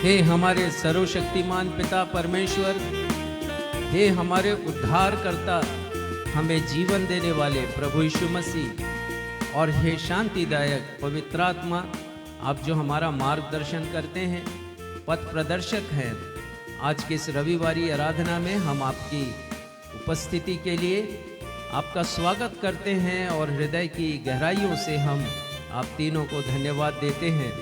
हे हमारे सर्वशक्तिमान पिता परमेश्वर, हे हमारे उद्धार करता, हमें जीवन देने वाले प्रभु यीशु मसीह, और हे शांतिदायक पवित्र आत्मा, आप जो हमारा मार्गदर्शन करते हैं, पथ प्रदर्शक हैं। आज के इस रविवारी आराधना में हम आपकी उपस्थिति के लिए आपका स्वागत करते हैं और हृदय की गहराइयों से हम आप तीनों को धन्यवाद देते हैं।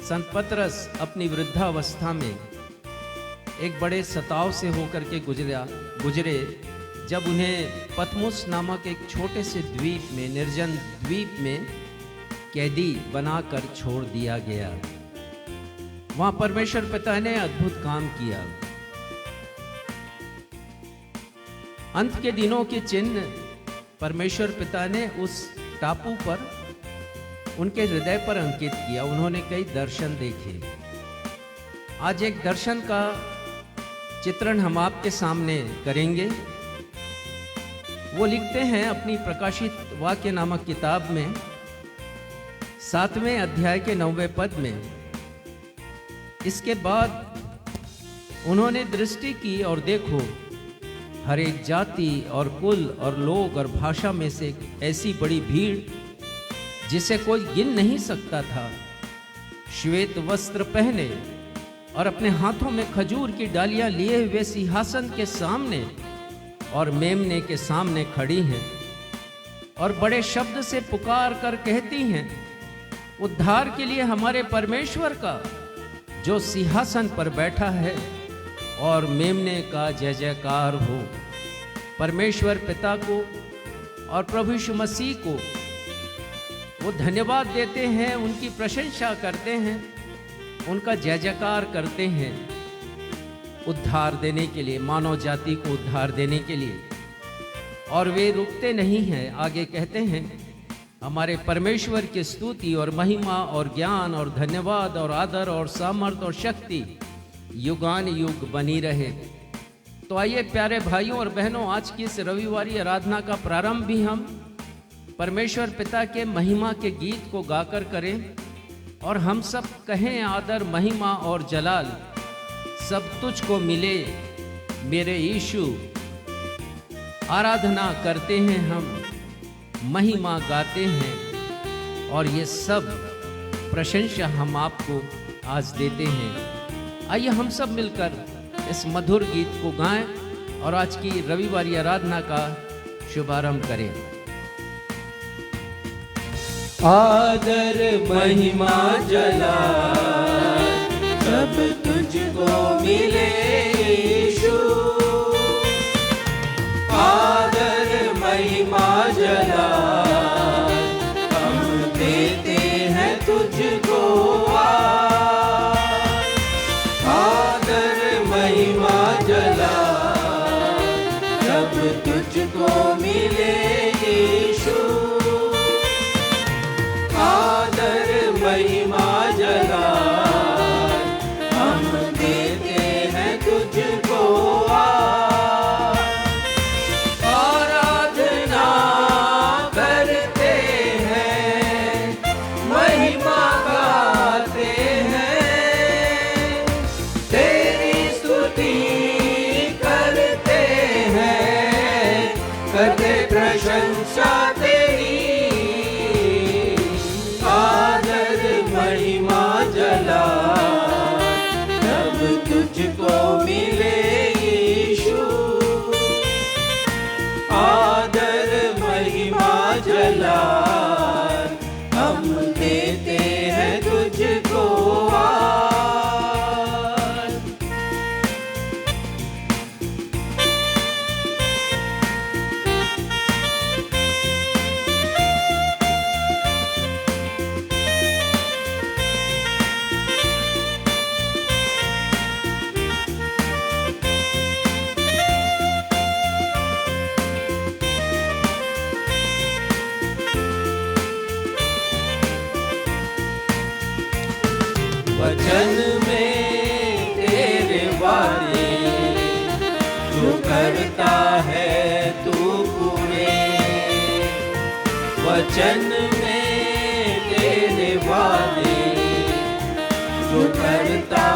संत पतरस अपनी वृद्धावस्था में एक बड़े सताव से होकर के गुजरे जब उन्हें पतमुस नामक एक छोटे से द्वीप में, निर्जन द्वीप में कैदी बनाकर छोड़ दिया गया। वहां परमेश्वर पिता ने अद्भुत काम किया। अंत के दिनों के चिन्ह परमेश्वर पिता ने उस टापू पर, उनके हृदय पर अंकित किया। उन्होंने कई दर्शन देखे। आज एक दर्शन का चित्रण हम आपके सामने करेंगे। वो लिखते हैं अपनी प्रकाशित वाक्य नामक किताब में 7वें अध्याय के 9वें पद में, इसके बाद उन्होंने दृष्टि की और देखो, हर एक जाति और कुल और लोग और भाषा में से ऐसी बड़ी भीड़ जिसे कोई गिन नहीं सकता था, श्वेत वस्त्र पहने और अपने हाथों में खजूर की डालियां लिए हुए सिंहासन के सामने और मेमने के सामने खड़ी हैं और बड़े शब्द से पुकार कर कहती हैं, उद्धार के लिए हमारे परमेश्वर का जो सिंहासन पर बैठा है और मेमने का जय जयकार हो। परमेश्वर पिता को और प्रभु यीशु मसीह को वो धन्यवाद देते हैं, उनकी प्रशंसा करते हैं, उनका जय जयकार करते हैं उद्धार देने के लिए, मानव जाति को उद्धार देने के लिए। और वे रुकते नहीं हैं, आगे कहते हैं, हमारे परमेश्वर की स्तुति और महिमा और ज्ञान और धन्यवाद और आदर और सामर्थ और शक्ति युगान युग बनी रहे। तो आइए प्यारे भाइयों और बहनों, आज की इस रविवारी आराधना का प्रारंभ भी हम परमेश्वर पिता के महिमा के गीत को गाकर करें और हम सब कहें, आदर महिमा और जलाल सब तुझको मिले मेरे यीशु। आराधना करते हैं हम, महिमा गाते हैं और ये सब प्रशंसा हम आपको आज देते हैं। आइए हम सब मिलकर इस मधुर गीत को गाएं और आज की रविवारी आराधना का शुभारंभ करें। आदर महिमा जलाल सब तुझको मिले यीशु। आदर महिमा जलाल हम देते हैं तुझको। आदर महिमा जलाल सब तुझको मिले यीशु। आदर महिमा जलाल हम देते हैं तुझको। आराधना करते हैं, महिमा गाते हैं, तेरी स्तुति करते हैं, करते प्रशंसा तेरी। महिमा जलाल सब तुझको मिले यीशु। आदर महिमा जलाल हम देते हैं तुझको। वचन में तेरे वादे जो करता है तू पूरे। वचन में तेरे वादे जो करता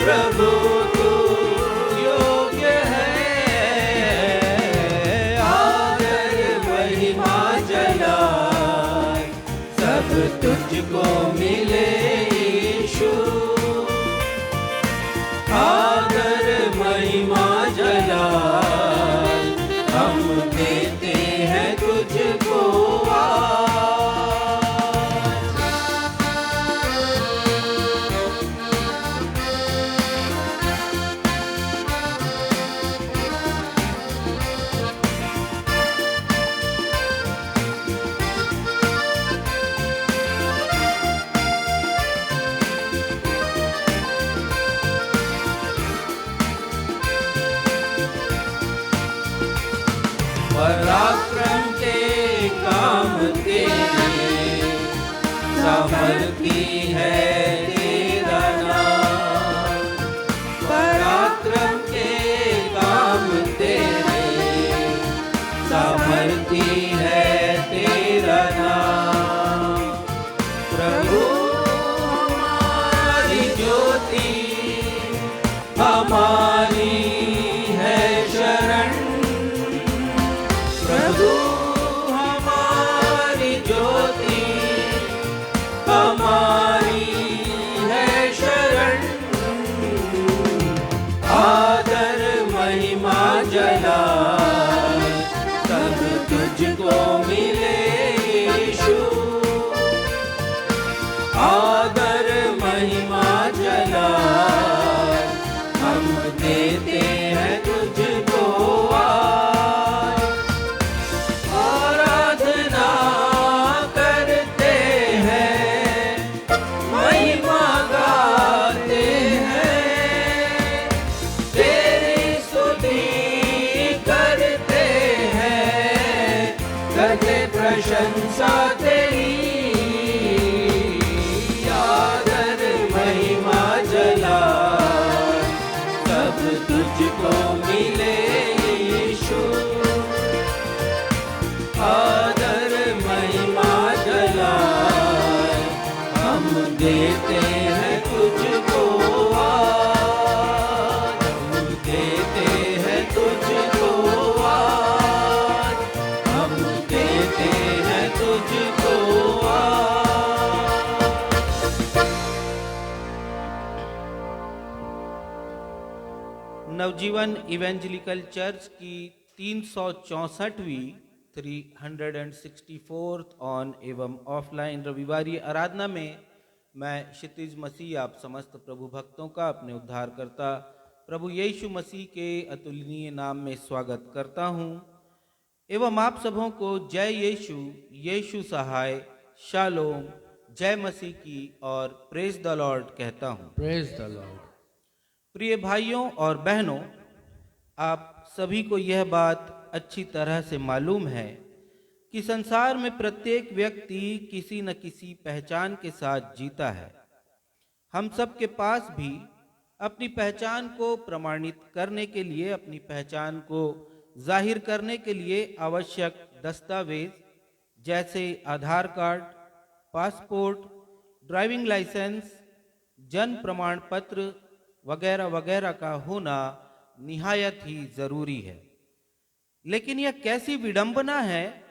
प्रभु तू योग्य है, आदर महिमा जलाल सब तुझको मिले यीशु। आदर महिमा जलाल हम देते हैं तुझको पराक्रम के काम तेरे, सामर्थी है तेरा नाम। पराक्रम के काम तेरे, सामर्थी है तेरा नाम। प्रभु हमारी ज्योति, हमारी है शरण। प्रभु हमारी ज्योति, हमारी है शरण। आदर महिमा जलाल सब तुझको मिले यीशु। आदर महिमा जलाल हम देते हैं तुझको प्रशंसा तेरी। आदर महिमा जलाल सब तुझको मिले यीशु। आदर महिमा जलाल हम देते हैं तुझको हम देते हैं तुझको तुझको। नवजीवन इवेंजलिकल चर्च की 364वीं 364th ऑन एवं ऑफलाइन रविवारी आराधना में मैं क्षितिज मसीह आप समस्त प्रभु भक्तों का अपने उद्धारकर्ता प्रभु यीशु मसीह के अतुलनीय नाम में स्वागत करता हूँ एवं आप सबों को जय यीशु, यीशु सहाय, शालोम, जय मसीह की और प्रेज द लॉर्ड कहता हूँ। Praise the Lord. प्रिय भाइयों और बहनों, आप सभी को यह बात अच्छी तरह से मालूम है कि संसार में प्रत्येक व्यक्ति किसी न किसी पहचान के साथ जीता है। हम सब के पास भी अपनी पहचान को प्रमाणित करने के लिए, अपनी पहचान को जाहिर करने के लिए आवश्यक दस्तावेज जैसे आधार कार्ड, पासपोर्ट, ड्राइविंग लाइसेंस, जन्म प्रमाण पत्र वगैरह वगैरह का होना निहायत ही जरूरी है। लेकिन यह कैसी विडंबना है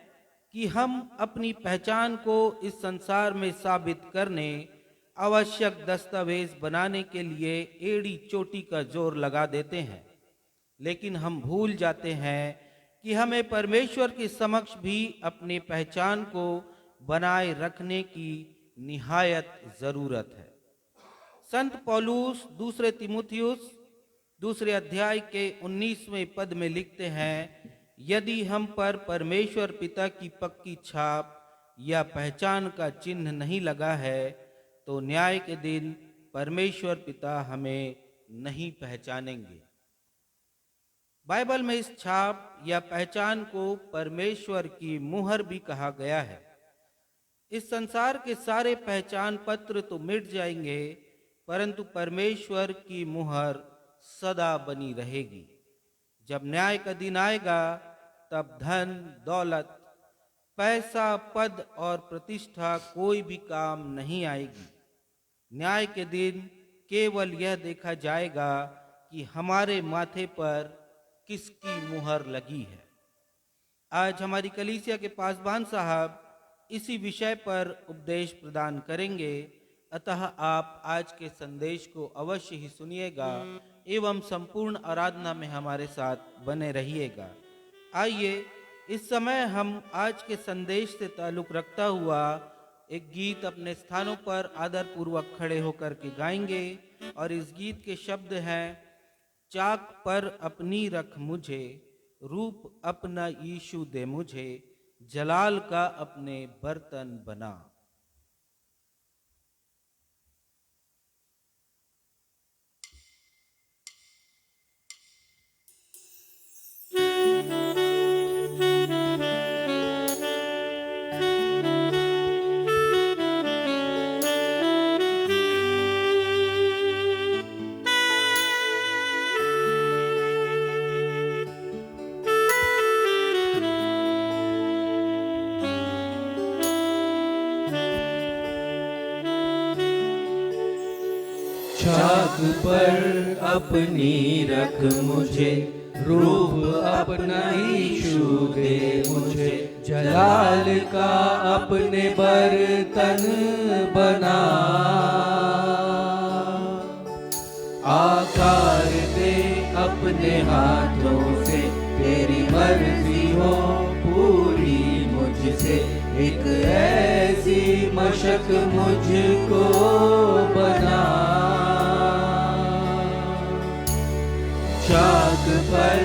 कि हम अपनी पहचान को इस संसार में साबित करने आवश्यक दस्तावेज बनाने के लिए एड़ी चोटी का जोर लगा देते हैं, लेकिन हम भूल जाते हैं कि हमें परमेश्वर के समक्ष भी अपनी पहचान को बनाए रखने की निहायत जरूरत है। संत पौलुस दूसरे तिमुथियुस दूसरे अध्याय के 19वें पद में लिखते हैं, यदि हम पर परमेश्वर पिता की पक्की छाप या पहचान का चिन्ह नहीं लगा है तो न्याय के दिन परमेश्वर पिता हमें नहीं पहचानेंगे। बाइबल में इस छाप या पहचान को परमेश्वर की मुहर भी कहा गया है। इस संसार के सारे पहचान पत्र तो मिट जाएंगे, परंतु परमेश्वर की मुहर सदा बनी रहेगी। जब न्याय का दिन आएगा तब धन, दौलत, पैसा, पद और प्रतिष्ठा कोई भी काम नहीं आएगी। न्याय के दिन केवल यह देखा जाएगा कि हमारे माथे पर किसकी मुहर लगी है। आज हमारी कलीसिया के पासबान साहब इसी विषय पर उपदेश प्रदान करेंगे, अतः आप आज के संदेश को अवश्य ही सुनिएगा एवं संपूर्ण आराधना में हमारे साथ बने रहिएगा। आइए इस समय हम आज के संदेश से ताल्लुक रखता हुआ एक गीत अपने स्थानों पर आदर पूर्वक खड़े होकर के गाएंगे और इस गीत के शब्द हैं, चाक पर अपनी रख मुझे, रूप अपना यीशु दे मुझे, जलाल का अपने बर्तन बना। चाक पर अपनी रख मुझे, रूप अपना यीशु दे मुझे, जलाल का अपने बर्तन बना। आकार दे अपने हाथों से, तेरी मर्जी हो पूरी मुझसे, एक ऐसी मशक मुझको बना। चाक पर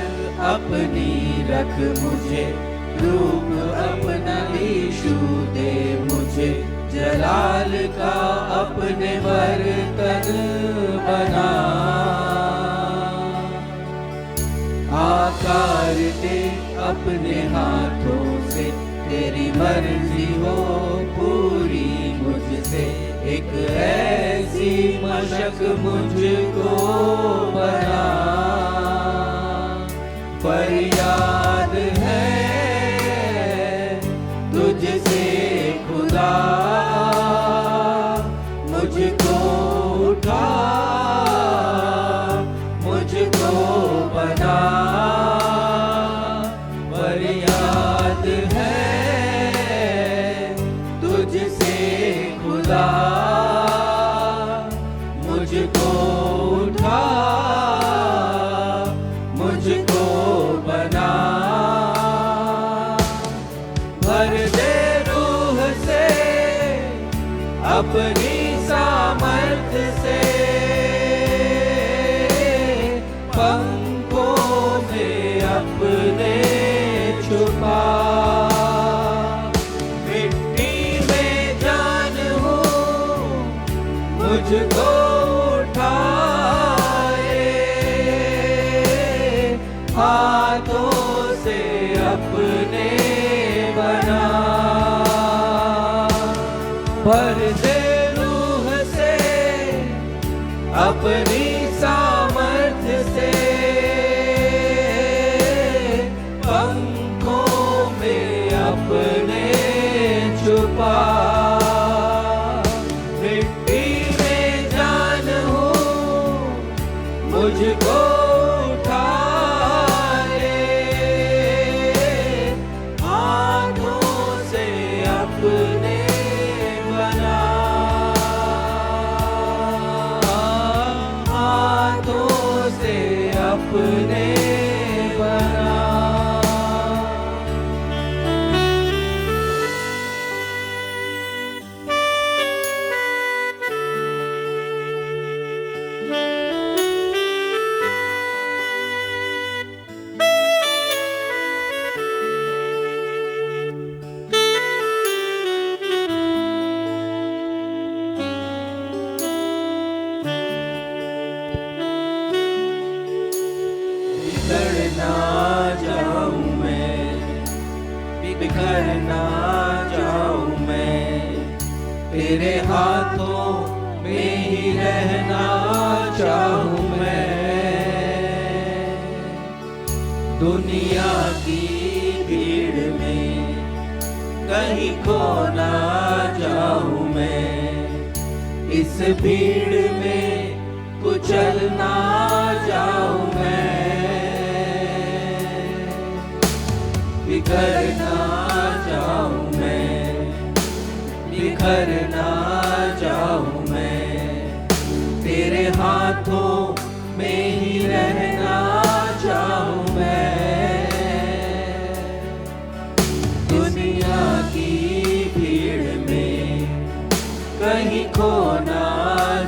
अपनी रख मुझे, रूप अपना यीशु दे मुझे, जलाल का अपने बर्तन बना। आकार दे अपने हाथों से, तेरी मर्जी हो पूरी मुझसे, एक ऐसी मशक मुझको बना। फरियाद है तुझसे खुदा, मुझको उठा, मुझको बना। फरियाद है तुझसे खुदा, मुझको उठा, मुझको बना। भर दे रूह से अपनी सामर्थ से, पंखों में अपने छुपा। मिट्टी में जान हूँ मुझको हाथों से अपने बना। भर दे रूह से अपनी सामर्थ्य से, पंखों में अपने छुपा। मिट्टी में जान हूँ मुझको अपने बना। बिखर ना जाऊं मैं, तेरे हाथों में ही रहना चाहूं मैं। दुनिया की भीड़ में कहीं खो ना जाऊं मैं, इस भीड़ में कुचल ना जाऊं मैं, बिखर ना जाऊं मैं, बिखर ना जाऊं मैं, तेरे हाथों में ही रहना चाहूं मैं। दुनिया की भीड़ में कहीं खो ना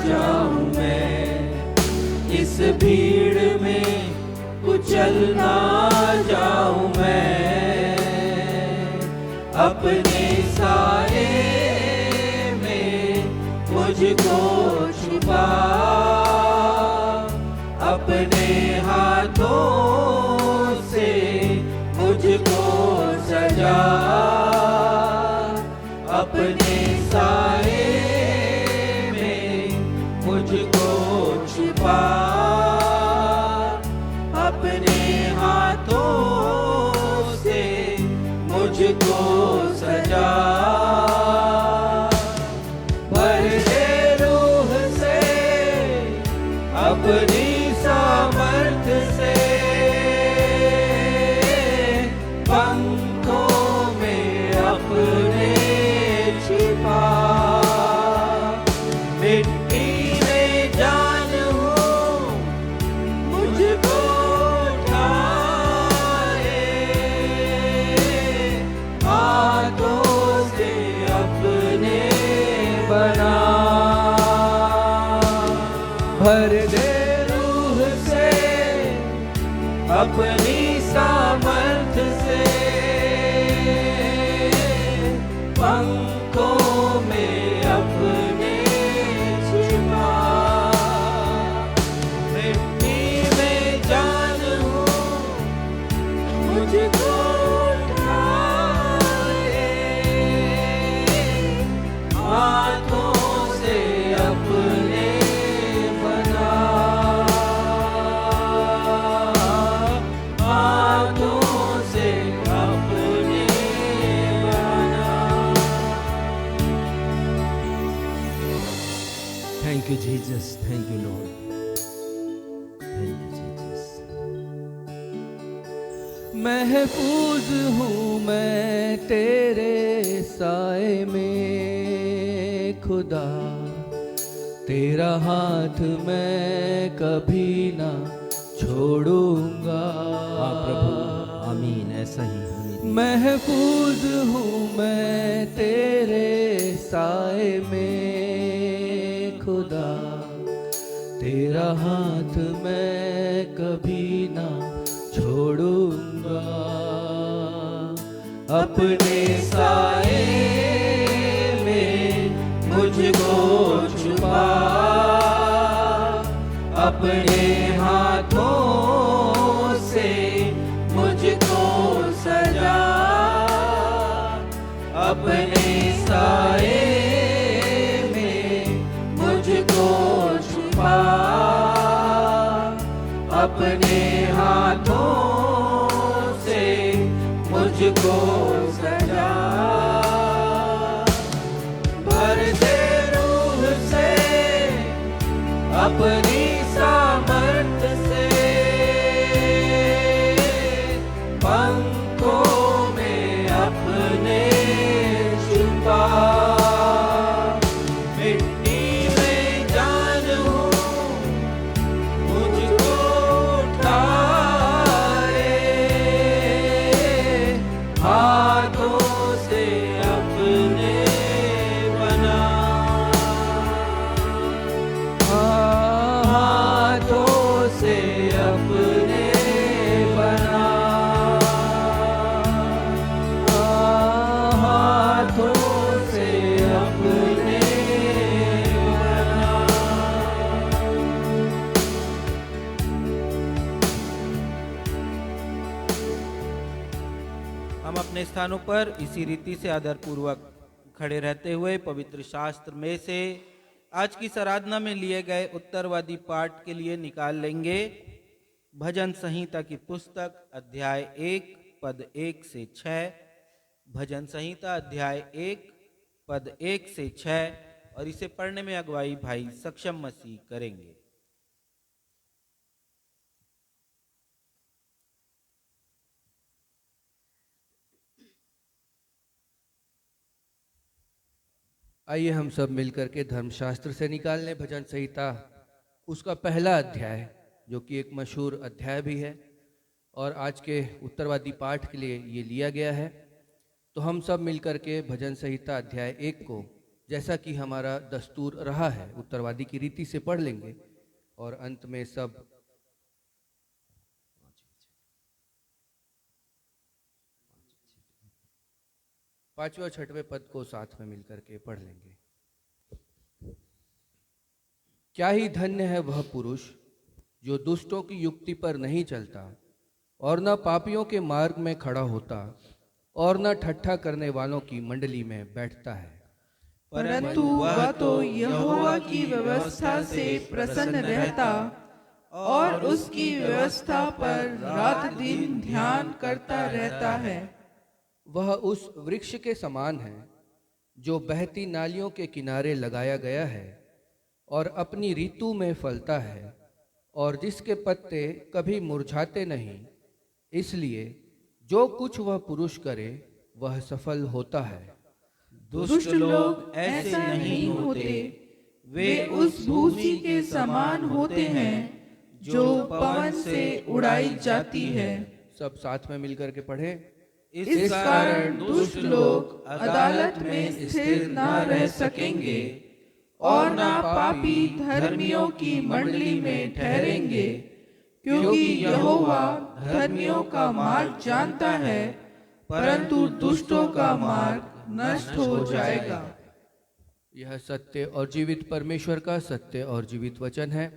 जाऊं मैं, इस भीड़ में कुचल ना जाऊं मैं। अपने साए में मुझको छुपा, अपने हाथों से मुझको सजा, अपने साए में मुझको छुपा, अपने हाथों से मुझको सजा। भर दे रूह से अपनी सामर्थ से, पंखों में अपने छिपा, मिट्टी में जान हो मुझको उठाए, हाथों से अपने बना। भर दे रूह से अपनी सामर्थ से, पंखों में अपने छिपा, मिट्टी में जान हो मुझको उठाए, हाथों से अपने बना, हाथों से अपने बना। Thank you Jesus, thank you Lord, thank you Jesus. महफूज हूँ मैं तेरे साए में खुदा, तेरा हाथ मैं कभी ना छोड़ूंगा। हाँ प्रभु, आमीन, ऐसा ही हमें। महफूज हूँ मैं तेरे साए में खुदा, तेरा हाथ मैं कभी ना छोड़ूंगा। अपने साए में मुझको छुपा, अपने हाथों से मुझको सजा, अपने साए में मुझको छुपा, अपने हाथों से मुझको सजा। भर दे रूह से अपनी सामर्थ से, पंखों में अपने छुपा, मिट्टी में जान हो मुझको उठाए, हाथों से अपने बना, हाथों से अपने बना, हाथों से अपने बना। हम अपने स्थानों पर इसी रीति से आदरपूर्वक खड़े रहते हुए पवित्र शास्त्र में से आज की आराधना में लिए गए उत्तरवादी पाठ के लिए निकाल लेंगे भजन संहिता की पुस्तक अध्याय 1 पद 1 से 6, भजन संहिता अध्याय 1 पद 1 से 6, और इसे पढ़ने में अगुवाई भाई सक्षम मसीह करेंगे। आइए हम सब मिलकर के धर्मशास्त्र से निकाल लें भजन संहिता उसका पहला अध्याय, जो कि एक मशहूर अध्याय भी है और आज के उत्तरवादी पाठ के लिए ये लिया गया है। तो हम सब मिलकर के भजन संहिता अध्याय 1 को, जैसा कि हमारा दस्तूर रहा है, उत्तरवादी की रीति से पढ़ लेंगे और अंत में सब पांचवें और छठवें पद को साथ में मिलकर के पढ़ लेंगे। क्या ही धन्य है वह पुरुष जो दुष्टों की युक्ति पर नहीं चलता और न पापियों के मार्ग में खड़ा होता और न ठट्ठा करने वालों की मंडली में बैठता है, परंतु वह तो यहोवा की व्यवस्था से प्रसन्न रहता और उसकी व्यवस्था पर रात दिन ध्यान करता रहता है। वह उस वृक्ष के समान है जो बहती नालियों के किनारे लगाया गया है और अपनी ऋतु में फलता है और जिसके पत्ते कभी मुरझाते नहीं। इसलिए जो कुछ वह पुरुष करे वह सफल होता है। दुष्ट लोग ऐसे नहीं होते, वे उस भूसी के समान होते हैं जो पवन से उड़ाई जाती है। सब साथ में मिलकर के पढ़े। इस कारण दुष्ट लोग अदालत में स्थिर न रह सकेंगे और न पापी धर्मियों की मंडली में ठहरेंगे, क्योंकि यहोवा धर्मियों का मार्ग जानता है, परंतु दुष्टों का मार्ग नष्ट हो जाएगा। यह सत्य और जीवित परमेश्वर का सत्य और जीवित वचन है।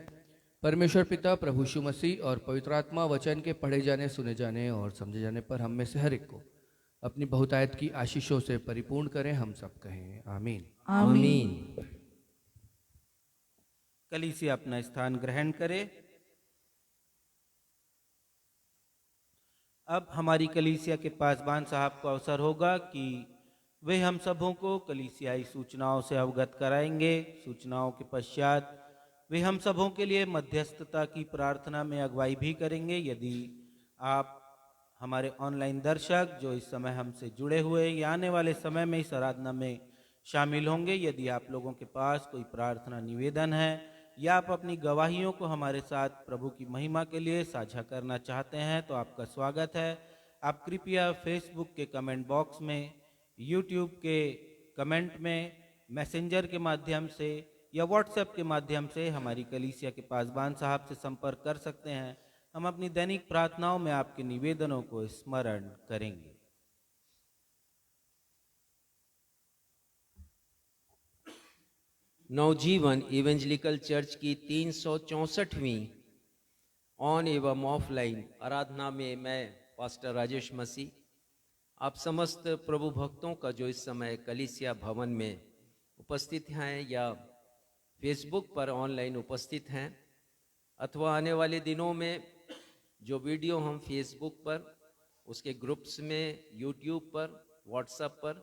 परमेश्वर पिता, प्रभु यीशु मसीह और पवित्र आत्मा वचन के पढ़े जाने, सुने जाने और समझे जाने पर हम में से हर एक को अपनी बहुतायत की आशीषों से परिपूर्ण करें। हम सब कहें आमीन। आमीन। कलीसिया अपना स्थान ग्रहण करे। अब हमारी कलीसिया के पासबान साहब को अवसर होगा कि वे हम सबों को कलीसियाई सूचनाओं से अवगत कराएंगे। सूचनाओं के पश्चात वे हम सबों के लिए मध्यस्थता की प्रार्थना में अगुवाई भी करेंगे। यदि आप हमारे ऑनलाइन दर्शक जो इस समय हमसे जुड़े हुए या आने वाले समय में इस आराधना में शामिल होंगे, यदि आप लोगों के पास कोई प्रार्थना निवेदन है या आप अपनी गवाहियों को हमारे साथ प्रभु की महिमा के लिए साझा करना चाहते हैं, तो आपका स्वागत है। आप कृपया फेसबुक के कमेंट बॉक्स में, यूट्यूब के कमेंट में, मैसेंजर के माध्यम से या व्हाट्सएप के माध्यम से हमारी कलीसिया के पासबान साहब से संपर्क कर सकते हैं। हम अपनी दैनिक प्रार्थनाओं में आपके निवेदनों को स्मरण करेंगे। नवजीवन इवेंजलिकल चर्च की 364वीं ऑन एवं ऑफलाइन आराधना में मैं पास्टर राजेश मसीह आप समस्त प्रभु भक्तों का जो इस समय कलीसिया भवन में उपस्थित हैं या फेसबुक पर ऑनलाइन उपस्थित हैं अथवा आने वाले दिनों में जो वीडियो हम फेसबुक पर, उसके ग्रुप्स में, यूट्यूब पर, व्हाट्सएप पर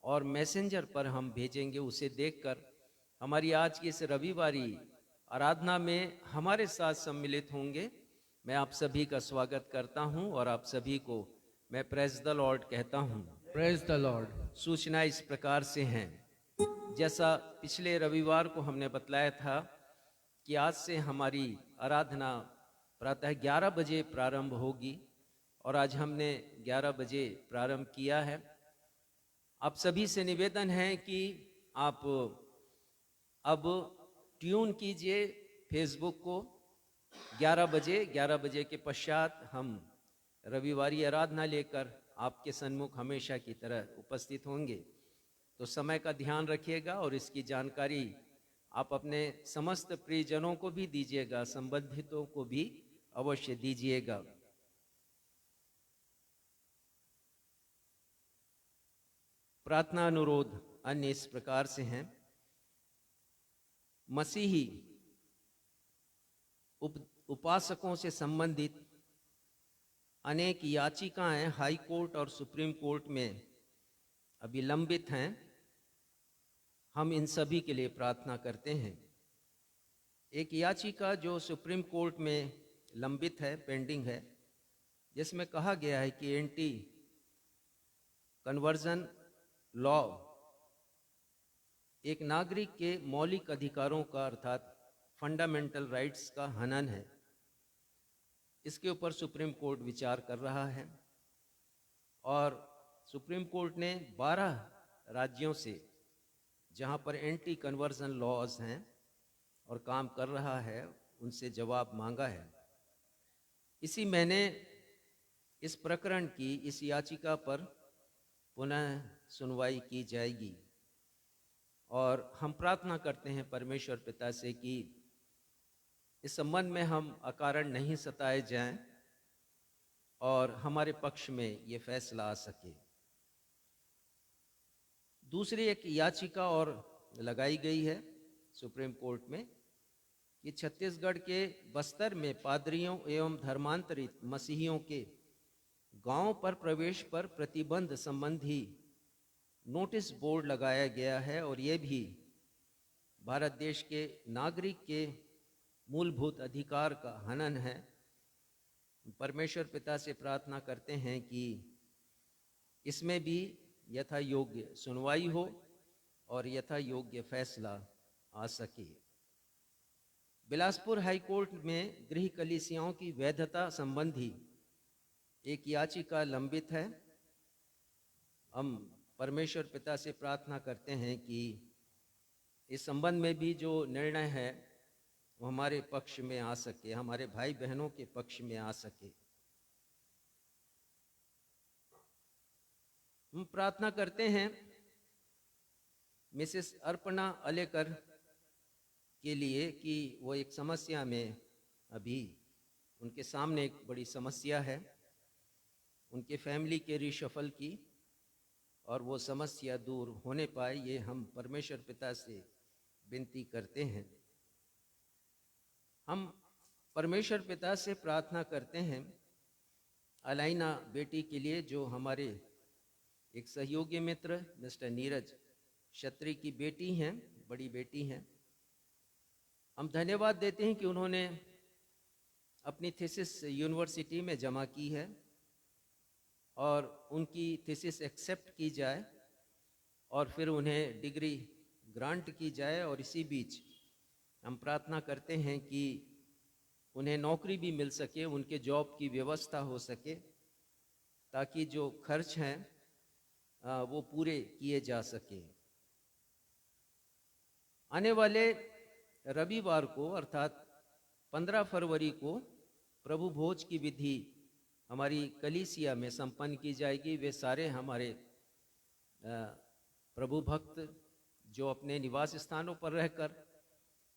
और मैसेंजर पर हम भेजेंगे, उसे देखकर हमारी आज की इस रविवारी आराधना में हमारे साथ सम्मिलित होंगे। मैं आप सभी का स्वागत करता हूं और आप सभी को मैं प्रेज द लॉर्ड कहता हूं। Praise the Lord. सूचना इस प्रकार से हैं, जैसा पिछले रविवार को हमने बतलाया था कि आज से हमारी आराधना प्रातः 11 बजे प्रारंभ होगी और आज हमने 11 बजे प्रारंभ किया है। आप सभी से निवेदन है कि आप अब ट्यून कीजिए फेसबुक को। 11 बजे के पश्चात हम रविवारी आराधना लेकर आपके सन्मुख हमेशा की तरह उपस्थित होंगे। तो समय का ध्यान रखिएगा और इसकी जानकारी आप अपने समस्त प्रियजनों को भी दीजिएगा, संबंधितों को भी अवश्य दीजिएगा। प्रार्थना अनुरोध अन्य इस प्रकार से हैं। मसीही उपासकों से संबंधित अनेक याचिकाएं हाई कोर्ट और सुप्रीम कोर्ट में अभी लंबित हैं। हम इन सभी के लिए प्रार्थना करते हैं। एक याचिका जो सुप्रीम कोर्ट में लंबित है, पेंडिंग है, जिसमें कहा गया है कि एंटी कन्वर्जन लॉ एक नागरिक के मौलिक अधिकारों का अर्थात फंडामेंटल राइट्स का हनन है। इसके ऊपर सुप्रीम कोर्ट विचार कर रहा है और सुप्रीम कोर्ट ने 12 राज्यों से जहां पर एंटी कन्वर्जन लॉज हैं और काम कर रहा है उनसे जवाब मांगा है। इसी महीने इस प्रकरण की, इस याचिका पर पुनः सुनवाई की जाएगी और हम प्रार्थना करते हैं परमेश्वर पिता से कि इस संबंध में हम अकारण नहीं सताए जाएं और हमारे पक्ष में ये फैसला आ सके। दूसरी एक याचिका और लगाई गई है सुप्रीम कोर्ट में कि छत्तीसगढ़ के बस्तर में पादरियों एवं धर्मांतरित मसीहियों के गांव पर प्रवेश पर प्रतिबंध संबंधी नोटिस बोर्ड लगाया गया है और ये भी भारत देश के नागरिक के मूलभूत अधिकार का हनन है। परमेश्वर पिता से प्रार्थना करते हैं कि इसमें भी यथा योग्य सुनवाई हो और यथा योग्य फैसला आ सके। बिलासपुर हाई कोर्ट में गृह कलीसियाओं की वैधता संबंधी एक याचिका लंबित है। हम परमेश्वर पिता से प्रार्थना करते हैं कि इस संबंध में भी जो निर्णय है वो हमारे पक्ष में आ सके, हमारे भाई बहनों के पक्ष में आ सके। हम प्रार्थना करते हैं मिसेस अर्पणा अलेकर के लिए कि वो एक समस्या में, अभी उनके सामने एक बड़ी समस्या है उनके फैमिली के रिशफल की, और वो समस्या दूर होने पाए ये हम परमेश्वर पिता से विनती करते हैं। हम परमेश्वर पिता से प्रार्थना करते हैं अलाइना बेटी के लिए, जो हमारे एक सहयोगी मित्र मिस्टर नीरज क्षत्री की बेटी हैं, बड़ी बेटी हैं। हम धन्यवाद देते हैं कि उन्होंने अपनी थीसिस यूनिवर्सिटी में जमा की है और उनकी थीसिस एक्सेप्ट की जाए और फिर उन्हें डिग्री ग्रांट की जाए, और इसी बीच हम प्रार्थना करते हैं कि उन्हें नौकरी भी मिल सके, उनके जॉब की व्यवस्था हो सके, ताकि जो खर्च हैं वो पूरे किए जा सके। आने वाले रविवार को अर्थात 15 फरवरी को प्रभु भोज की विधि हमारी कलीसिया में संपन्न की जाएगी। वे सारे हमारे प्रभु भक्त जो अपने निवास स्थानों पर रहकर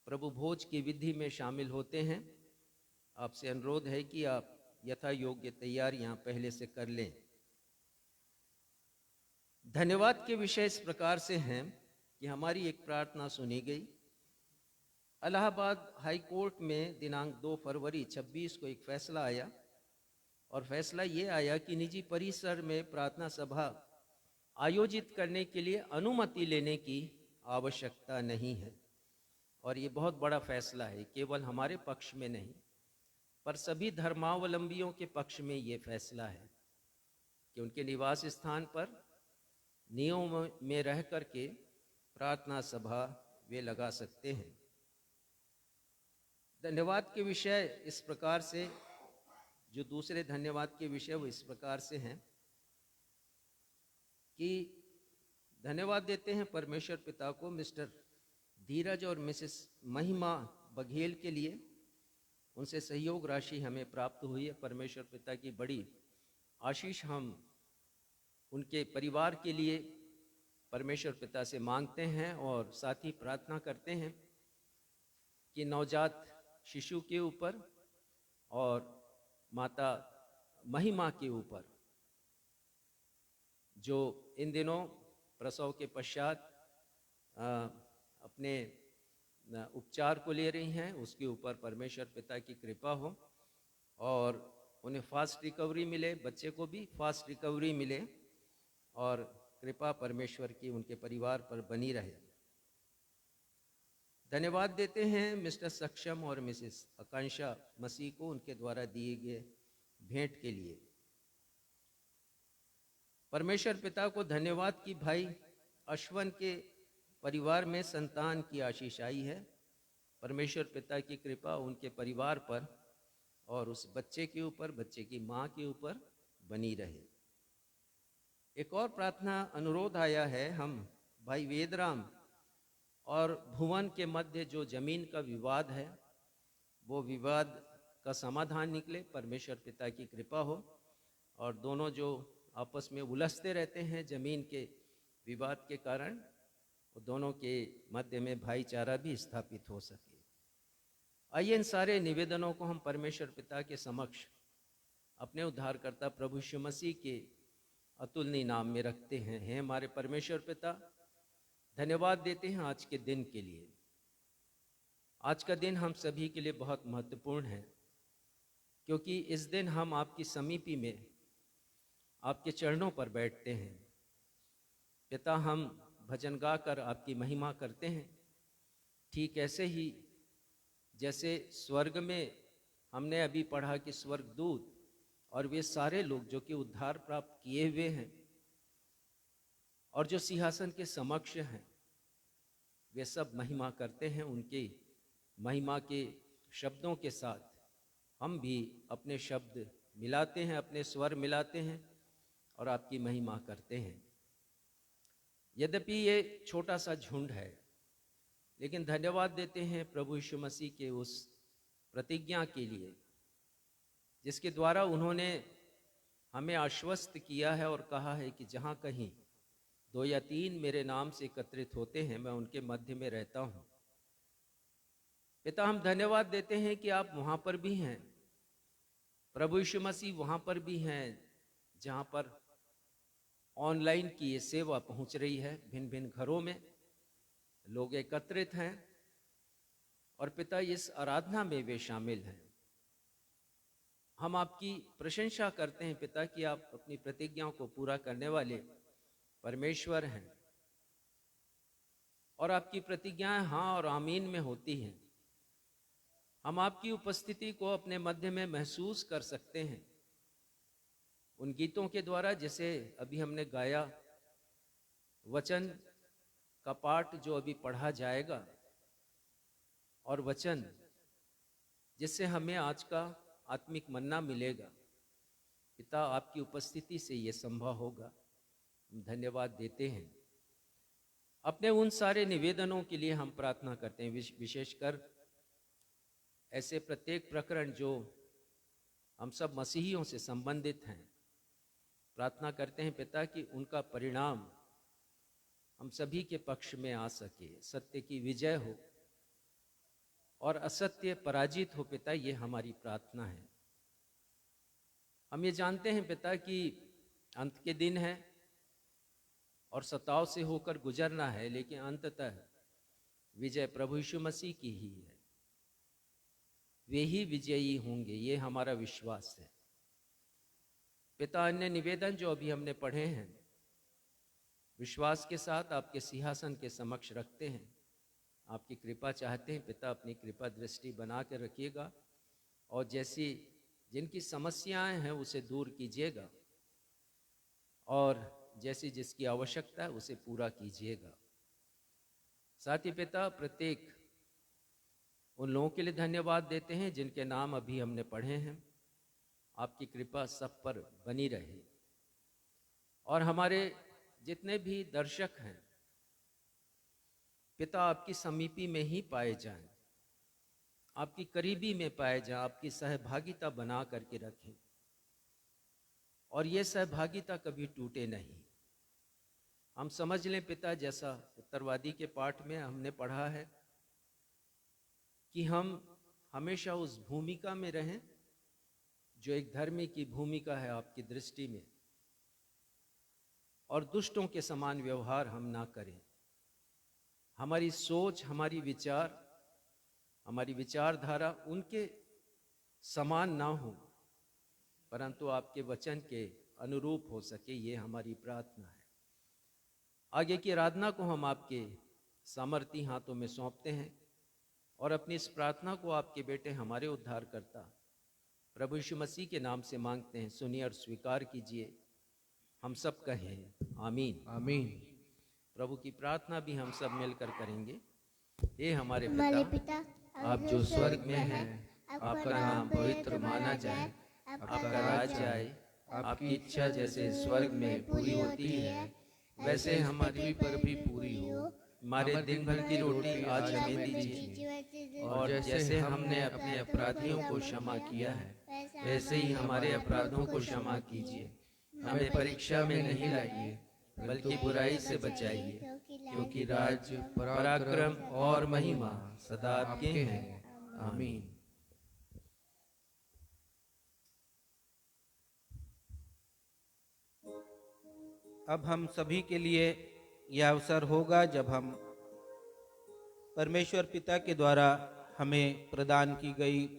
प्रभु भोज की विधि में शामिल होते हैं, आपसे अनुरोध है कि आप यथा योग्य तैयारियां पहले से कर लें। धन्यवाद के विषय इस प्रकार से हैं कि हमारी एक प्रार्थना सुनी गई। इलाहाबाद हाई कोर्ट में दिनांक 2 फरवरी 26 को एक फैसला आया और फैसला ये आया कि निजी परिसर में प्रार्थना सभा आयोजित करने के लिए अनुमति लेने की आवश्यकता नहीं है। और ये बहुत बड़ा फैसला है, केवल हमारे पक्ष में नहीं पर सभी धर्मावलंबियों के पक्ष में ये फैसला है कि उनके निवास स्थान पर नियम में रह कर के प्रार्थना सभा वे लगा सकते हैं। धन्यवाद के विषय इस प्रकार से, जो दूसरे धन्यवाद के विषय वो इस प्रकार से हैं कि धन्यवाद देते हैं परमेश्वर पिता को मिस्टर धीरज और मिसेस महिमा बघेल के लिए। उनसे सहयोग राशि हमें प्राप्त हुई है। परमेश्वर पिता की बड़ी आशीष हम उनके परिवार के लिए परमेश्वर पिता से मांगते हैं और साथ ही प्रार्थना करते हैं कि नवजात शिशु के ऊपर और माता महिमा के ऊपर, जो इन दिनों प्रसव के पश्चात अपने उपचार को ले रही हैं, उसके ऊपर परमेश्वर पिता की कृपा हो और उन्हें फास्ट रिकवरी मिले, बच्चे को भी फास्ट रिकवरी मिले और कृपा परमेश्वर की उनके परिवार पर बनी रहे। धन्यवाद देते हैं मिस्टर सक्षम और मिसेस आकांक्षा मसीह को उनके द्वारा दिए गए भेंट के लिए। परमेश्वर पिता को धन्यवाद कि भाई अश्वन के परिवार में संतान की आशीष आई है। परमेश्वर पिता की कृपा उनके परिवार पर और उस बच्चे के ऊपर, बच्चे की माँ के ऊपर बनी रहे। एक और प्रार्थना अनुरोध आया है, हम भाई वेदराम और भुवन के मध्य जो जमीन का विवाद है, वो विवाद का समाधान निकले, परमेश्वर पिता की कृपा हो, और दोनों जो आपस में उलझते रहते हैं जमीन के विवाद के कारण, वो दोनों के मध्य में भाईचारा भी स्थापित हो सके। आइए इन सारे निवेदनों को हम परमेश्वर पिता के समक्ष अपने उद्धारकर्ता प्रभु यीशु मसीह के अतुलनीय नाम में रखते हैं। हे हमारे परमेश्वर पिता, धन्यवाद देते हैं आज के दिन के लिए। आज का दिन हम सभी के लिए बहुत महत्वपूर्ण है, क्योंकि इस दिन हम आपकी समीपी में आपके चरणों पर बैठते हैं। पिता, हम भजन गाकर आपकी महिमा करते हैं, ठीक ऐसे ही जैसे स्वर्ग में हमने अभी पढ़ा कि स्वर्गदूत और वे सारे लोग जो कि उद्धार प्राप्त किए हुए हैं और जो सिंहासन के समक्ष हैं, वे सब महिमा करते हैं। उनके महिमा के शब्दों के साथ हम भी अपने शब्द मिलाते हैं, अपने स्वर मिलाते हैं और आपकी महिमा करते हैं। यद्यपि ये छोटा सा झुंड है, लेकिन धन्यवाद देते हैं प्रभु यीशु मसीह के उस प्रतिज्ञा के लिए जिसके द्वारा उन्होंने हमें आश्वस्त किया है और कहा है कि जहाँ कहीं 2 या 3 मेरे नाम से एकत्रित होते हैं, मैं उनके मध्य में रहता हूँ। पिता, हम धन्यवाद देते हैं कि आप वहाँ पर भी हैं, प्रभु यीशु मसीह वहाँ पर भी हैं जहाँ पर ऑनलाइन की ये सेवा पहुँच रही है। भिन्न भिन्न घरों में लोग एकत्रित हैं और पिता इस आराधना में वे शामिल हैं। हम आपकी प्रशंसा करते हैं पिता कि आप अपनी प्रतिज्ञाओं को पूरा करने वाले परमेश्वर हैं और आपकी प्रतिज्ञाएं हाँ और आमीन में होती हैं। हम आपकी उपस्थिति को अपने मध्य में महसूस कर सकते हैं उन गीतों के द्वारा जिसे अभी हमने गाया, वचन का पाठ जो अभी पढ़ा जाएगा और वचन जिससे हमें आज का आत्मिक मन्ना मिलेगा। पिता, आपकी उपस्थिति से ये संभव होगा। हम धन्यवाद देते हैं। अपने उन सारे निवेदनों के लिए हम प्रार्थना करते हैं, विशेषकर ऐसे प्रत्येक प्रकरण जो हम सब मसीहियों से संबंधित हैं। प्रार्थना करते हैं पिता कि उनका परिणाम हम सभी के पक्ष में आ सके, सत्य की विजय हो और असत्य पराजित हो। पिता, ये हमारी प्रार्थना है। हम ये जानते हैं पिता कि अंत के दिन है और सताव से होकर गुजरना है, लेकिन अंततः विजय प्रभु यीशु मसीह की ही है। वे ही विजयी होंगे, ये हमारा विश्वास है। पिता, अन्य निवेदन जो अभी हमने पढ़े हैं विश्वास के साथ आपके सिंहासन के समक्ष रखते हैं। आपकी कृपा चाहते हैं पिता, अपनी कृपा दृष्टि बना कर रखिएगा और जैसी जिनकी समस्याएं हैं उसे दूर कीजिएगा और जैसी जिसकी आवश्यकता है उसे पूरा कीजिएगा। साथ ही पिता, प्रत्येक उन लोगों के लिए धन्यवाद देते हैं जिनके नाम अभी हमने पढ़े हैं। आपकी कृपा सब पर बनी रहे और हमारे जितने भी दर्शक हैं पिता, आपकी समीपी में ही पाए जाएं, आपकी करीबी में पाए जाएं, आपकी सहभागिता बना करके रखें और ये सहभागिता कभी टूटे नहीं। हम समझ लें पिता, जैसा उत्तरवादी के पाठ में हमने पढ़ा है कि हम हमेशा उस भूमिका में रहें जो एक धर्मी की भूमिका है आपकी दृष्टि में, और दुष्टों के समान व्यवहार हम ना करें। हमारी सोच, हमारी विचारधारा उनके समान ना हो, परंतु आपके वचन के अनुरूप हो सके, ये हमारी प्रार्थना है। आगे की आराधना को हम आपके सामर्थी हाथों में सौंपते हैं और अपनी इस प्रार्थना को आपके बेटे हमारे उद्धारकर्ता प्रभु यीशु मसीह के नाम से मांगते हैं। सुनिए और स्वीकार कीजिए। हम सब कहें आमीन। आमीन। प्रभु की प्रार्थना भी हम सब मिलकर करेंगे। हे हमारे हमारे पिता, पिता आप जो स्वर्ग में हैं, आपका नाम पवित्र माना जाए, आपका राज्य आए, आपकी इच्छा जैसे स्वर्ग में पूरी होती है वैसे हमारी पर भी पूरी हो। हमारे दिन भर की रोटी आज हमें दीजिए, और जैसे हमने अपने अपराधियों को क्षमा किया है वैसे ही हमारे अपराधों को क्षमा कीजिए। हमें परीक्षा में नहीं लाइए बल्कि बुराई से बचाइए, क्योंकि राज्य, पराक्रम और महिमा सदा आपके हैं। आमीन। अब हम सभी के लिए यह अवसर होगा जब हम परमेश्वर पिता के द्वारा हमें प्रदान की गई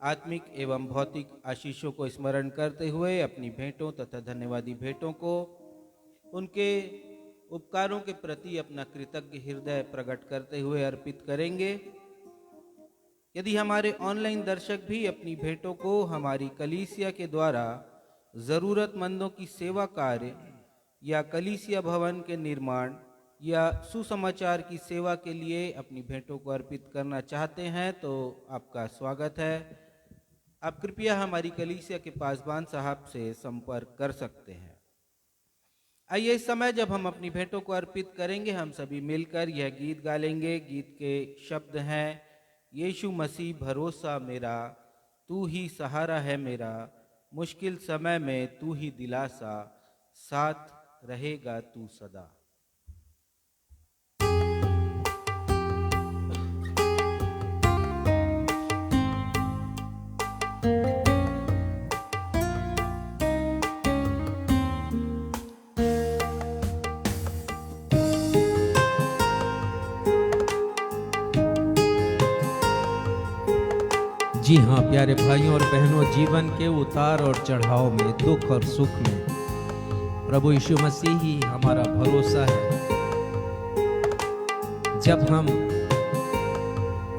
आत्मिक एवं भौतिक आशीषों को स्मरण करते हुए अपनी भेंटों तथा धन्यवादी भेंटों को उनके उपकारों के प्रति अपना कृतज्ञ हृदय प्रकट करते हुए अर्पित करेंगे। यदि हमारे ऑनलाइन दर्शक भी अपनी भेंटों को हमारी कलीसिया के द्वारा जरूरतमंदों की सेवा कार्य या कलीसिया भवन के निर्माण या सुसमाचार की सेवा के लिए अपनी भेंटों को अर्पित करना चाहते हैं तो आपका स्वागत है। आप कृपया हमारी कलीसिया के पासबान साहब से संपर्क कर सकते हैं। आइए इस समय जब हम अपनी भेंटों को अर्पित करेंगे हम सभी मिलकर यह गीत गा लेंगे। गीत के शब्द हैं, यीशु मसीह भरोसा मेरा, तू ही सहारा है मेरा, मुश्किल समय में तू ही दिलासा, साथ रहेगा तू सदा। जी हाँ प्यारे भाइयों और बहनों, जीवन के उतार और चढ़ाव में, दुख और सुख में प्रभु यीशु मसीह ही हमारा भरोसा है।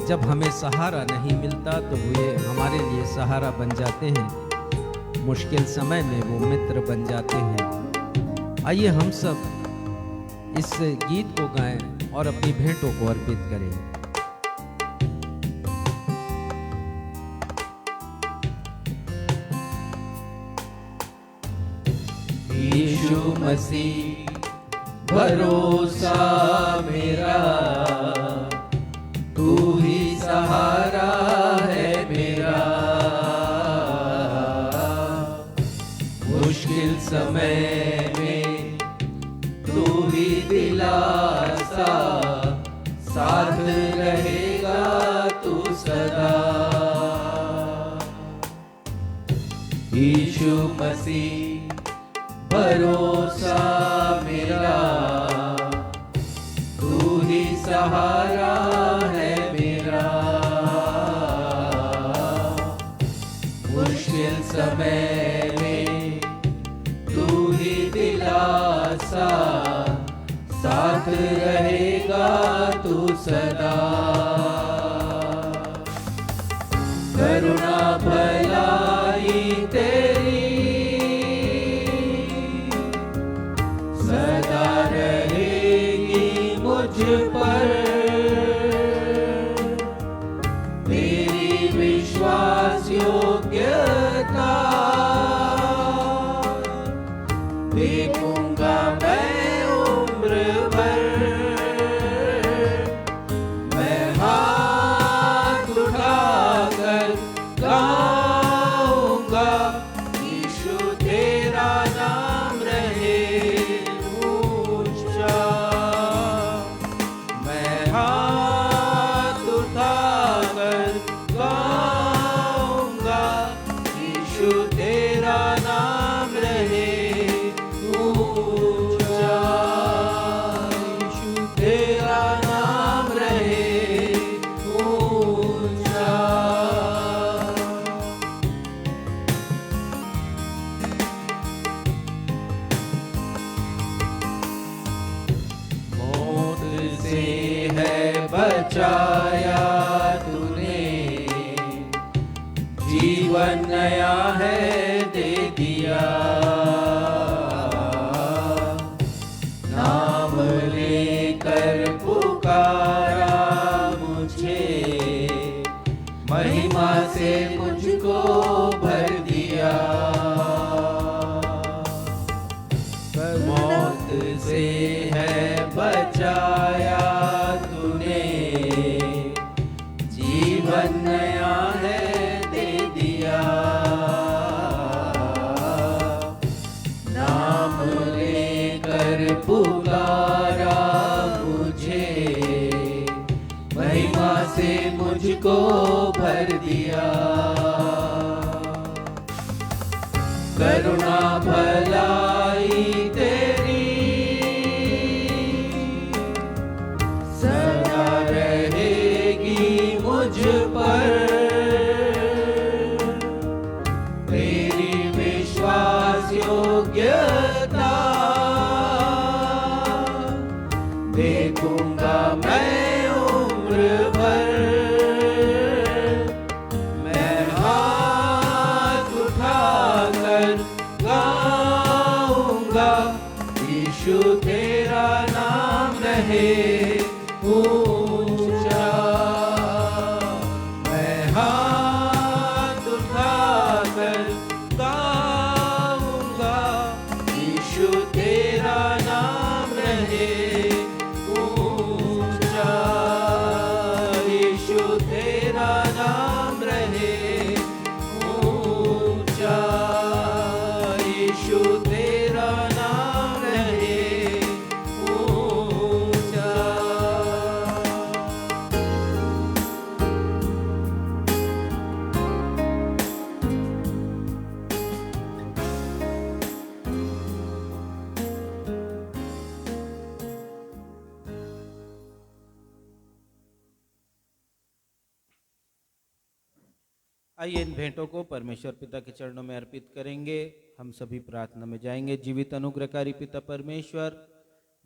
जब हमें सहारा नहीं मिलता तो वे हमारे लिए सहारा बन जाते हैं। मुश्किल समय में वो मित्र बन जाते हैं। आइए हम सब इस गीत को गाएं और अपनी भेंटों को अर्पित करें। यीशु मसीह भरोसा मेरा, तू ही सहारा है मेरा, मुश्किल समय में तू ही दिलासा, साथ रहेगा तू सदा। यीशु मसीह भरोसा मेरा, तू ही सहारा है मेरा, मुश्किल समय में तू ही दिलासा, साथ रहेगा तू सदा। करुणा भलाई तेरी सदा रहेगी मुझ पर, तेरी विश्वास योग्यता देखूंगा मैं उम्र भर। मैं हाथ उठाकर गाऊंगा, यीशु तेरा नाम रहे ऊंचा। मैं हाथ उठाकर गाऊंगा, यीशु तेरा नाम रहे ऊंचा, यीशु तेरा नाम रहे ऊंचा। मौत से है बचाया तूने, जीवन नया है दे दिया। नाम ले करुणा भलाई तेरी सदा रहेगी मुझ पर, तेरी विश्वास योग्यता देखूंगा मैं उम्र भर। मैं हाथ उठाकर गाऊंगा, यीशु तेरा नाम रहे ऊंचा। मैं हाथ उठाकर गाऊंगा, यीशु तेरा नाम रहे ऊंचा। यीशु तेरा नाम रहे ऊंचा। यीशु तेरा नाम रहे ऊंचा। आइए इन भेंटों को परमेश्वर पिता के चरणों में अर्पित करेंगे। हम सभी प्रार्थना में जाएंगे। जीवित अनुग्रहकारी पिता परमेश्वर,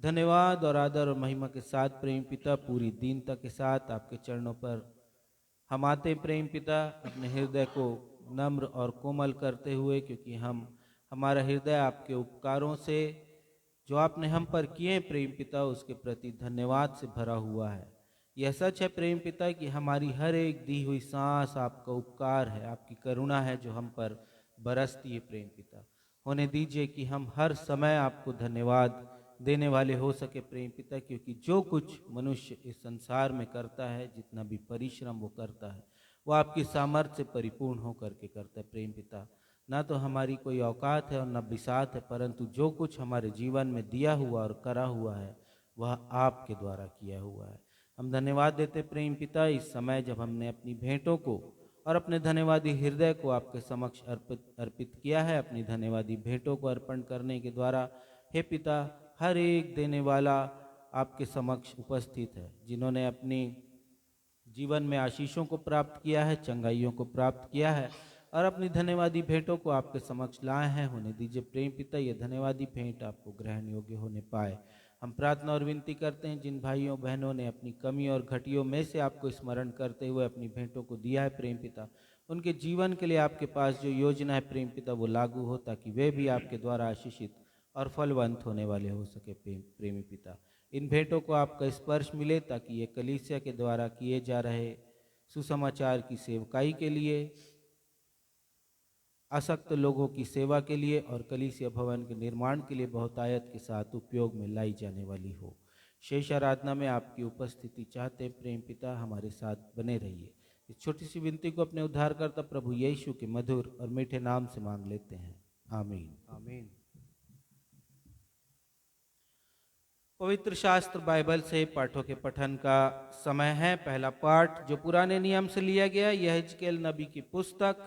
धन्यवाद और आदर और महिमा के साथ प्रेम पिता पूरी दीनता के साथ आपके चरणों पर हम आते प्रेम पिता, अपने हृदय को नम्र और कोमल करते हुए, क्योंकि हमारा हृदय आपके उपकारों से जो आपने हम पर किए प्रेम पिता उसके प्रति धन्यवाद से भरा हुआ है। यह सच है प्रेम पिता कि हमारी हर एक दी हुई सांस आपका उपकार है, आपकी करुणा है जो हम पर बरसती है प्रेम पिता। होने दीजिए कि हम हर समय आपको धन्यवाद देने वाले हो सके प्रेम पिता, क्योंकि जो कुछ मनुष्य इस संसार में करता है, जितना भी परिश्रम वो करता है, वो आपकी सामर्थ्य से परिपूर्ण होकर के करता है प्रेम पिता। ना तो हमारी कोई औकात है और न बिसात है, परंतु जो कुछ हमारे जीवन में दिया हुआ और करा हुआ है वह आपके द्वारा किया हुआ है। हम धन्यवाद देते प्रेम पिता इस समय जब हमने अपनी भेंटों को और अपने धन्यवादी हृदय को आपके समक्ष अर्पित किया है। अपनी धन्यवादी भेंटों को अर्पण करने के द्वारा हे पिता, हर एक देने वाला आपके समक्ष उपस्थित है, जिन्होंने अपनी जीवन में आशीषों को प्राप्त किया है, चंगाइयों को प्राप्त किया है और अपनी धन्यवादी भेंटों को आपके समक्ष लाए हैं। होने दीजिए प्रेम पिता ये धन्यवादी भेंट आपको ग्रहण योग्य होने पाए। हम प्रार्थना और विनती करते हैं जिन भाइयों बहनों ने अपनी कमी और घटियों में से आपको स्मरण करते हुए अपनी भेंटों को दिया है प्रेम पिता, उनके जीवन के लिए आपके पास जो योजना है प्रेम पिता वो लागू हो, ताकि वे भी आपके द्वारा आशीषित और फलवंत होने वाले हो सके प्रेमी पिता। इन भेंटों को आपका स्पर्श मिले ताकि ये कलीसिया के द्वारा किए जा रहे सुसमाचार की सेवकाई के लिए, आसक्त लोगों की सेवा के लिए और कलीसिया भवन के निर्माण के लिए बहुतायत के साथ उपयोग में लाई जाने वाली हो। शेष आराधना में आपकी उपस्थिति चाहते प्रेम पिता हमारे साथ बने रहिए। इस छोटी सी विनती को अपने उद्धारकर्ता प्रभु यीशु के मधुर और मीठे नाम से मांग लेते हैं, आमीन आमीन। पवित्र शास्त्र बाइबल से पाठों के पठन का समय है। पहला पाठ जो पुराने नियम से लिया गया, यहेजकेल नबी की पुस्तक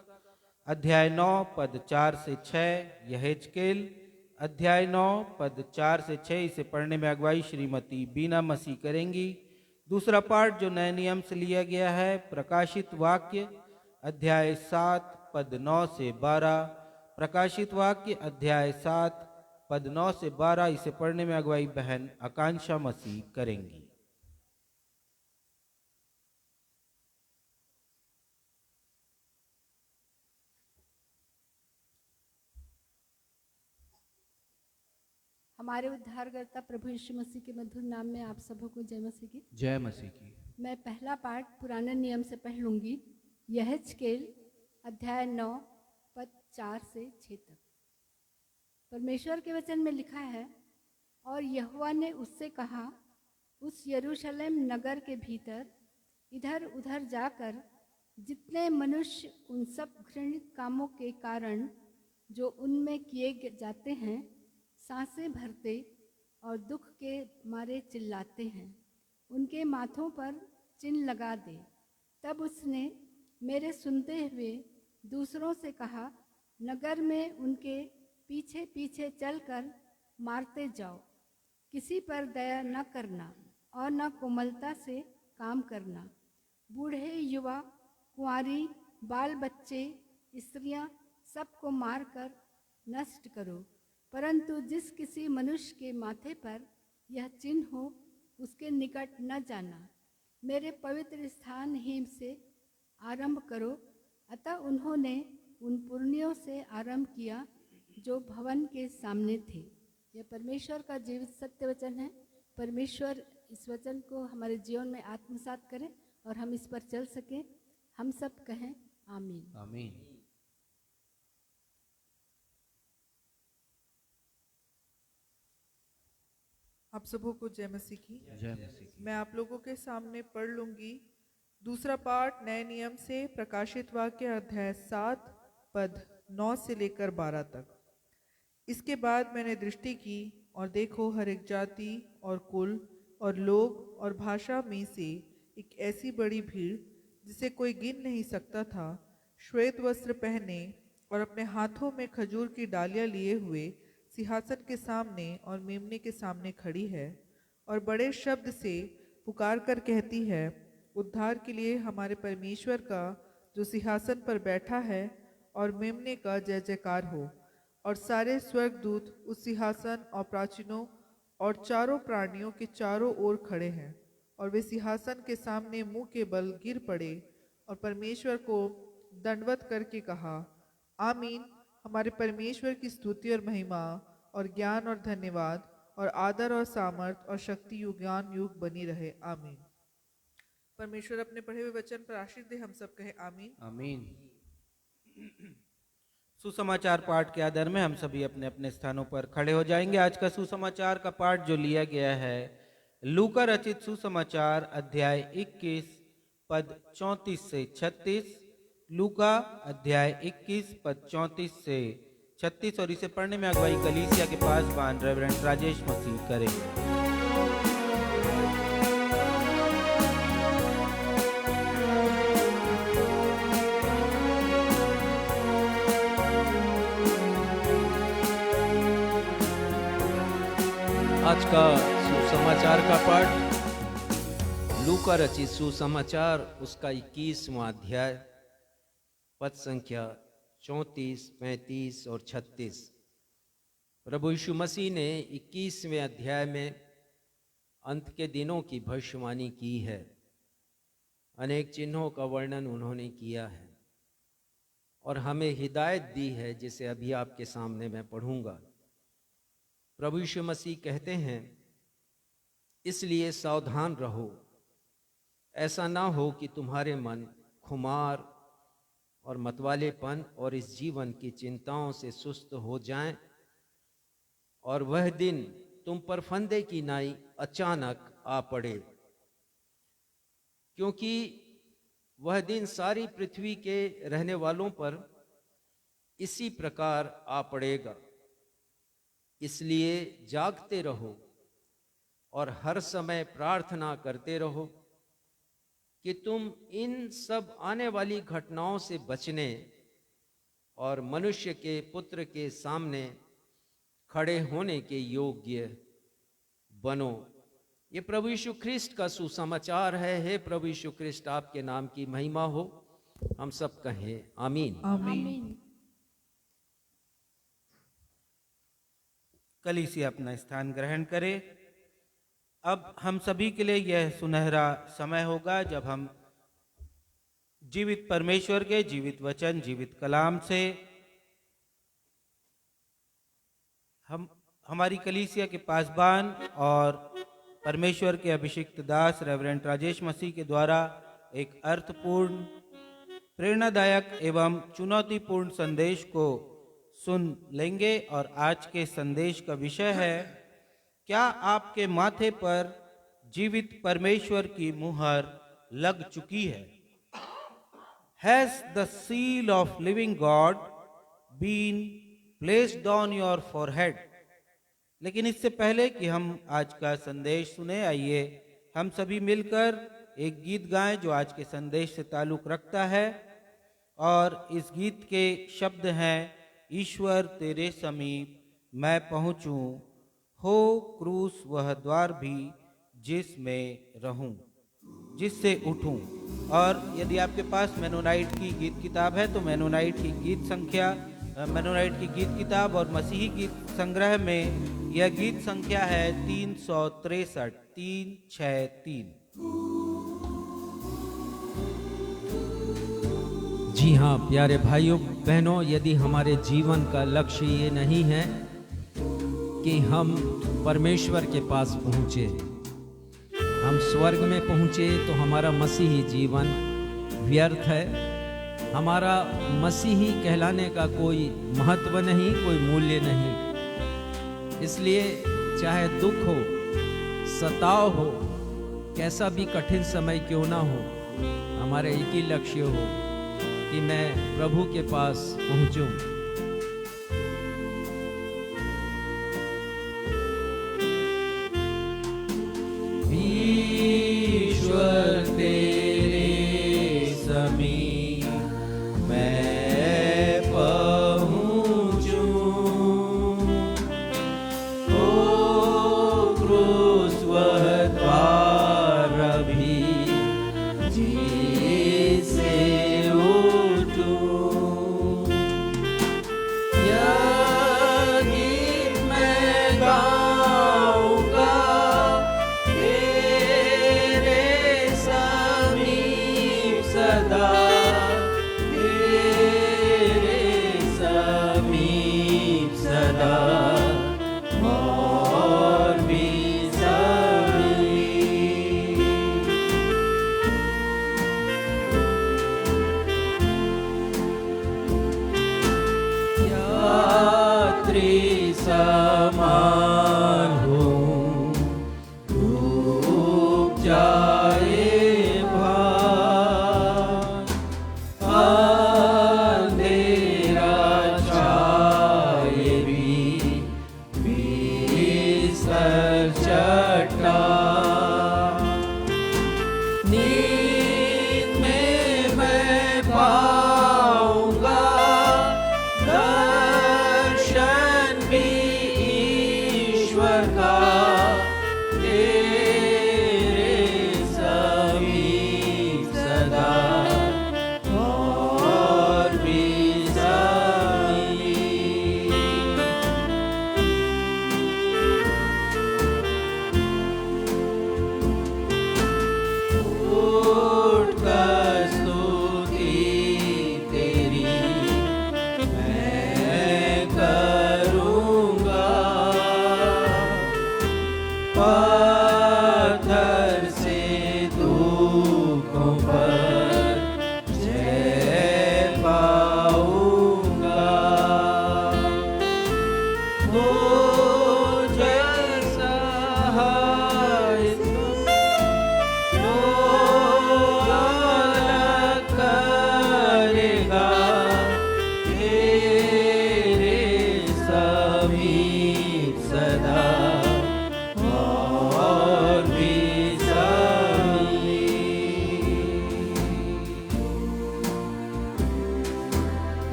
अध्याय 9 पद 4 से 6। यहेजकेल अध्याय 9 पद 4 से 6। इसे पढ़ने में अगुवाई श्रीमती बीना मसीह करेंगी। दूसरा पाठ जो नए नियम से लिया गया है, प्रकाशित वाक्य अध्याय 7 पद 9 से 12। प्रकाशित वाक्य अध्याय 7 पद 9 से 12। इसे पढ़ने में अगुवाई बहन आकांक्षा मसीह करेंगी। हमारे उद्धारकर्ता प्रभु यीशु मसीह के मधुर नाम में आप सबों को जय मसीह की। जय मसीह की। मैं पहला पाठ पुराने नियम से पढ़ लूंगी। यहेजकेल अध्याय 9 पद 4 से 6 तक। परमेश्वर के वचन में लिखा है, और यहोवा ने उससे कहा, उस यरूशलेम नगर के भीतर इधर उधर जाकर जितने मनुष्य उन सब घृणित कामों के कारण जो उनमें किए जाते हैं सांसें भरते और दुख के मारे चिल्लाते हैं, उनके माथों पर चिन्ह लगा दे। तब उसने मेरे सुनते हुए दूसरों से कहा, नगर में उनके पीछे पीछे चलकर मारते जाओ। किसी पर दया न करना और न कोमलता से काम करना। बूढ़े, युवा, कुंवारी, बाल बच्चे, स्त्रियां सबको मारकर नष्ट करो। परंतु जिस किसी मनुष्य के माथे पर यह चिन्ह हो, उसके निकट न जाना। मेरे पवित्र स्थान ही से आरंभ करो। अतः उन्होंने उन पुरनियों से आरंभ किया जो भवन के सामने थे। यह परमेश्वर का जीवित सत्य वचन है। परमेश्वर इस वचन को हमारे जीवन में आत्मसात करें और हम इस पर चल सकें। हम सब कहें आमीन। आमीन। आप सबों को जय मसीह की। जय मसीह की। मैं आप लोगों के सामने पढ़ लूंगी दूसरा पाठ नए नियम से प्रकाशित वाक्य अध्याय 7 पद 9 से लेकर 12 तक। इसके बाद मैंने दृष्टि की और देखो, हर एक जाति और कुल और लोग और भाषा में से एक ऐसी बड़ी भीड़ जिसे कोई गिन नहीं सकता था, श्वेत वस्त्र पहने और अपने हाथों में खजूर की डालियां लिए हुए सिंहासन के सामने और मेमने के सामने खड़ी है और बड़े शब्द से पुकार कर कहती है, उद्धार के लिए हमारे परमेश्वर का जो सिंहासन पर बैठा है और मेमने का जय जयकार हो। और सारे स्वर्गदूत उस सिंहासन और प्राचीनों और चारों प्राणियों के चारों ओर खड़े हैं और वे सिंहासन के सामने मुंह के बल गिर पड़े और परमेश्वर को दंडवत करके कहा, आमीन। हमारे परमेश्वर की स्तुति और महिमा और ज्ञान और धन्यवाद और आदर और सामर्थ और शक्ति युगान युग बनी रहे, आमीन। परमेश्वर अपने पढ़े हुए वचन पर आशीष दे। हम सब कहे आमीन। आमीन। सुसमाचार पाठ के आधार में हम सभी अपने अपने स्थानों पर खड़े हो जाएंगे। आज का सुसमाचार का पाठ जो लिया गया है लूका रचित सुसमाचार अध्याय 21 पद 34 से 36। लूका अध्याय 21 पद 34 से 36 और इसे पढ़ने में अगुवाई कलीसिया के पासवान रेवरेंड राजेश मसीह करेंगे। आज का सुसमाचार का पाठ लूका रचित सुसमाचार उसका 21वां अध्याय पद संख्या 34, 35 और 36। प्रभु यीशु मसीह ने 21वें अध्याय में अंत के दिनों की भविष्यवाणी की है। अनेक चिन्हों का वर्णन उन्होंने किया है और हमें हिदायत दी है, जिसे अभी आपके सामने मैं पढ़ूंगा। प्रभु यीशु मसीह कहते हैं, इसलिए सावधान रहो, ऐसा ना हो कि तुम्हारे मन खुमार और मतवालेपन और इस जीवन की चिंताओं से सुस्त हो जाएं और वह दिन तुम पर फंदे की नाई अचानक आ पड़े, क्योंकि वह दिन सारी पृथ्वी के रहने वालों पर इसी प्रकार आ पड़ेगा। इसलिए जागते रहो और हर समय प्रार्थना करते रहो कि तुम इन सब आने वाली घटनाओं से बचने और मनुष्य के पुत्र के सामने खड़े होने के योग्य बनो। ये प्रभु यीशु ख्रिस्ट का सुसमाचार है। हे प्रभु यीशु ख्रिस्ट, आपके नाम की महिमा हो। हम सब कहें आमीन। आमीन। कलीसिया अपना स्थान ग्रहण करे। अब हम सभी के लिए यह सुनहरा समय होगा जब हम जीवित परमेश्वर के जीवित वचन, जीवित कलाम से हमारी कलीसिया के पासबान और परमेश्वर के अभिषिक्त दास रेवरेंड राजेश मसीह के द्वारा एक अर्थपूर्ण, प्रेरणादायक एवं चुनौतीपूर्ण संदेश को सुन लेंगे। और आज के संदेश का विषय है, क्या आपके माथे पर जीवित परमेश्वर की मुहर लग चुकी है? Has the seal of living God been placed on your forehead? लेकिन इससे पहले कि हम आज का संदेश सुने, आइए हम सभी मिलकर एक गीत गाएं जो आज के संदेश से ताल्लुक रखता है। और इस गीत के शब्द हैं, ईश्वर तेरे समीप मैं पहुँचूं, हो क्रूस वह द्वार भी जिसमें रहूं, जिससे उठूं। और यदि आपके पास मेनोनाइट की गीत किताब है तो मेनोनाइट की गीत किताब और मसीही गीत संग्रह में यह गीत संख्या है 363 363। जी हाँ प्यारे भाइयों बहनों, यदि हमारे जीवन का लक्ष्य ये नहीं है कि हम परमेश्वर के पास पहुँचे, हम स्वर्ग में पहुँचे, तो हमारा मसीही जीवन व्यर्थ है। हमारा मसीही कहलाने का कोई महत्व नहीं, कोई मूल्य नहीं। इसलिए चाहे दुख हो, सताव हो, कैसा भी कठिन समय क्यों ना हो, हमारा एक ही लक्ष्य हो कि मैं प्रभु के पास पहुँचूं। ईश्वर तेरे समीप मैं पहुँचूं, हो क्रूस वह द्वार भी जिससे उठूं।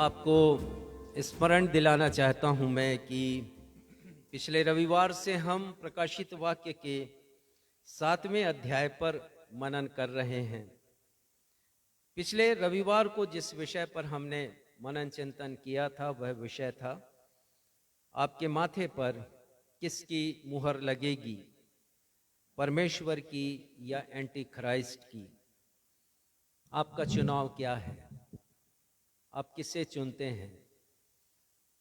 आपको स्मरण दिलाना चाहता हूं मैं कि पिछले रविवार से हम प्रकाशित वाक्य के 7वें अध्याय पर मनन कर रहे हैं। पिछले रविवार को जिस विषय पर हमने मनन चिंतन किया था वह विषय था आपके माथे पर किसकी मुहर लगेगी, परमेश्वर की या एंटी क्राइस्ट की। आपका चुनाव क्या है? आप किसे चुनते हैं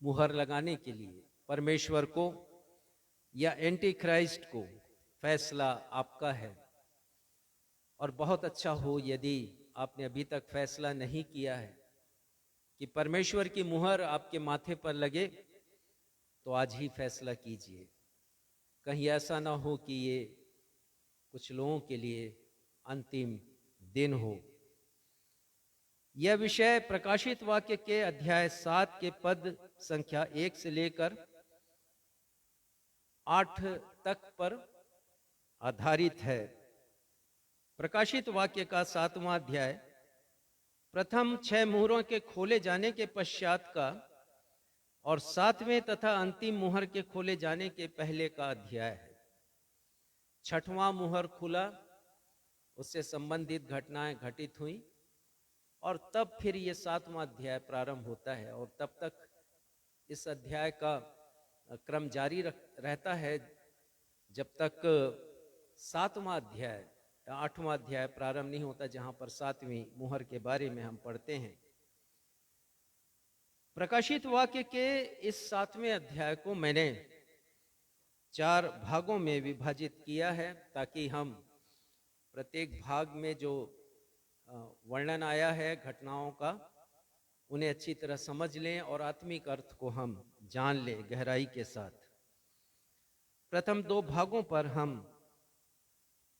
मुहर लगाने के लिए, परमेश्वर को या एंटी क्राइस्ट को? फैसला आपका है। और बहुत अच्छा हो यदि आपने अभी तक फैसला नहीं किया है कि परमेश्वर की मुहर आपके माथे पर लगे, तो आज ही फैसला कीजिए। कहीं ऐसा ना हो कि ये कुछ लोगों के लिए अंतिम दिन हो। यह विषय प्रकाशित वाक्य के अध्याय 7 के पद संख्या 1 से लेकर 8 तक पर आधारित है। प्रकाशित वाक्य का 7वां अध्याय प्रथम 6 मुहरों के खोले जाने के पश्चात का और 7वें तथा अंतिम मुहर के खोले जाने के पहले का अध्याय है। 6वां मुहर खुला, उससे संबंधित घटनाएं घटित हुई और तब फिर ये 7वां अध्याय प्रारंभ होता है और तब तक इस अध्याय का क्रम जारी रहता है जब तक 7वां अध्याय 8वां अध्याय प्रारंभ नहीं होता, जहां पर 7वीं मुहर के बारे में हम पढ़ते हैं। प्रकाशित वाक्य के इस 7वें अध्याय को मैंने 4 भागों में विभाजित किया है ताकि हम प्रत्येक भाग में जो वर्णन आया है घटनाओं का उन्हें अच्छी तरह समझ लें और आत्मिक अर्थ को हम जान लें गहराई के साथ। प्रथम 2 भागों पर हम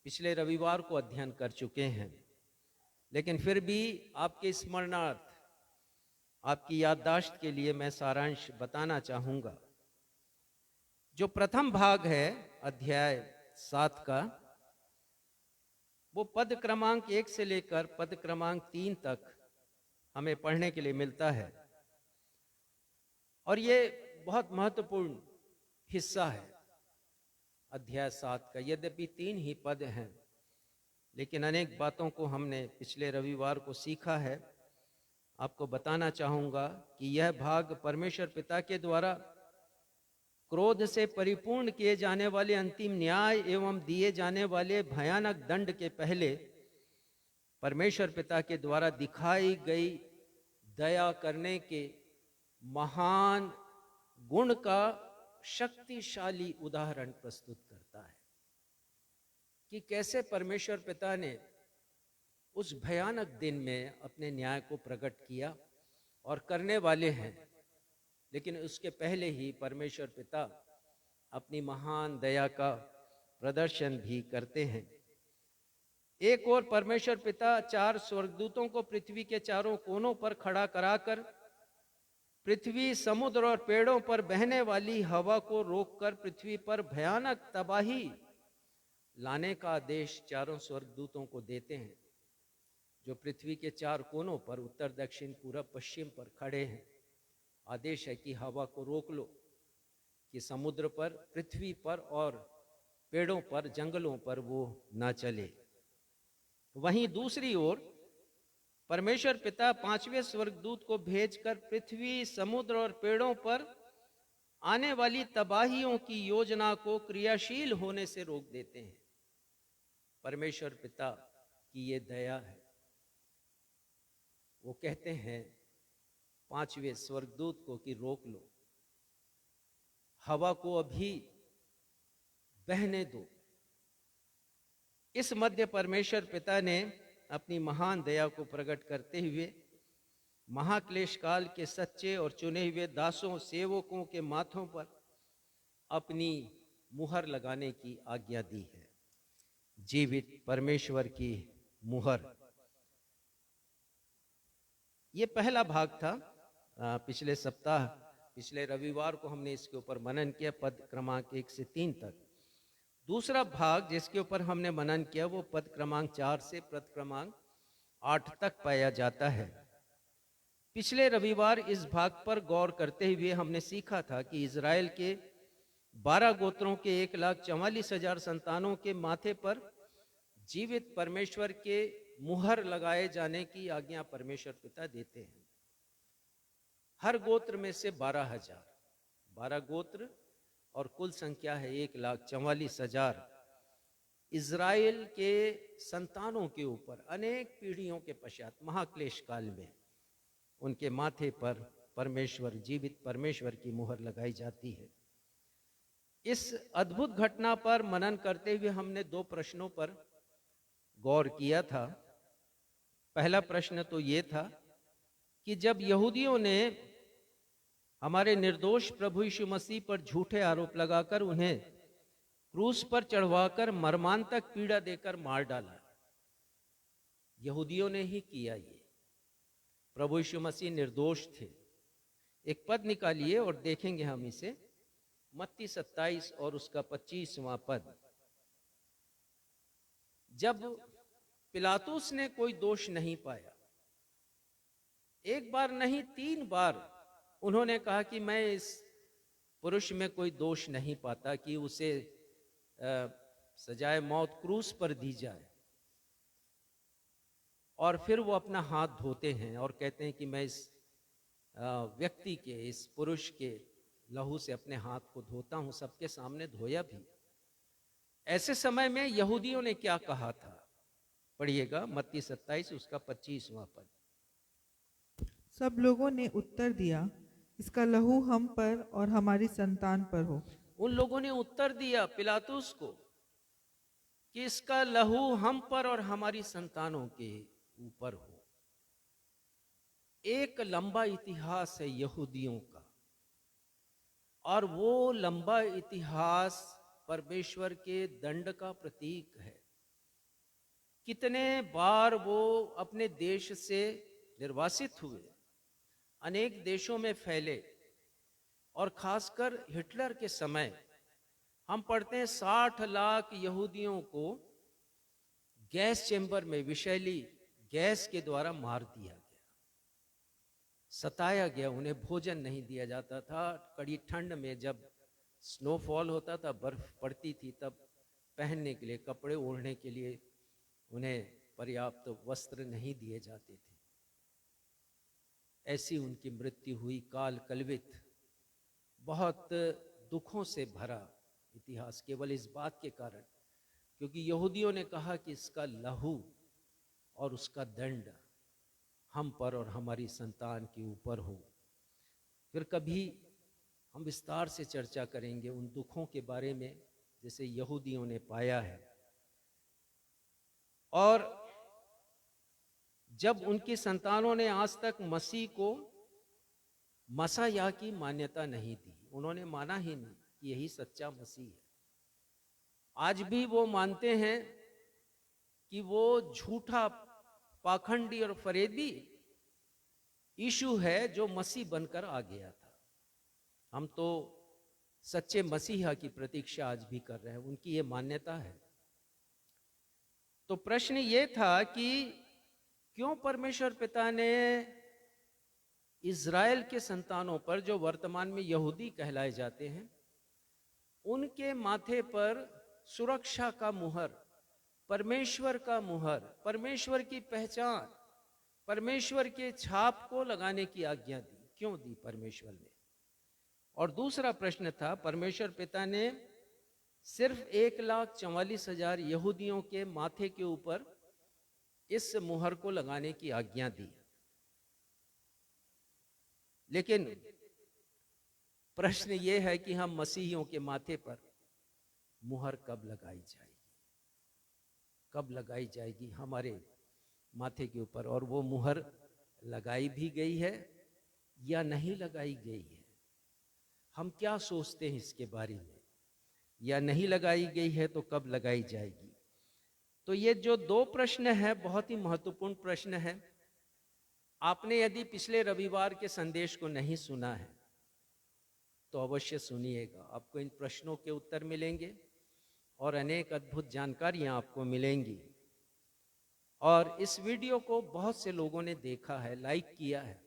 पिछले रविवार को अध्ययन कर चुके हैं, लेकिन फिर भी आपके स्मरणार्थ, आपकी याददाश्त के लिए मैं सारांश बताना चाहूंगा। जो प्रथम भाग है अध्याय 7 का, वो पद क्रमांक 1 से लेकर पद क्रमांक 3 तक हमें पढ़ने के लिए मिलता है और ये बहुत महत्वपूर्ण हिस्सा है अध्याय 7 का। यद्यपि 3 ही पद हैं, लेकिन अनेक बातों को हमने पिछले रविवार को सीखा है। आपको बताना चाहूंगा कि यह भाग परमेश्वर पिता के द्वारा क्रोध से परिपूर्ण किए जाने वाले अंतिम न्याय एवं दिए जाने वाले भयानक दंड के पहले परमेश्वर पिता के द्वारा दिखाई गई दया करने के महान गुण का शक्तिशाली उदाहरण प्रस्तुत करता है कि कैसे परमेश्वर पिता ने उस भयानक दिन में अपने न्याय को प्रकट किया और करने वाले हैं, लेकिन उसके पहले ही परमेश्वर पिता अपनी महान दया का प्रदर्शन भी करते हैं। एक और परमेश्वर पिता 4 स्वर्गदूतों को पृथ्वी के चारों कोनों पर खड़ा कराकर पृथ्वी, समुद्र और पेड़ों पर बहने वाली हवा को रोककर पृथ्वी पर भयानक तबाही लाने का आदेश चारों स्वर्गदूतों को देते हैं, जो पृथ्वी के 4 कोनों पर उत्तर, दक्षिण, पूरब, पश्चिम पर खड़े हैं। आदेश है कि हवा को रोक लो कि समुद्र पर, पृथ्वी पर और पेड़ों पर, जंगलों पर वो ना चले। वहीं दूसरी ओर परमेश्वर पिता 5वें स्वर्गदूत को भेजकर पृथ्वी, समुद्र और पेड़ों पर आने वाली तबाहियों की योजना को क्रियाशील होने से रोक देते हैं। परमेश्वर पिता की ये दया है। वो कहते हैं 5वें स्वर्गदूत को कि रोक लो, हवा को अभी बहने दो। इस मध्य परमेश्वर पिता ने अपनी महान दया को प्रकट करते हुए महाक्लेश काल के सच्चे और चुने हुए दासों, सेवकों के माथों पर अपनी मुहर लगाने की आज्ञा दी है। जीवित परमेश्वर की मुहर। ये पहला भाग था। पिछले सप्ताह, पिछले रविवार को हमने इसके ऊपर मनन किया, पद क्रमांक 1 से 3 तक। दूसरा भाग जिसके ऊपर हमने मनन किया वो पद क्रमांक 4 से पद क्रमांक 8 तक पाया जाता है। पिछले रविवार इस भाग पर गौर करते हुए हमने सीखा था कि इज़राइल के 12 गोत्रों के 1,44,000 संतानों के माथे पर जीवित परमेश्वर के मुहर लगाए जाने की आज्ञा परमेश्वर पिता देते हैं। हर गोत्र में से 12,000, 12 गोत्र और कुल संख्या है 1,44,000 इज़राइल के संतानों के ऊपर अनेक पीढ़ियों के पश्चात महाक्लेश काल में उनके माथे पर परमेश्वर, जीवित परमेश्वर की मुहर लगाई जाती है। इस अद्भुत घटना पर मनन करते हुए हमने 2 प्रश्नों पर गौर किया था। पहला प्रश्न तो ये था कि जब यहूदियों ने हमारे निर्दोष प्रभु यीशु मसीह पर झूठे आरोप लगाकर उन्हें क्रूस पर चढ़वाकर मर्मांतक पीड़ा देकर मार डाला, यहूदियों ने ही किया ये। प्रभु यीशु मसीह निर्दोष थे। एक पद निकालिए और देखेंगे हम इसे, मत्ती 27 और उसका 25वां पद। जब पिलातुस ने कोई दोष नहीं पाया, एक बार नहीं 3 बार उन्होंने कहा कि मैं इस पुरुष में कोई दोष नहीं पाता कि उसे सजाए मौत क्रूस पर दी जाए। और फिर वो अपना हाथ धोते हैं और कहते हैं कि मैं इस व्यक्ति के, इस पुरुष के लहू से अपने हाथ को धोता हूं, सबके सामने धोया भी। ऐसे समय में यहूदियों ने क्या कहा था, पढ़िएगा मत्ती 27 उसका 25वां पद। सब लोगों ने उत्तर दिया, इसका लहू हम पर और हमारी संतान पर हो। उन लोगों ने उत्तर दिया पिलातुस को कि इसका लहू हम पर और हमारी संतानों के ऊपर हो। एक लंबा इतिहास है यहूदियों का, और वो लंबा इतिहास परमेश्वर के दंड का प्रतीक है। कितने बार वो अपने देश से निर्वासित हुए, अनेक देशों में फैले, और खासकर हिटलर के समय हम पढ़ते हैं 60 लाख यहूदियों को गैस चेंबर में विषैली गैस के द्वारा मार दिया गया, सताया गया, उन्हें भोजन नहीं दिया जाता था। कड़ी ठंड में जब स्नोफॉल होता था, बर्फ पड़ती थी, तब पहनने के लिए, कपड़े ओढ़ने के लिए उन्हें पर्याप्त वस्त्र नहीं दिए जाते थे। ऐसी उनकी मृत्यु हुई, काल कलवित, बहुत दुखों से भरा इतिहास, केवल इस बात के कारण क्योंकि यहूदियों ने कहा कि इसका लहू और उसका दंड हम पर और हमारी संतान के ऊपर हो। फिर कभी हम विस्तार से चर्चा करेंगे उन दुखों के बारे में जैसे यहूदियों ने पाया है। और जब उनकी संतानों ने आज तक मसीह को मसाया की मान्यता नहीं दी, उन्होंने माना ही नहीं कि यही सच्चा मसीह है। आज भी वो मानते हैं कि वो झूठा, पाखंडी और फरेबी यीशु है जो मसीह बनकर आ गया था। हम तो सच्चे मसीहा की प्रतीक्षा आज भी कर रहे हैं, उनकी ये मान्यता है। तो प्रश्न ये था कि क्यों परमेश्वर पिता ने इज़राइल के संतानों पर, जो वर्तमान में यहूदी कहलाए जाते हैं, उनके माथे पर सुरक्षा का मुहर, परमेश्वर का मुहर, परमेश्वर की पहचान, परमेश्वर के छाप को लगाने की आज्ञा दी? क्यों दी परमेश्वर ने? और दूसरा प्रश्न था, परमेश्वर पिता ने सिर्फ 1,44,000 यहूदियों के माथे के ऊपर इस मुहर को लगाने की आज्ञा दी, लेकिन प्रश्न यह है कि हम मसीहियों के माथे पर मुहर कब लगाई जाएगी, कब लगाई जाएगी हमारे माथे के ऊपर? और वो मुहर लगाई भी गई है या नहीं लगाई गई है? हम क्या सोचते हैं इसके बारे में? या नहीं लगाई गई है तो कब लगाई जाएगी? तो ये जो 2 प्रश्न है बहुत ही महत्वपूर्ण प्रश्न है। आपने यदि पिछले रविवार के संदेश को नहीं सुना है तो अवश्य सुनिएगा, आपको इन प्रश्नों के उत्तर मिलेंगे और अनेक अद्भुत जानकारियां आपको मिलेंगी। और इस वीडियो को बहुत से लोगों ने देखा है, लाइक किया है,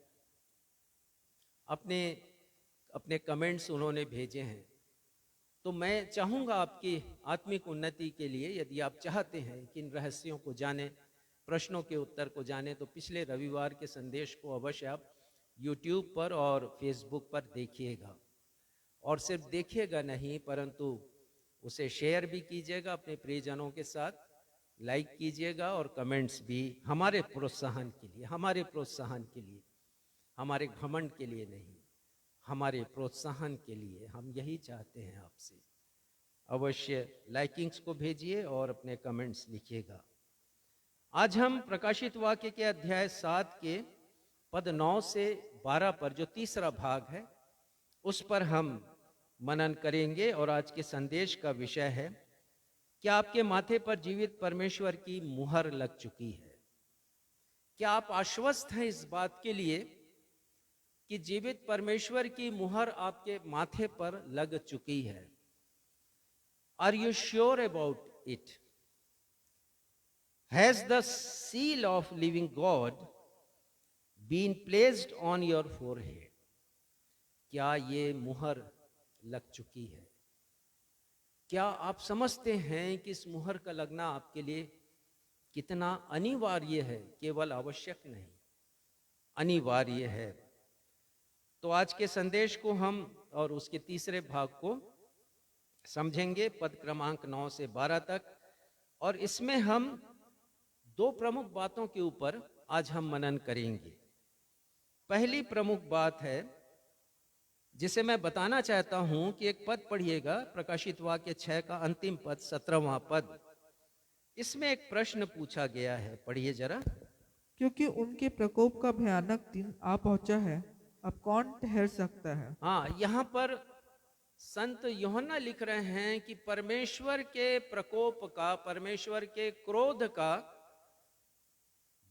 अपने अपने कमेंट्स उन्होंने भेजे हैं। तो मैं चाहूँगा आपकी आत्मिक उन्नति के लिए, यदि आप चाहते हैं कि इन रहस्यों को जानें, प्रश्नों के उत्तर को जानें, तो पिछले रविवार के संदेश को अवश्य आप यूट्यूब पर और फेसबुक पर देखिएगा। और सिर्फ देखिएगा नहीं, परंतु उसे शेयर भी कीजिएगा अपने प्रियजनों के साथ, लाइक कीजिएगा और कमेंट्स भी, हमारे प्रोत्साहन के लिए, हमारे प्रोत्साहन के लिए, हमारे घमंड के लिए नहीं, हमारे प्रोत्साहन के लिए हम यही चाहते हैं आपसे। अवश्य लाइकिंग्स को भेजिए और अपने कमेंट्स लिखिएगा। आज हम प्रकाशित वाक्य के अध्याय 7 के पद 9 से 12 पर, जो तीसरा भाग है, उस पर हम मनन करेंगे। और आज के संदेश का विषय है, क्या आपके माथे पर जीवित परमेश्वर की मुहर लग चुकी है? क्या आप आश्वस्त हैं इस बात के लिए कि जीवित परमेश्वर की मुहर आपके माथे पर लग चुकी है? Are you sure about it? Has the seal of living God been placed on your forehead? क्या ये मुहर लग चुकी है? क्या आप समझते हैं कि इस मुहर का लगना आपके लिए कितना अनिवार्य है? केवल आवश्यक नहीं, अनिवार्य है। तो आज के संदेश को हम और उसके तीसरे भाग को समझेंगे, पद क्रमांक 9 से 12 तक। और इसमें हम दो प्रमुख बातों के ऊपर आज हम मनन करेंगे। पहली प्रमुख बात है जिसे मैं बताना चाहता हूं कि एक पद पढ़िएगा, प्रकाशित वाक्य 6 का अंतिम पद, 17वां पद। इसमें एक प्रश्न पूछा गया है, पढ़िए जरा। क्योंकि उनके प्रकोप का भयानक दिन आ पहुंचा है, अब कौन ठहर सकता है? हाँ, यहाँ पर संत यूहन्ना लिख रहे हैं कि परमेश्वर के प्रकोप का, परमेश्वर के क्रोध का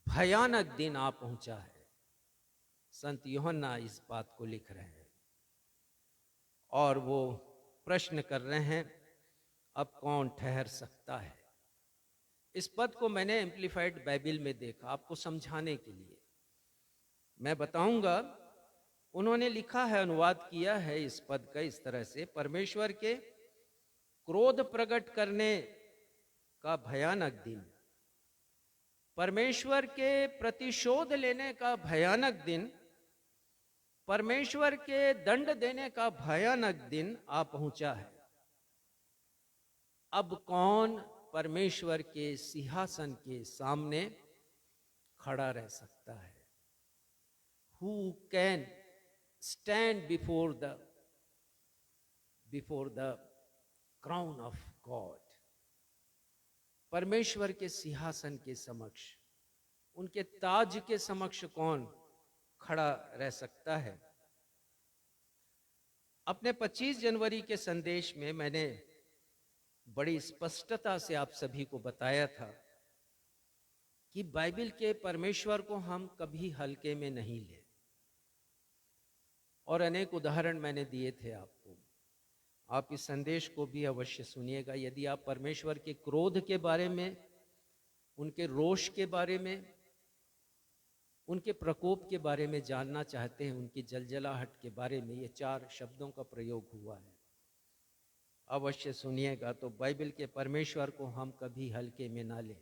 भयानक दिन आ पहुंचा है। संत यूहन्ना इस बात को लिख रहे हैं और वो प्रश्न कर रहे हैं, अब कौन ठहर सकता है? इस पद को मैंने एम्प्लीफाइड बाइबल में देखा, आपको समझाने के लिए मैं बताऊंगा। उन्होंने लिखा है, अनुवाद किया है इस पद का इस तरह से, परमेश्वर के क्रोध प्रकट करने का भयानक दिन, परमेश्वर के प्रतिशोध लेने का भयानक दिन, परमेश्वर के दंड देने का भयानक दिन आ पहुंचा है। अब कौन परमेश्वर के सिंहासन के सामने खड़ा रह सकता है? Who can stand before the crown of God? परमेश्वर के सिंहासन के समक्ष, उनके ताज के समक्ष कौन खड़ा रह सकता है? अपने 25 जनवरी के संदेश में मैंने बड़ी स्पष्टता से आप सभी को बताया था कि बाइबल के परमेश्वर को हम कभी हल्के में नहीं ले, और अनेक उदाहरण मैंने दिए थे आपको। आप इस संदेश को भी अवश्य सुनिएगा। यदि आप परमेश्वर के क्रोध के बारे में, उनके रोष के बारे में, उनके प्रकोप के बारे में जानना चाहते हैं, उनकी जलजलाहट के बारे में, ये 4 शब्दों का प्रयोग हुआ है, अवश्य सुनिएगा। तो बाइबल के परमेश्वर को हम कभी हल्के में ना लें।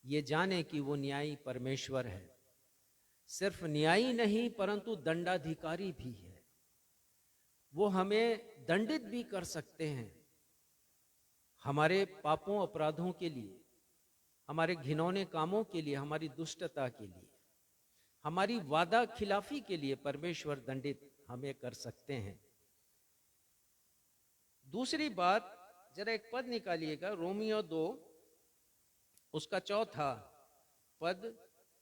ये जाने कि वो न्यायी परमेश्वर है, सिर्फ न्यायी नहीं परंतु दंडाधिकारी भी है। वो हमें दंडित भी कर सकते हैं हमारे पापों अपराधों के लिए, हमारे घिनौने कामों के लिए, हमारी दुष्टता के लिए, हमारी वादा खिलाफी के लिए परमेश्वर दंडित हमें कर सकते हैं। दूसरी बात, जरा एक पद निकालिएगा, रोमियो 2 उसका 4था पद,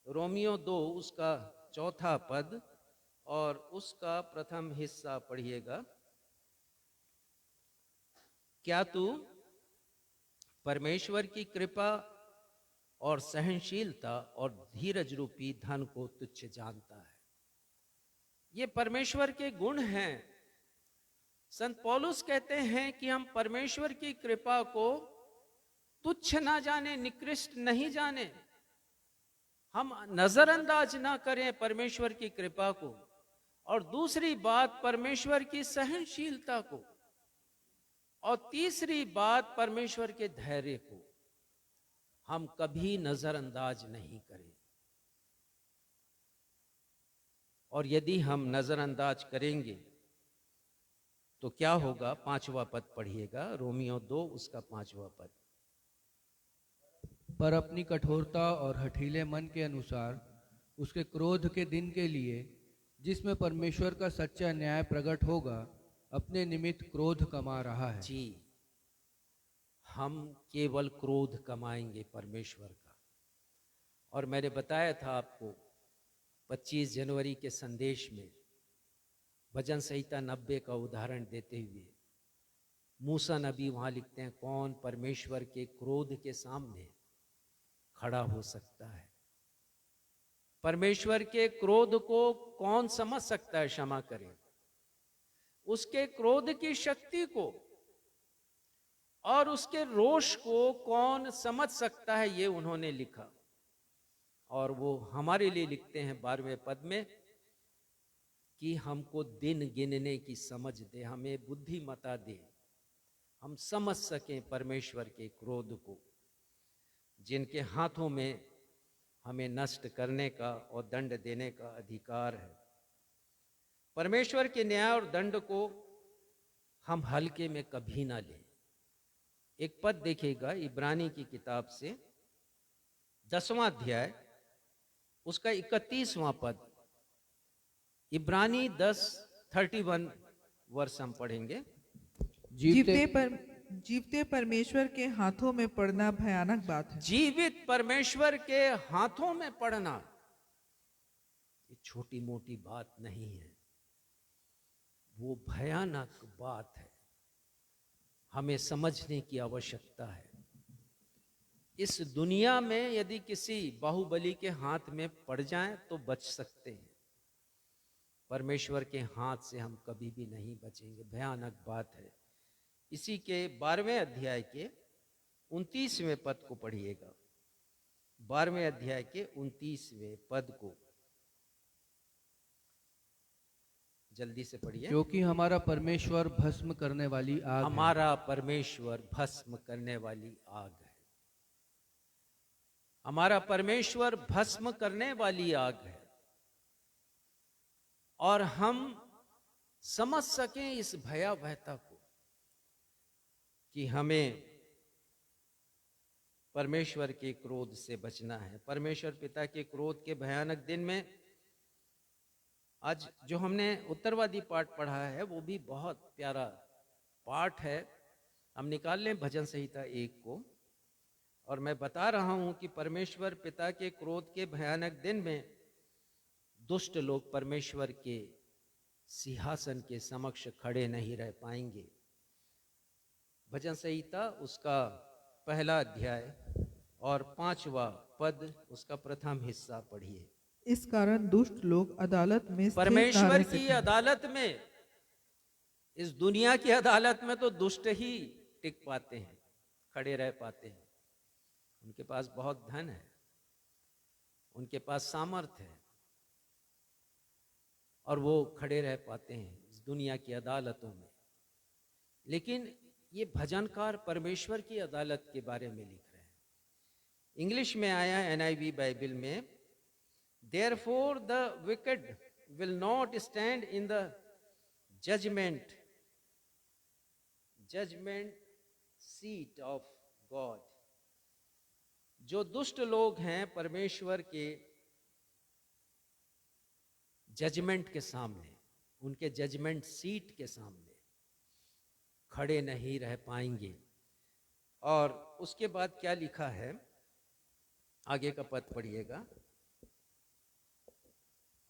रोमियो 2 उसका 4था पद और उसका प्रथम हिस्सा पढ़िएगा। क्या तू परमेश्वर की कृपा और सहनशीलता और धीरज रूपी धन को तुच्छ जानता है? ये परमेश्वर के गुण हैं। संत पौलुस कहते हैं कि हम परमेश्वर की कृपा को तुच्छ ना जाने, निकृष्ट नहीं जाने, हम नजरअंदाज ना करें परमेश्वर की कृपा को, और दूसरी बात परमेश्वर की सहनशीलता को, और तीसरी बात परमेश्वर के धैर्य को हम कभी नजरअंदाज नहीं करें। और यदि हम नजरअंदाज करेंगे तो क्या होगा? 5वां पद पढ़िएगा, रोमियो 2 उसका 5वां पद। पर अपनी कठोरता और हठीले मन के अनुसार उसके क्रोध के दिन के लिए, जिसमें परमेश्वर का सच्चा न्याय प्रकट होगा, अपने निमित्त क्रोध कमा रहा है। जी, हम केवल क्रोध कमाएंगे परमेश्वर का। और मैंने बताया था आपको 25 जनवरी के संदेश में भजन संहिता 90 का उदाहरण देते हुए, मूसा नबी वहां लिखते हैं, कौन परमेश्वर के क्रोध के सामने खड़ा हो सकता है? परमेश्वर के क्रोध को कौन समझ सकता है? क्षमा करें, उसके क्रोध की शक्ति को और उसके रोष को कौन समझ सकता है? ये उन्होंने लिखा। और वो हमारे लिए लिखते हैं 12वें पद में कि हमको दिन गिनने की समझ दे, हमें बुद्धिमता दे, हम समझ सकें परमेश्वर के क्रोध को, जिनके हाथों में हमें नष्ट करने का और दंड देने का अधिकार है। परमेश्वर के न्याय और दंड को हम हल्के में कभी ना लें। एक पद देखिएगा इब्रानी की किताब से 10वां अध्याय उसका 31वां पद। इब्रानी 10:31 वर्ष हम पढ़ेंगे। जीवते परमेश्वर के हाथों में पड़ना भयानक बात है। जीवित परमेश्वर के हाथों में पड़ना ये छोटी मोटी बात नहीं है, वो भयानक बात है। हमें समझने की आवश्यकता है। इस दुनिया में यदि किसी बाहुबली के हाथ में पड़ जाएं तो बच सकते हैं, परमेश्वर के हाथ से हम कभी भी नहीं बचेंगे। भयानक बात है। इसी के 12वें अध्याय के 29वें पद को पढ़िएगा। 12वें अध्याय के 29वें पद को जल्दी से पढ़िए। क्योंकि हमारा परमेश्वर भस्म करने वाली आग हमारा परमेश्वर भस्म करने वाली आग है। हमारा परमेश्वर भस्म करने वाली आग है। और हम समझ सकें इस भयावहता को कि हमें परमेश्वर के क्रोध से बचना है। परमेश्वर पिता के क्रोध के भयानक दिन में आज जो हमने उत्तरवादी पाठ पढ़ा है वो भी बहुत प्यारा पाठ है। हम निकाल लें भजन संहिता 1 को। और मैं बता रहा हूं कि परमेश्वर पिता के क्रोध के भयानक दिन में दुष्ट लोग परमेश्वर के सिंहासन के समक्ष खड़े नहीं रह पाएंगे। भजन संहिता उसका 1 अध्याय और 5वां पद उसका प्रथम हिस्सा पढ़िए। इस कारण दुष्ट लोग अदालत में स्थिर परमेश्वर न रह की सकें। अदालत में, इस दुनिया की अदालत में तो दुष्ट ही टिक पाते हैं, खड़े रह पाते हैं। उनके पास बहुत धन है, उनके पास सामर्थ्य है और वो खड़े रह पाते हैं इस दुनिया की अदालतों में। लेकिन ये भजनकार परमेश्वर की अदालत के बारे में लिख रहे हैं। इंग्लिश में आया है NIV बाइबल में, Therefore the wicked will not stand in the judgment seat of God। जो दुष्ट लोग हैं परमेश्वर के जजमेंट के सामने, उनके जजमेंट सीट के सामने खड़े नहीं रह पाएंगे। और उसके बाद क्या लिखा है, आगे का पद पढ़िएगा।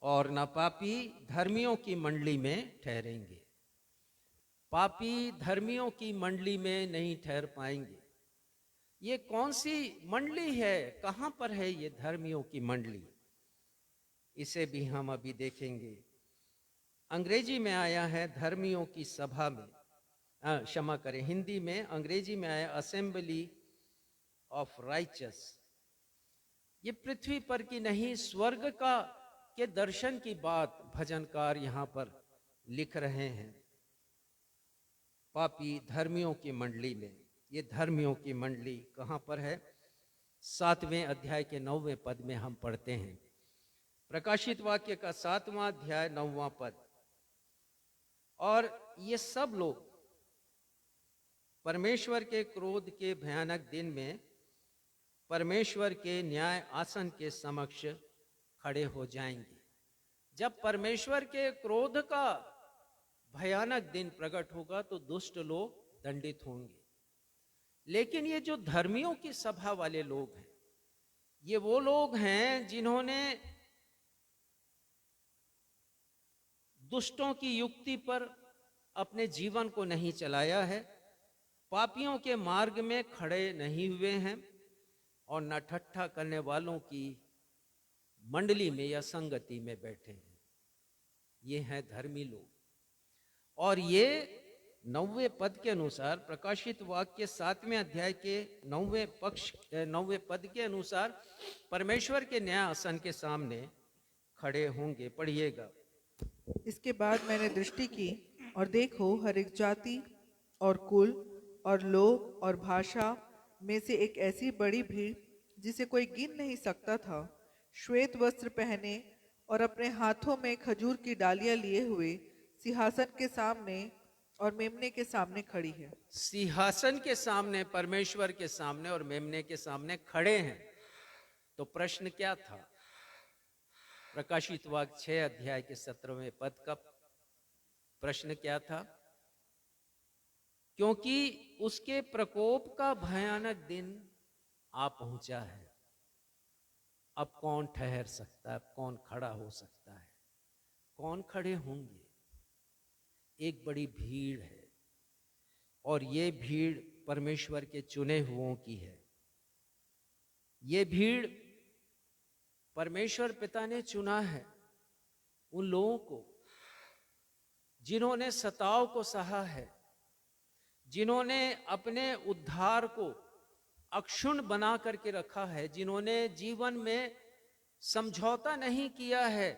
और ना पापी धर्मियों की मंडली में ठहरेंगे। पापी धर्मियों की मंडली में नहीं ठहर पाएंगे। ये कौन सी मंडली है, कहां पर है ये धर्मियों की मंडली, इसे भी हम अभी देखेंगे। अंग्रेजी में आया है धर्मियों की सभा में, क्षमा करें, हिंदी में, अंग्रेजी में आया असेंबली ऑफ राइचस। ये पृथ्वी पर की नहीं, स्वर्ग का के दर्शन की बात भजनकार यहाँ पर लिख रहे हैं। पापी धर्मियों की मंडली में, ये धर्मियों की मंडली कहाँ पर है? 7वें अध्याय के 9वें पद में हम पढ़ते हैं। प्रकाशित वाक्य का 7वां अध्याय 9वां पद। और ये सब लोग परमेश्वर के क्रोध के भयानक दिन में परमेश्वर के न्याय आसन के समक्ष खड़े हो जाएंगे। जब परमेश्वर के क्रोध का भयानक दिन प्रकट होगा तो दुष्ट लोग दंडित होंगे। लेकिन ये जो धर्मियों की सभा वाले लोग हैं, ये वो लोग हैं जिन्होंने दुष्टों की युक्ति पर अपने जीवन को नहीं चलाया है, पापियों के मार्ग में खड़े नहीं हुए हैं और न ठट्ठा करने वालों की मंडली में या संगति में बैठे हैं। ये हैं धर्मी लोग। और ये 9वें पद के अनुसार, प्रकाशित वाक्य 7वें अध्याय के 9वें पद के अनुसार परमेश्वर के न्याय आसन के सामने खड़े होंगे। पढ़िएगा। इसके बाद मैंने दृष्टि की और देखो, हर एक जाति और कुल और लोग और भाषा में से एक ऐसी बड़ी भीड़ जिसे कोई गिन नहीं सकता था, श्वेत वस्त्र पहने और अपने हाथों में खजूर की डालियां लिए हुए सिंहासन के सामने और मेमने के सामने खड़ी है। सिंहासन के सामने, परमेश्वर के सामने और मेमने के सामने खड़े हैं। तो प्रश्न क्या था? प्रकाशित वाक्य 6 अध्याय के 17वें पद का प्रश्न क्या था? क्योंकि उसके प्रकोप का भयानक दिन आ पहुंचा है। अब कौन ठहर सकता है? अब कौन खड़ा हो सकता है? कौन खड़े होंगे? एक बड़ी भीड़ है और ये भीड़ परमेश्वर के चुने हुओं की है। ये भीड़ परमेश्वर पिता ने चुना है उन लोगों को जिन्होंने सताव को सहा है, जिन्होंने अपने उद्धार को अक्षुण्ण बना करके रखा है, जिन्होंने जीवन में समझौता नहीं किया है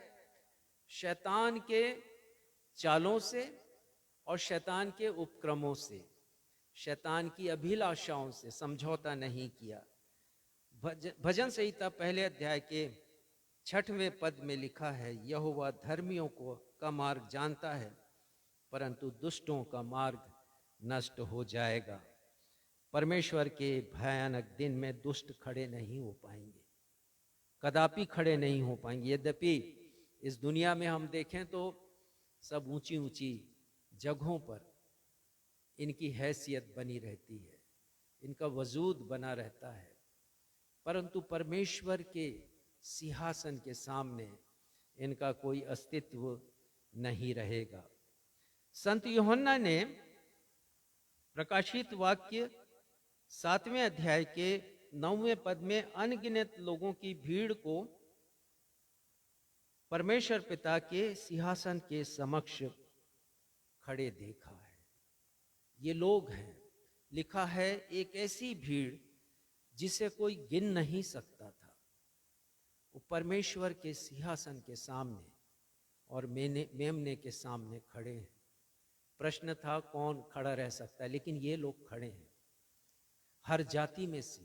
शैतान के चालों से और शैतान के उपक्रमों से, शैतान की अभिलाषाओं से समझौता नहीं किया। भजन संहिता 1 अध्याय के 6वें पद में लिखा है, यहोवा धर्मियों को का मार्ग जानता है परंतु दुष्टों का मार्ग नष्ट हो जाएगा। परमेश्वर के भयानक दिन में दुष्ट खड़े नहीं हो पाएंगे, कदापि खड़े नहीं हो पाएंगे। यद्यपि इस दुनिया में हम देखें तो सब ऊंची ऊंची जगहों पर इनकी हैसियत बनी रहती है, इनका वजूद बना रहता है, परंतु परमेश्वर के सिंहासन के सामने इनका कोई अस्तित्व नहीं रहेगा। संत यूहन्ना ने प्रकाशित वाक्य 7वें अध्याय के 9वें पद में अनगिनत लोगों की भीड़ को परमेश्वर पिता के सिंहासन के समक्ष खड़े देखा है। ये लोग हैं, लिखा है, एक ऐसी भीड़ जिसे कोई गिन नहीं सकता था। वो परमेश्वर के सिंहासन के सामने और मेमने के सामने खड़े हैं। प्रश्न था कौन खड़ा रह सकता है, लेकिन ये लोग खड़े हैं। हर जाति में से,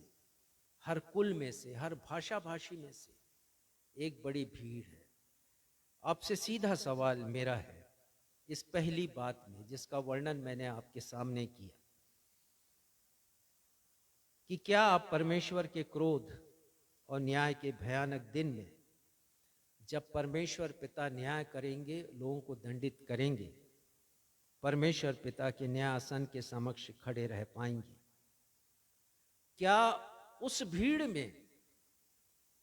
हर कुल में से, हर भाषा भाषी में से एक बड़ी भीड़ है। आपसे सीधा सवाल मेरा है इस पहली बात में जिसका वर्णन मैंने आपके सामने किया कि क्या आप परमेश्वर के क्रोध और न्याय के भयानक दिन में, जब परमेश्वर पिता न्याय करेंगे, लोगों को दंडित करेंगे, परमेश्वर पिता के न्याय आसन के समक्ष खड़े रह पाएंगे? क्या उस भीड़ में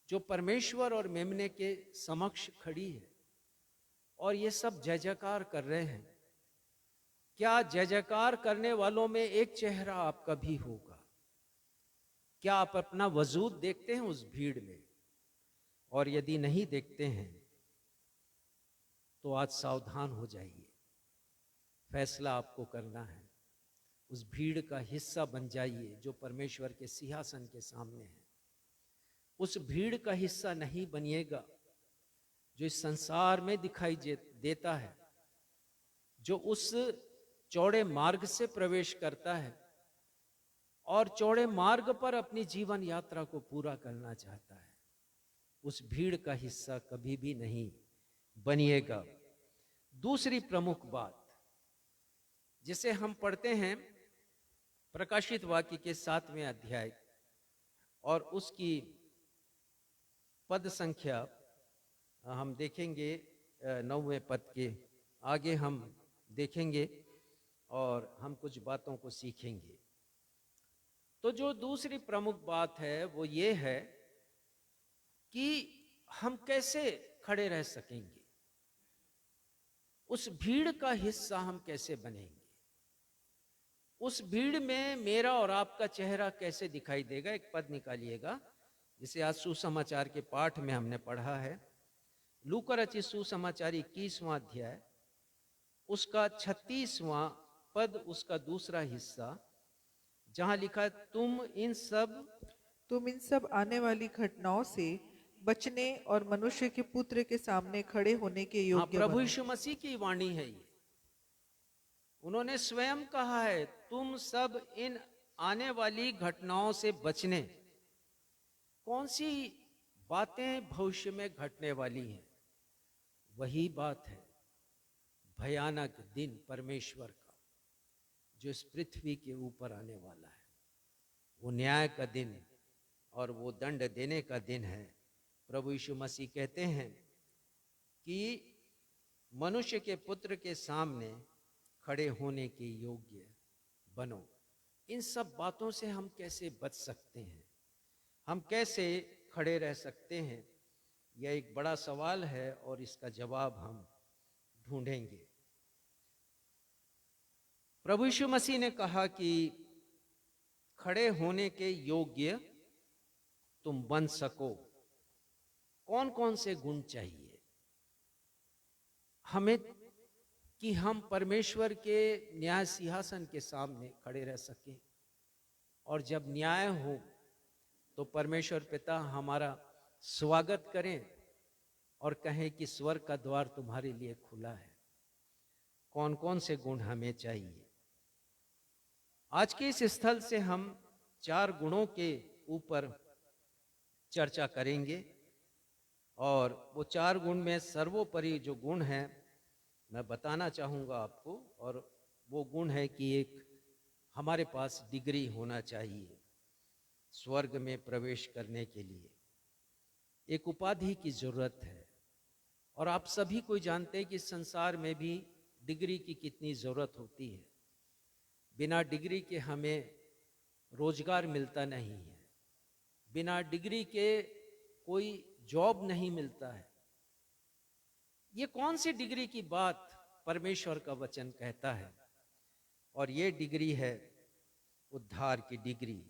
जो परमेश्वर और मेमने के समक्ष खड़ी है और ये सब जय जयकार कर रहे हैं, क्या जय जयकार करने वालों में एक चेहरा आपका भी होगा? क्या आप अपना वजूद देखते हैं उस भीड़ में? और यदि नहीं देखते हैं तो आज सावधान हो जाइए। फैसला आपको करना है। उस भीड़ का हिस्सा बन जाइए जो परमेश्वर के सिंहासन के सामने है। उस भीड़ का हिस्सा नहीं बनिएगा जो इस संसार में दिखाई देता है, जो उस चौड़े मार्ग से प्रवेश करता है और चौड़े मार्ग पर अपनी जीवन यात्रा को पूरा करना चाहता है, उस भीड़ का हिस्सा कभी भी नहीं बनिएगा। दूसरी प्रमुख बात जिसे हम पढ़ते हैं प्रकाशित वाक्य के 7वें अध्याय और उसकी पद संख्या हम देखेंगे 9वें पद के आगे हम देखेंगे और हम कुछ बातों को सीखेंगे। तो जो दूसरी प्रमुख बात है वो ये है कि हम कैसे खड़े रह सकेंगे, उस भीड़ का हिस्सा हम कैसे बनेंगे, उस भीड़ में मेरा और आपका चेहरा कैसे दिखाई देगा। एक पद निकालिएगा जिसे आज सुसमाचार के पाठ में हमने पढ़ा है, लूका रचित सुसमाचार 21वां अध्याय उसका 36वां पद, उसका दूसरा हिस्सा, जहां लिखा तुम इन सब आने वाली घटनाओं से बचने और मनुष्य के पुत्र के सामने खड़े होने के योग्य प्रभु बनो। यीशु मसीह की वाणी है ये। उन्होंने स्वयं कहा है तुम सब इन आने वाली घटनाओं से बचने। कौन सी बातें भविष्य में घटने वाली हैं? वही बात है भयानक दिन परमेश्वर का जो इस पृथ्वी के ऊपर आने वाला है। वो न्याय का दिन और वो दंड देने का दिन है। प्रभु यीशु मसीह कहते हैं कि मनुष्य के पुत्र के सामने खड़े होने के योग्य बनो। इन सब बातों से हम कैसे बच सकते हैं, हम कैसे खड़े रह सकते हैं, यह एक बड़ा सवाल है और इसका जवाब हम ढूंढेंगे। प्रभु यीशु मसीह ने कहा कि खड़े होने के योग्य तुम बन सको। कौन कौन से गुण चाहिए हमें कि हम परमेश्वर के न्याय सिंहासन के सामने खड़े रह सकें, और जब न्याय हो तो परमेश्वर पिता हमारा स्वागत करें और कहें कि स्वर्ग का द्वार तुम्हारे लिए खुला है। कौन कौन से गुण हमें चाहिए? आज के इस स्थल से हम 4 गुणों के ऊपर चर्चा करेंगे और वो 4 गुण में सर्वोपरि जो गुण है मैं बताना चाहूँगा आपको, और वो गुण है कि एक हमारे पास डिग्री होना चाहिए स्वर्ग में प्रवेश करने के लिए। एक उपाधि की जरूरत है और आप सभी को जानते हैं कि संसार में भी डिग्री की कितनी जरूरत होती है। बिना डिग्री के हमें रोजगार मिलता नहीं है, बिना डिग्री के कोई जॉब नहीं मिलता है। ये कौन सी डिग्री की बात परमेश्वर का वचन कहता है? और ये डिग्री है उद्धार की डिग्री,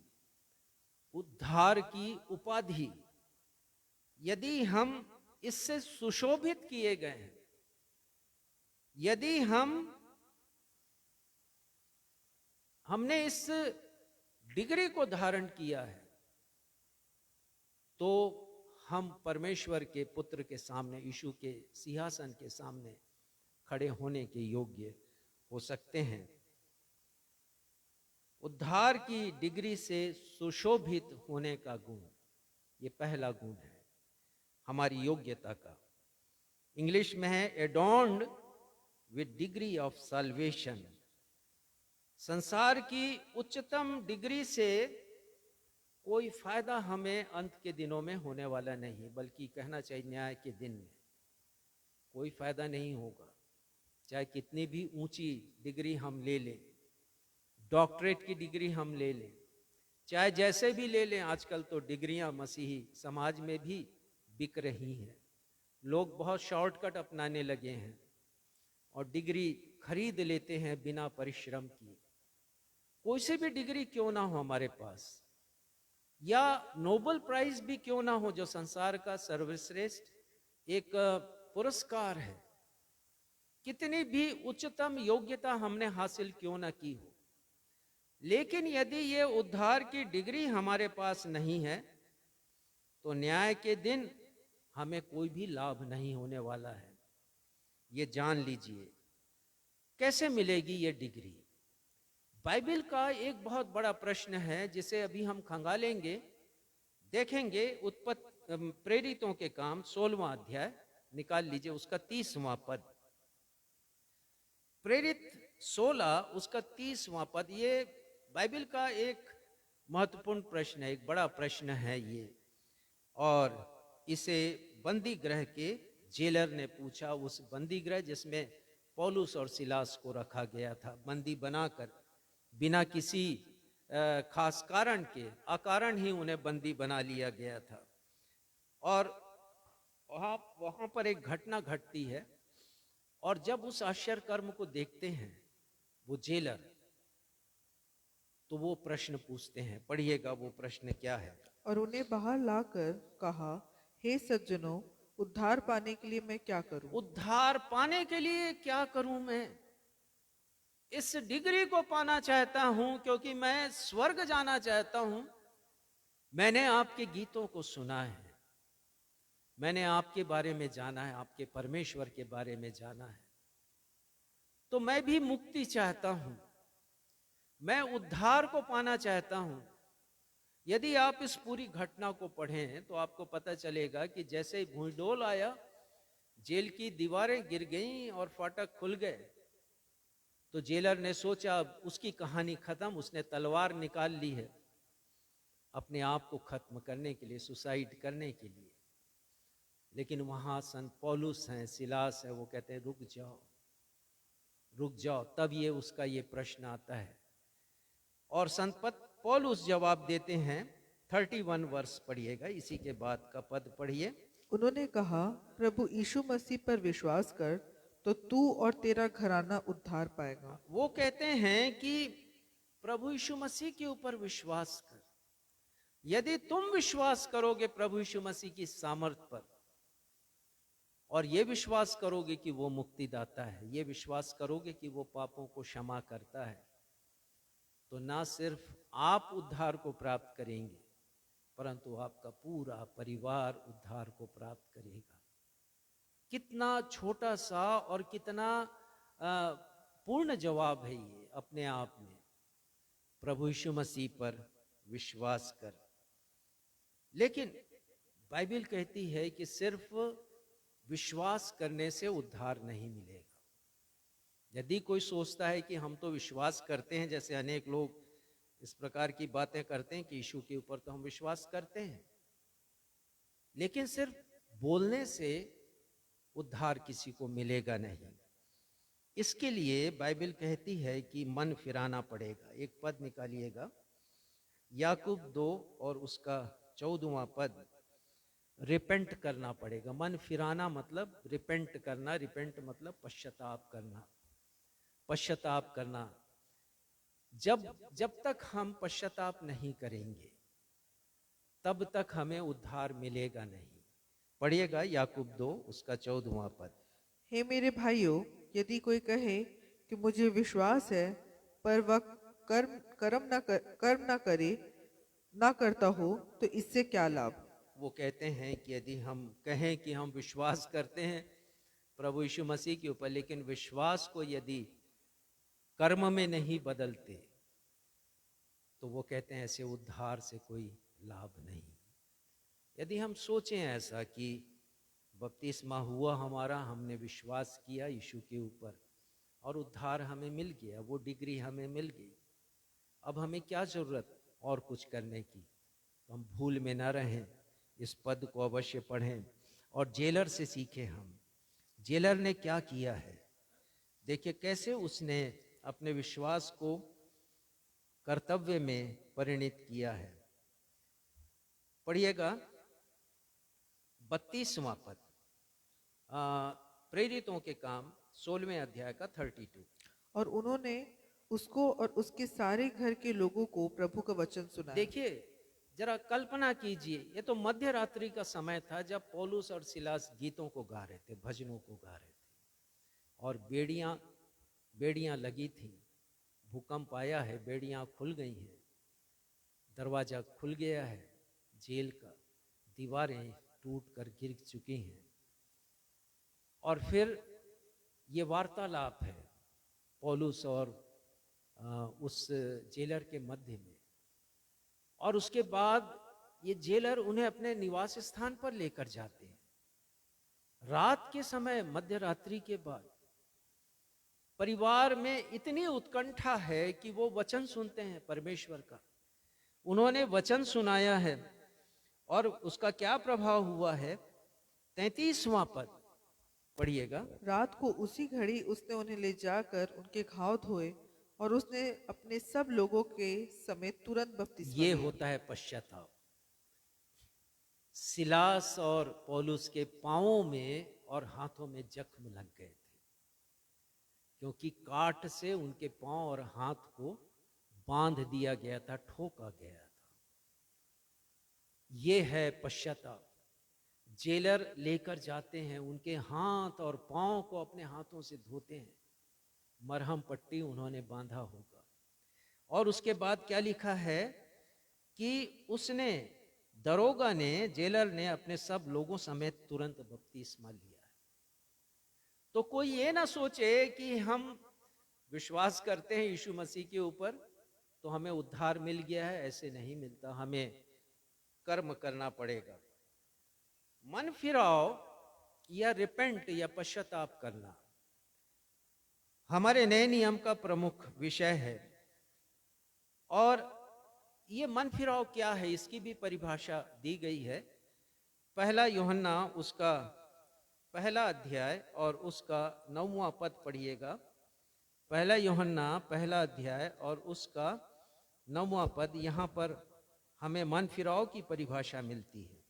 उद्धार की उपाधि। यदि हम इससे सुशोभित किए गए हैं, यदि हमने इस डिग्री को धारण किया है, तो हम परमेश्वर के पुत्र के सामने, यीशु के सिंहासन के सामने खड़े होने के योग्य हो सकते हैं। उद्धार की डिग्री से सुशोभित होने का गुण, ये पहला गुण है हमारी योग्यता का। इंग्लिश में है एडॉर्न्ड विद डिग्री ऑफ सल्वेशन। संसार की उच्चतम डिग्री से कोई फायदा हमें अंत के दिनों में होने वाला नहीं, बल्कि कहना चाहिए न्याय के दिन में कोई फायदा नहीं होगा। चाहे कितनी भी ऊंची डिग्री हम ले लें, डॉक्टरेट की डिग्री हम ले लें, चाहे जैसे भी ले लें, आजकल तो डिग्रियां मसीही समाज में भी बिक रही हैं। लोग बहुत शॉर्टकट अपनाने लगे हैं और डिग्री खरीद लेते हैं बिना परिश्रम किए। कोई सी भी डिग्री क्यों ना हो हमारे पास, या नोबेल प्राइज भी क्यों ना हो, जो संसार का सर्वश्रेष्ठ एक पुरस्कार है, कितनी भी उच्चतम योग्यता हमने हासिल क्यों ना की हो, लेकिन यदि ये उद्धार की डिग्री हमारे पास नहीं है, तो न्याय के दिन हमें कोई भी लाभ नहीं होने वाला है, ये जान लीजिए। कैसे मिलेगी ये डिग्री? बाइबल का एक बहुत बड़ा प्रश्न है जिसे अभी हम खंगालेंगे, देखेंगे। प्रेरितों के काम 16वां अध्याय निकाल लीजिए, उसका 30वां पद। प्रेरित 16 उसका 30वां पद। ये बाइबल का एक महत्वपूर्ण प्रश्न है, एक बड़ा प्रश्न है ये। और इसे बंदी गृह के जेलर ने पूछा, उस बंदी गृह जिसमें पौलुस और सिलास को रखा गया था, बंदी बनाकर, बिना किसी खास कारण के, अकारण ही उन्हें बंदी बना लिया गया था। और वहां पर एक घटना घटती है, और जब उस आश्चर्य कर्म को देखते हैं वो जेलर, तो वो प्रश्न पूछते हैं। पढ़िएगा वो प्रश्न क्या है। और उन्हें बाहर लाकर कहा, हे सज्जनों, उद्धार पाने के लिए मैं क्या करूं? उद्धार पाने के लिए क्या करूं? मैं इस डिग्री को पाना चाहता हूं क्योंकि मैं स्वर्ग जाना चाहता हूं। मैंने आपके गीतों को सुना है, मैंने आपके बारे में जाना है, आपके परमेश्वर के बारे में जाना है, तो मैं भी मुक्ति चाहता हूं, मैं उद्धार को पाना चाहता हूं। यदि आप इस पूरी घटना को पढ़ें तो आपको पता चलेगा कि जैसे ही भूंडोल आया, जेल की दीवारें गिर गईं और फाटक खुल गए, तो जेलर ने सोचा अब उसकी कहानी खत्म, उसने तलवार निकाल ली है अपने आप को खत्म करने के लिए, सुसाइड करने के लिए। लेकिन वहां संत पौलुस हैं, सिलास है, वो कहते हैं रुक जाओ, रुक जाओ। तब ये उसका ये प्रश्न आता है, और संत पौलुस जवाब देते हैं। 31 वर्ष पढ़िएगा, इसी के बाद का पद पढ़िए। उन्होंने कहा, प्रभु यीशु मसीह पर विश्वास कर, तो तू और तेरा घराना उद्धार पाएगा। वो कहते हैं कि प्रभु यीशु मसीह के ऊपर विश्वास कर। यदि तुम विश्वास करोगे प्रभु यीशु मसीह की सामर्थ पर, और ये विश्वास करोगे कि वो मुक्तिदाता है, ये विश्वास करोगे कि वो पापों को क्षमा करता है, तो ना सिर्फ आप उद्धार को प्राप्त करेंगे, परंतु आपका पूरा परिवार उद्धार को प्राप्त करेगा। कितना छोटा सा और कितना पूर्ण जवाब है ये अपने आप में। प्रभु यीशु मसीह पर विश्वास कर। लेकिन बाइबल कहती है कि सिर्फ विश्वास करने से उद्धार नहीं मिलेगा। यदि कोई सोचता है कि हम तो विश्वास करते हैं, जैसे अनेक लोग इस प्रकार की बातें करते हैं कि यीशु के ऊपर तो हम विश्वास करते हैं, लेकिन सिर्फ बोलने से उद्धार किसी को मिलेगा नहीं। इसके लिए बाइबल कहती है कि मन फिराना पड़ेगा। एक पद निकालिएगा, याकूब 2 और उसका 14वां पद। रिपेंट करना पड़ेगा। मन फिराना मतलब रिपेंट करना, रिपेंट मतलब पश्चाताप करना, पश्चाताप करना। जब तक हम पश्चाताप नहीं करेंगे तब तक हमें उद्धार मिलेगा नहीं। पढ़िएगा याकूब 2 उसका 14वां पद। हे मेरे भाइयों, यदि कोई कहे कि मुझे विश्वास है पर वह कर्म ना करता हो, तो इससे क्या लाभ? वो कहते हैं कि यदि हम कहें कि हम विश्वास करते हैं प्रभु यीशु मसीह के ऊपर, लेकिन विश्वास को यदि कर्म में नहीं बदलते, तो वो कहते हैं ऐसे उद्धार से कोई लाभ नहीं। यदि हम सोचें ऐसा कि बपतिस्मा हुआ हमारा, हमने विश्वास किया यीशु के ऊपर और उद्धार हमें मिल गया, वो डिग्री हमें मिल गई, अब हमें क्या जरूरत और कुछ करने की? तो हम भूल में ना रहें, इस पद को अवश्य पढ़ें और जेलर से सीखें। हम जेलर ने क्या किया है, देखिए कैसे उसने अपने विश्वास को कर्तव्य में परिणित किया है। पढ़िएगा 32वां पद, प्रेरितों के काम 16वें अध्याय का 32। और उन्होंने उसको और उसके सारे घर के लोगों को प्रभु का वचन सुनाया। देखिए जरा कल्पना कीजिए, ये तो मध्य रात्रि का समय था जब पौलुस और सिलास गीतों को गा रहे थे, भजनों को गा रहे थे, और बेड़ियां लगी थी। भूकंप आया है, बेड़ियां खुल गई हैं, दरवाजा खुल गया है जेल का, दीवारें टूट कर गिर चुकी हैं। और फिर ये वार्तालाप है पौलुस और उस जेलर के मध्य में, और उसके बाद ये जेलर उन्हें अपने निवास स्थान पर लेकर जाते हैं। रात के समय, मध्य रात्रि के बाद परिवार में इतनी उत्कंठा है कि वो वचन सुनते हैं परमेश्वर का। उन्होंने वचन सुनाया है और उसका क्या प्रभाव हुआ है। 33वां पद पढ़िएगा। रात को उसी घड़ी उसने उन्हें ले जाकर उनके घाव धोए और उसने अपने सब लोगों के समेत तुरंत बपतिस्मा ये लिया। होता है पश्चाताप। सिलास और पौलुस के पांवों में और हाथों में जख्म लग गए थे, क्योंकि काट से उनके पांव और हाथ को बांध दिया गया था, ठोका गया था। ये है पश्चाताप। जेलर लेकर जाते हैं, उनके हाथ और पांव को अपने हाथों से धोते हैं, मरहम पट्टी उन्होंने बांधा होगा। और उसके बाद क्या लिखा है कि उसने, दरोगा ने, जेलर ने अपने सब लोगों समेत तुरंत बपतिस्मा लिया है। तो कोई ये ना सोचे कि हम विश्वास करते हैं यीशु मसीह के ऊपर तो हमें उद्धार मिल गया है। ऐसे नहीं मिलता, हमें कर्म करना पड़ेगा। मन फिराव या रिपेंट या पश्चाताप करना हमारे नए नियम का प्रमुख विषय है। और ये मन फिराव क्या है, इसकी भी परिभाषा दी गई है। पहला यूहन्ना उसका पहला अध्याय और उसका 9वां पद पढ़िएगा। पहला यूहन्ना पहला अध्याय और उसका 9वां पद, यहाँ पर हमें मन फिराव की परिभाषा मिलती है।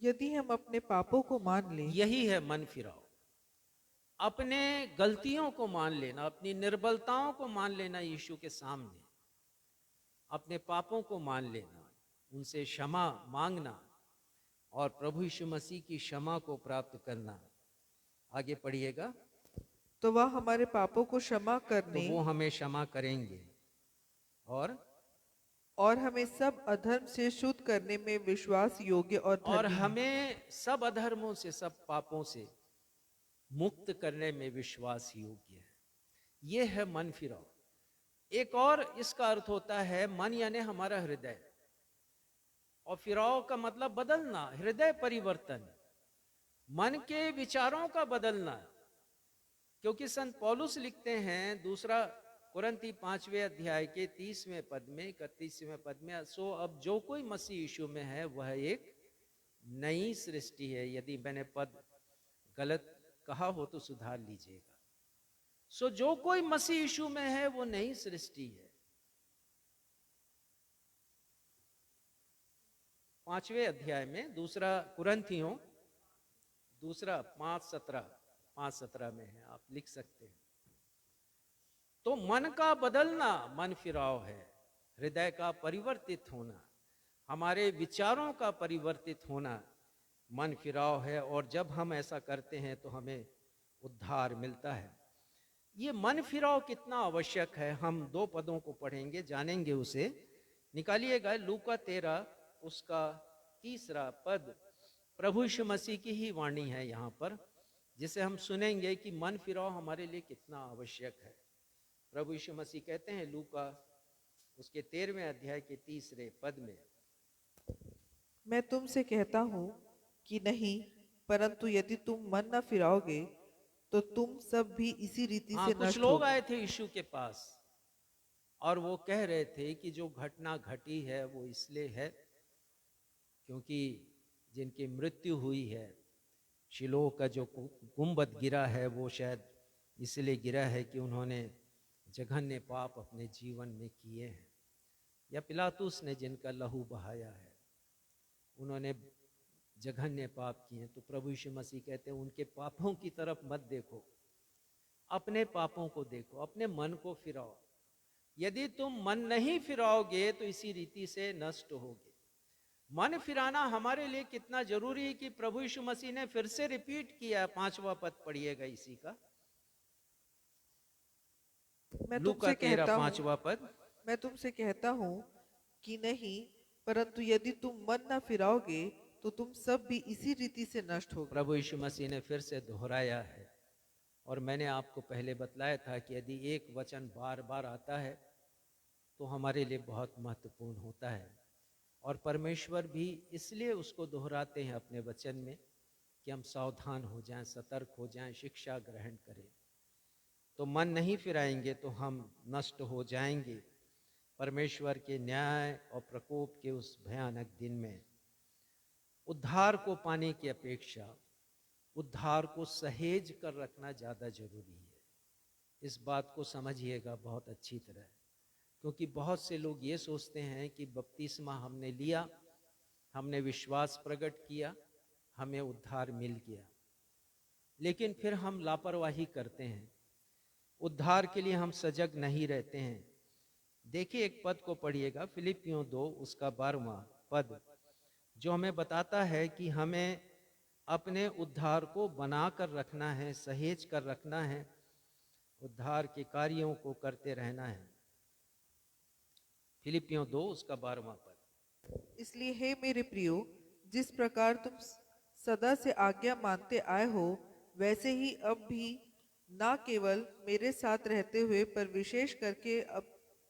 यदि हम अपने पापों को मान लें, यही है मन फिराव। अपने गलतियों को मान लेना, अपनी निर्बलताओं को मान लेना यीशु के सामने, अपने पापों को मान लेना, उनसे क्षमा मांगना और प्रभु यीशु मसीह की क्षमा को प्राप्त करना। आगे पढ़िएगा। तो वह हमारे पापों को क्षमा तो करने वो हमें क्षमा करेंगे और हमें सब अधर्म से शुद्ध करने में विश्वास योग्य और और धर्मी हैं। हमें सब अधर्मों से, सब पापों से मुक्त करने में विश्वास योग्य है। ये है मन फिराव। एक और इसका अर्थ होता है मन यानी हमारा हृदय, और फिराव का मतलब बदलना, हृदय परिवर्तन, मन के विचारों का बदलना। क्योंकि संत पौलुस लिखते हैं दूसरा कुरिन्थी 5वें अध्याय के 30वें पद में, 31वें पद में, सो अब जो कोई मसीह यीशु में है वह एक नई सृष्टि है। यदि मैंने पद गलत कहा हो तो सुधार लीजिएगा। सो जो कोई मसीह यीशु में है वो नई सृष्टि है। 5वें अध्याय में दूसरा कुरिन्थियों, दूसरा 5:17 में है, आप लिख सकते हैं। तो मन का बदलना मन फिराव है, हृदय का परिवर्तित होना, हमारे विचारों का परिवर्तित होना मन फिराव है। और जब हम ऐसा करते हैं तो हमें उद्धार मिलता है। ये मन फिराव कितना आवश्यक है, हम 2 पदों को पढ़ेंगे, जानेंगे उसे। निकालिएगा लूका 13 उसका 3 पद। प्रभु यीशु मसीह की ही वाणी है यहाँ पर, जिसे हम सुनेंगे कि मन फिराव हमारे लिए कितना आवश्यक है। प्रभु यीशु मसीह कहते हैं लूका उसके 13वें अध्याय के 3 पद में, मैं तुमसे कहता हूँ कि नहीं, परंतु यदि तुम मन न फिराओगे तो तुम सब भी इसी रीति से कुछ नष्ट लोग होगे। आए थे यीशु के पास और वो कह रहे थे कि जो घटना घटी है वो इसलिए है क्योंकि जिनकी मृत्यु हुई है, शिलोह का जो गुंबद गिरा है वो शायद इसलिए गिरा है कि उन्होंने जघन्य पाप अपने जीवन में किए हैं, या पिलातुस ने जिनका लहू बहाया है उन्होंने जघन्य पाप किए हैं। तो प्रभु यीशु मसीह कहते हैं उनके पापों की तरफ मत देखो, अपने पापों को देखो, अपने मन को फिराओ। यदि तुम मन नहीं फिराओगे तो इसी रीति से नष्ट होगे। मन फिराना हमारे लिए कितना जरूरी है कि प्रभु यीशु मसीह ने फिर से रिपीट किया। 5वां पद पढ़िएगा इसी का, लूका 13 5वां पद। मैं तुमसे कहता हूँ कि नहीं, परंतु यदि तुम मन न फिराओगे तो तुम सब भी इसी रीति से नष्ट होगे। प्रभु यीशु मसीह ने फिर से दोहराया है, और मैंने आपको पहले बतलाया था कि यदि एक वचन बार बार आता है तो हमारे लिए बहुत महत्वपूर्ण होता है, और परमेश्वर भी इसलिए उसको दोहराते हैं अपने वचन में कि हम सावधान हो जाएं, सतर्क हो जाएं, शिक्षा ग्रहण करें। तो मन नहीं फिराएंगे तो हम नष्ट हो जाएंगे परमेश्वर के न्याय और प्रकोप के उस भयानक दिन में। उद्धार को पाने की अपेक्षा उद्धार को सहेज कर रखना ज़्यादा जरूरी है। इस बात को समझिएगा बहुत अच्छी तरह, क्योंकि बहुत से लोग ये सोचते हैं कि बपतिस्मा हमने लिया, हमने विश्वास प्रकट किया, हमें उद्धार मिल गया, लेकिन फिर हम लापरवाही करते हैं, उद्धार के लिए हम सजग नहीं रहते हैं। देखिए एक पद को पढ़िएगा, फिलिपियों 2 उसका 12वां पद, जो हमें बताता है कि हमें अपने उद्धार को बना कर रखना है, सहेज कर रखना है, उद्धार के कार्यों को करते रहना है। फिलिपियों 2 उसका 12वां पद। इसलिए हे मेरे प्रियो, जिस प्रकार तुम सदा से आज्ञा मानते आए हो, वैसे ही अब भी ना केवल मेरे साथ रहते हुए, पर विशेष करके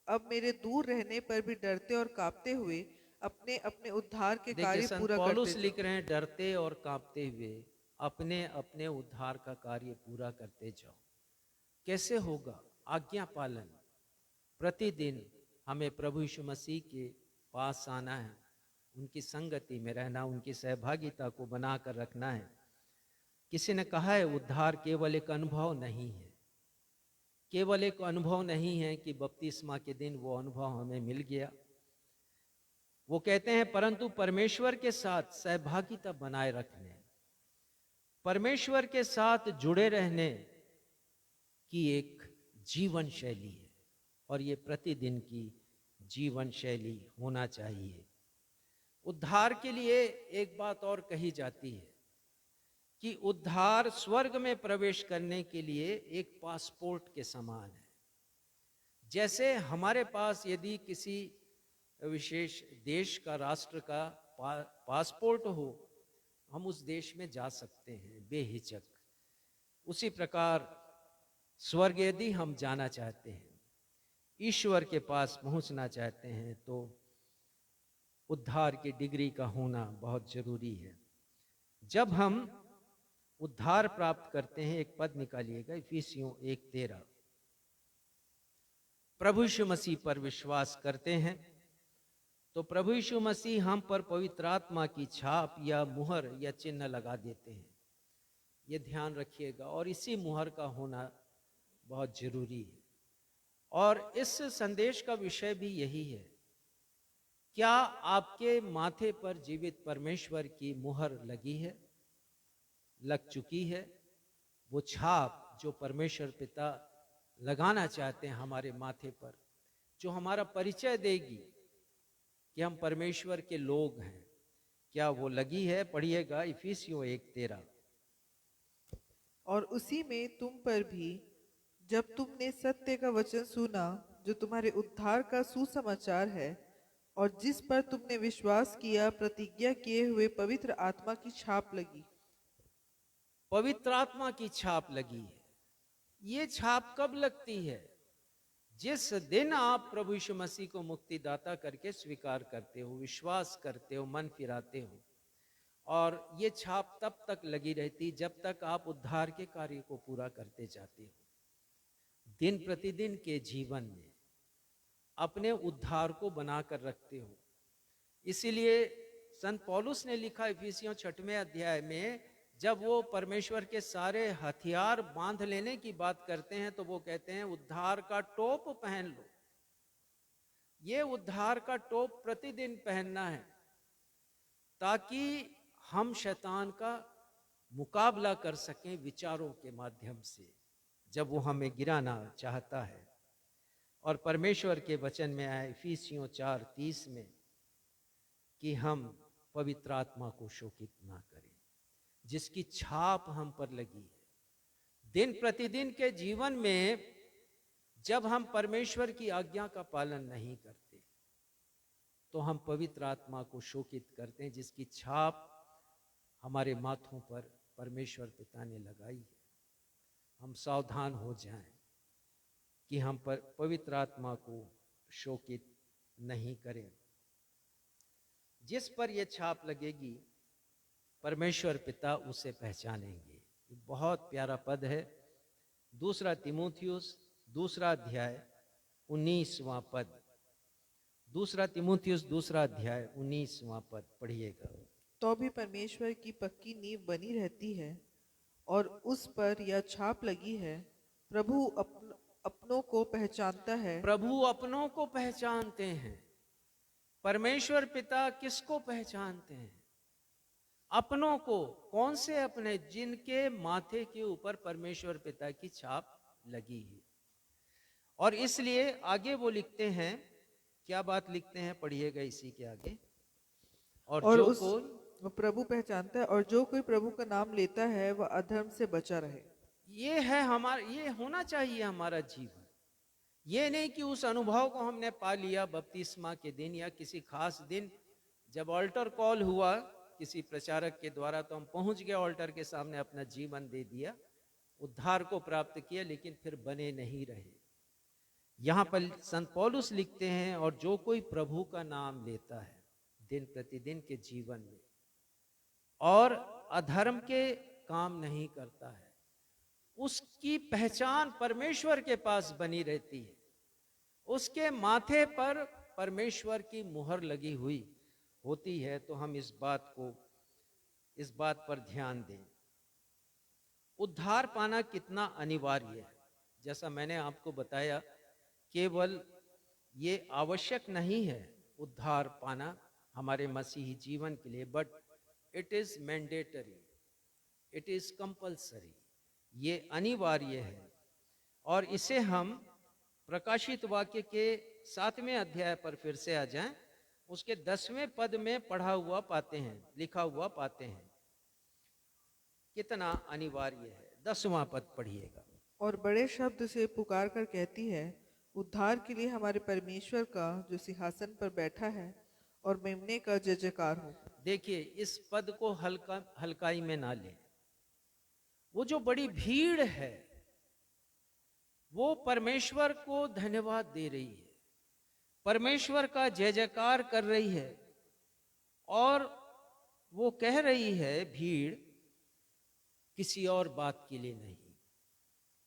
अब मेरे दूर रहने पर भी डरते और कांपते हुए अपने अपने उद्धार के देखिए कार्य संत पूरा पौलुस करते लिख रहे हैं, डरते और कांपते हुए अपने अपने उद्धार का कार्य पूरा करते जाओ। कैसे होगा? आज्ञा पालन। प्रतिदिन हमें प्रभु यीशु मसीह के पास आना है, उनकी संगति में रहना, उनकी सहभागिता को बनाकर रखना है। किसी ने कहा है उद्धार केवल एक अनुभव नहीं है, केवल एक अनुभव नहीं है कि बपतिस्मा के दिन वो अनुभव हमें मिल गया। वो कहते हैं परंतु परमेश्वर के साथ सहभागिता बनाए रखने, परमेश्वर के साथ जुड़े रहने की एक जीवन शैली है, और ये प्रतिदिन की जीवन शैली होना चाहिए। उद्धार के लिए एक बात और कही जाती है कि उद्धार स्वर्ग में प्रवेश करने के लिए एक पासपोर्ट के समान है। जैसे हमारे पास यदि किसी विशेष देश का, राष्ट्र का पासपोर्ट हो, हम उस देश में जा सकते हैं बेहिचक, उसी प्रकार स्वर्ग यदि हम जाना चाहते हैं, ईश्वर के पास पहुंचना चाहते हैं, तो उद्धार की डिग्री का होना बहुत जरूरी है। जब हम उद्धार प्राप्त करते हैं, एक पद निकालिएगा, इफिसियों 1:13, प्रभु यीशु मसीह पर विश्वास करते हैं तो प्रभु यीशु मसीह हम पर पवित्र आत्मा की छाप या मुहर या चिन्ह लगा देते हैं। ये ध्यान रखिएगा, और इसी मुहर का होना बहुत जरूरी है। और इस संदेश का विषय भी यही है, क्या आपके माथे पर जीवित परमेश्वर की मुहर लगी है, लग चुकी है? वो छाप जो परमेश्वर पिता लगाना चाहते हैं हमारे माथे पर, जो हमारा परिचय देगी कि हम परमेश्वर के लोग हैं, क्या वो लगी है? पढ़िएगा इफिसियों 1:13। और उसी में तुम पर भी, जब तुमने सत्य का वचन सुना, जो तुम्हारे उद्धार का सुसमाचार है, और जिस पर तुमने विश्वास किया, प्रतिज्ञा किए हुए पवित्र आत्मा की छाप लगी। पवित्र आत्मा की छाप लगी है। ये छाप कब लगती है? जिस दिन आप प्रभु यीशु मसीह को मुक्तिदाता करके स्वीकार करते हो, विश्वास करते हो, मन फिराते हो, और ये छाप तब तक लगी रहती जब तक आप उद्धार के कार्य को पूरा करते जाते हो। दिन प्रतिदिन के जीवन में अपने उद्धार को बनाकर रखते हो। इसीलिए संत पौलुस ने लिखा इफिसियों 6वें अध्याय में, जब वो परमेश्वर के सारे हथियार बांध लेने की बात करते हैं, तो वो कहते हैं उद्धार का टोप पहन लो। ये उद्धार का टोप प्रतिदिन पहनना है, ताकि हम शैतान का मुकाबला कर सकें विचारों के माध्यम से, जब वो हमें गिराना चाहता है। और परमेश्वर के वचन में आया इफिसियों 4:30 में कि हम पवित्र आत्मा को शोकित ना करें, जिसकी छाप हम पर लगी है। दिन प्रतिदिन के जीवन में जब हम परमेश्वर की आज्ञा का पालन नहीं करते, तो हम पवित्र आत्मा को शोकित करते हैं, जिसकी छाप हमारे माथों पर परमेश्वर पिता ने लगाई है। हम सावधान हो जाएं कि हम पर पवित्र आत्मा को शोकित नहीं करें। जिस पर यह छाप लगेगी परमेश्वर पिता उसे पहचानेंगे। बहुत प्यारा पद है, 2 तीमुथियुस 2 अध्याय 19वां पद। 2 तीमुथियुस 2 अध्याय 19वां पद पढ़िएगा। तो भी परमेश्वर की पक्की नींव बनी रहती है और उस पर यह छाप लगी है, प्रभु अपनों को पहचानता है। प्रभु अपनों को पहचानते हैं। परमेश्वर पिता किसको पहचानते हैं? अपनों को। कौन से अपने? जिनके माथे के ऊपर परमेश्वर पिता की छाप लगी है। और इसलिए आगे वो लिखते हैं, क्या बात लिखते हैं, पढ़िएगा इसी के आगे। और जो कोई प्रभु पहचानता है और जो कोई प्रभु का नाम लेता है वह अधर्म से बचा रहे। ये है हमारा, ये होना चाहिए हमारा जीवन। ये नहीं कि उस अनुभव को हमने पा लिया बपतिस्मा के दिन या किसी खास दिन जब ऑल्टर कॉल हुआ किसी प्रचारक के द्वारा, तो हम पहुंच गए ऑल्टर के सामने, अपना जीवन दे दिया, उद्धार को प्राप्त किया, लेकिन फिर बने नहीं रहे। यहां पर संत पौलुस लिखते हैं, और जो कोई प्रभु का नाम लेता है दिन प्रतिदिन के जीवन में और अधर्म के काम नहीं करता है, उसकी पहचान परमेश्वर के पास बनी रहती है। उसके माथे पर परमेश्वर की मुहर लगी हुई होती है। तो हम इस बात पर ध्यान दें। उद्धार पाना कितना अनिवार्य है। जैसा मैंने आपको बताया, केवल ये आवश्यक नहीं है उद्धार पाना हमारे मसीही जीवन के लिए, but it is mandatory, it is compulsory. ये अनिवार्य है। और इसे हम प्रकाशित वाक्य के 7वें अध्याय पर फिर से आ जाएं, उसके 10वें पद में पढ़ा हुआ पाते हैं, लिखा हुआ पाते हैं। कितना अनिवार्य है। 10वां पद पढ़िएगा। और बड़े शब्द से पुकार कर कहती है, उद्धार के लिए हमारे परमेश्वर का जो सिंहासन पर बैठा है और मेमने का जय जयकार हो। देखिए, इस पद को हल्काई में ना लें। वो जो बड़ी भीड़ है वो परमेश्वर को धन्यवाद दे रही है, परमेश्वर का जय जयकार कर रही है, और वो कह रही है भीड़ किसी और बात के लिए नहीं,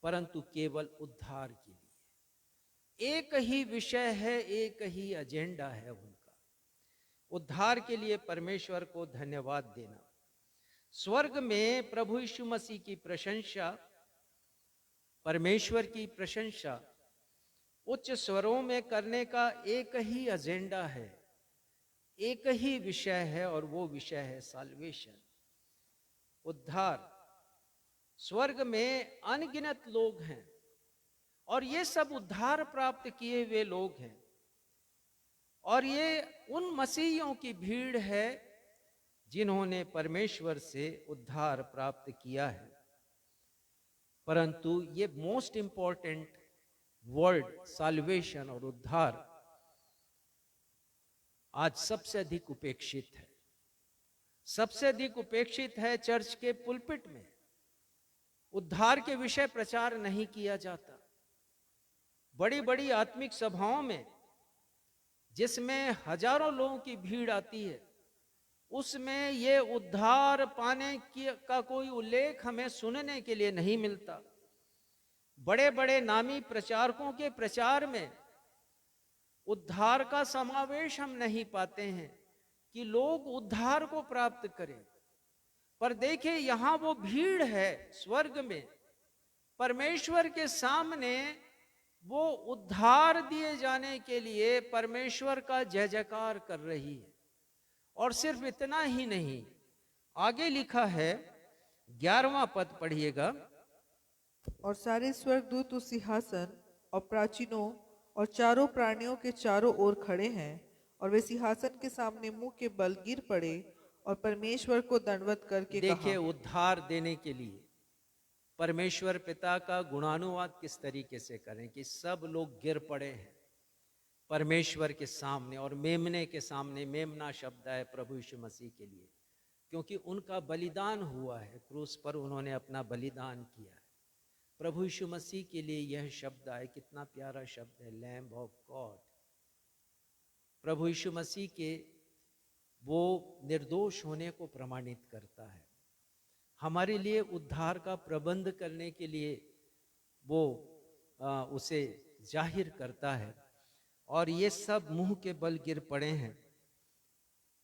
परंतु केवल उद्धार के लिए। एक ही विषय है, एक ही एजेंडा है उनका, उद्धार के लिए परमेश्वर को धन्यवाद देना। स्वर्ग में प्रभु यीशु मसीह की प्रशंसा, परमेश्वर की प्रशंसा उच्च स्वरों में करने का एक ही एजेंडा है, एक ही विषय है, और वो विषय है साल्वेशन, उद्धार। स्वर्ग में अनगिनत लोग हैं और ये सब उद्धार प्राप्त किए हुए लोग हैं, और ये उन मसीहियों की भीड़ है जिन्होंने परमेश्वर से उद्धार प्राप्त किया है। परंतु ये मोस्ट इंपॉर्टेंट वर्ड साल्वेशन और उद्धार आज सबसे अधिक उपेक्षित है, सबसे अधिक उपेक्षित है। चर्च के पुलपिट में उद्धार के विषय प्रचार नहीं किया जाता। बड़ी बड़ी आत्मिक सभाओं में जिसमें हजारों लोगों की भीड़ आती है, उसमें ये उद्धार पाने का कोई उल्लेख हमें सुनने के लिए नहीं मिलता। बड़े बड़े नामी प्रचारकों के प्रचार में उद्धार का समावेश हम नहीं पाते हैं कि लोग उद्धार को प्राप्त करें। पर देखिए, यहां वो भीड़ है स्वर्ग में, परमेश्वर के सामने वो उद्धार दिए जाने के लिए परमेश्वर का जय जयकार कर रही है। और सिर्फ इतना ही नहीं, आगे लिखा है 11वां पद पढ़िएगा। और सारे स्वर्गदूत उस सिंहासन और प्राचीनों और चारों प्राणियों के चारों ओर खड़े हैं, और वे सिंहासन के सामने मुंह के बल गिर पड़े और परमेश्वर को दंडवत करके देखिए, कहा। उद्धार देने के लिए परमेश्वर पिता का गुणानुवाद किस तरीके से करें कि सब लोग गिर पड़े हैं परमेश्वर के सामने और मेमने के सामने। मेमना शब्द है प्रभु यीशु मसीह के लिए, क्योंकि उनका बलिदान हुआ है, क्रूस पर उन्होंने अपना बलिदान किया है। प्रभु यीशु मसीह के लिए यह शब्द आए, कितना प्यारा शब्द है, लैम्ब ऑफ गॉड। प्रभु यीशु मसीह के वो निर्दोष होने को प्रमाणित करता है। हमारे लिए उद्धार का प्रबंध करने के लिए वो उसे जाहिर करता है। और ये सब मुंह के बल गिर पड़े हैं,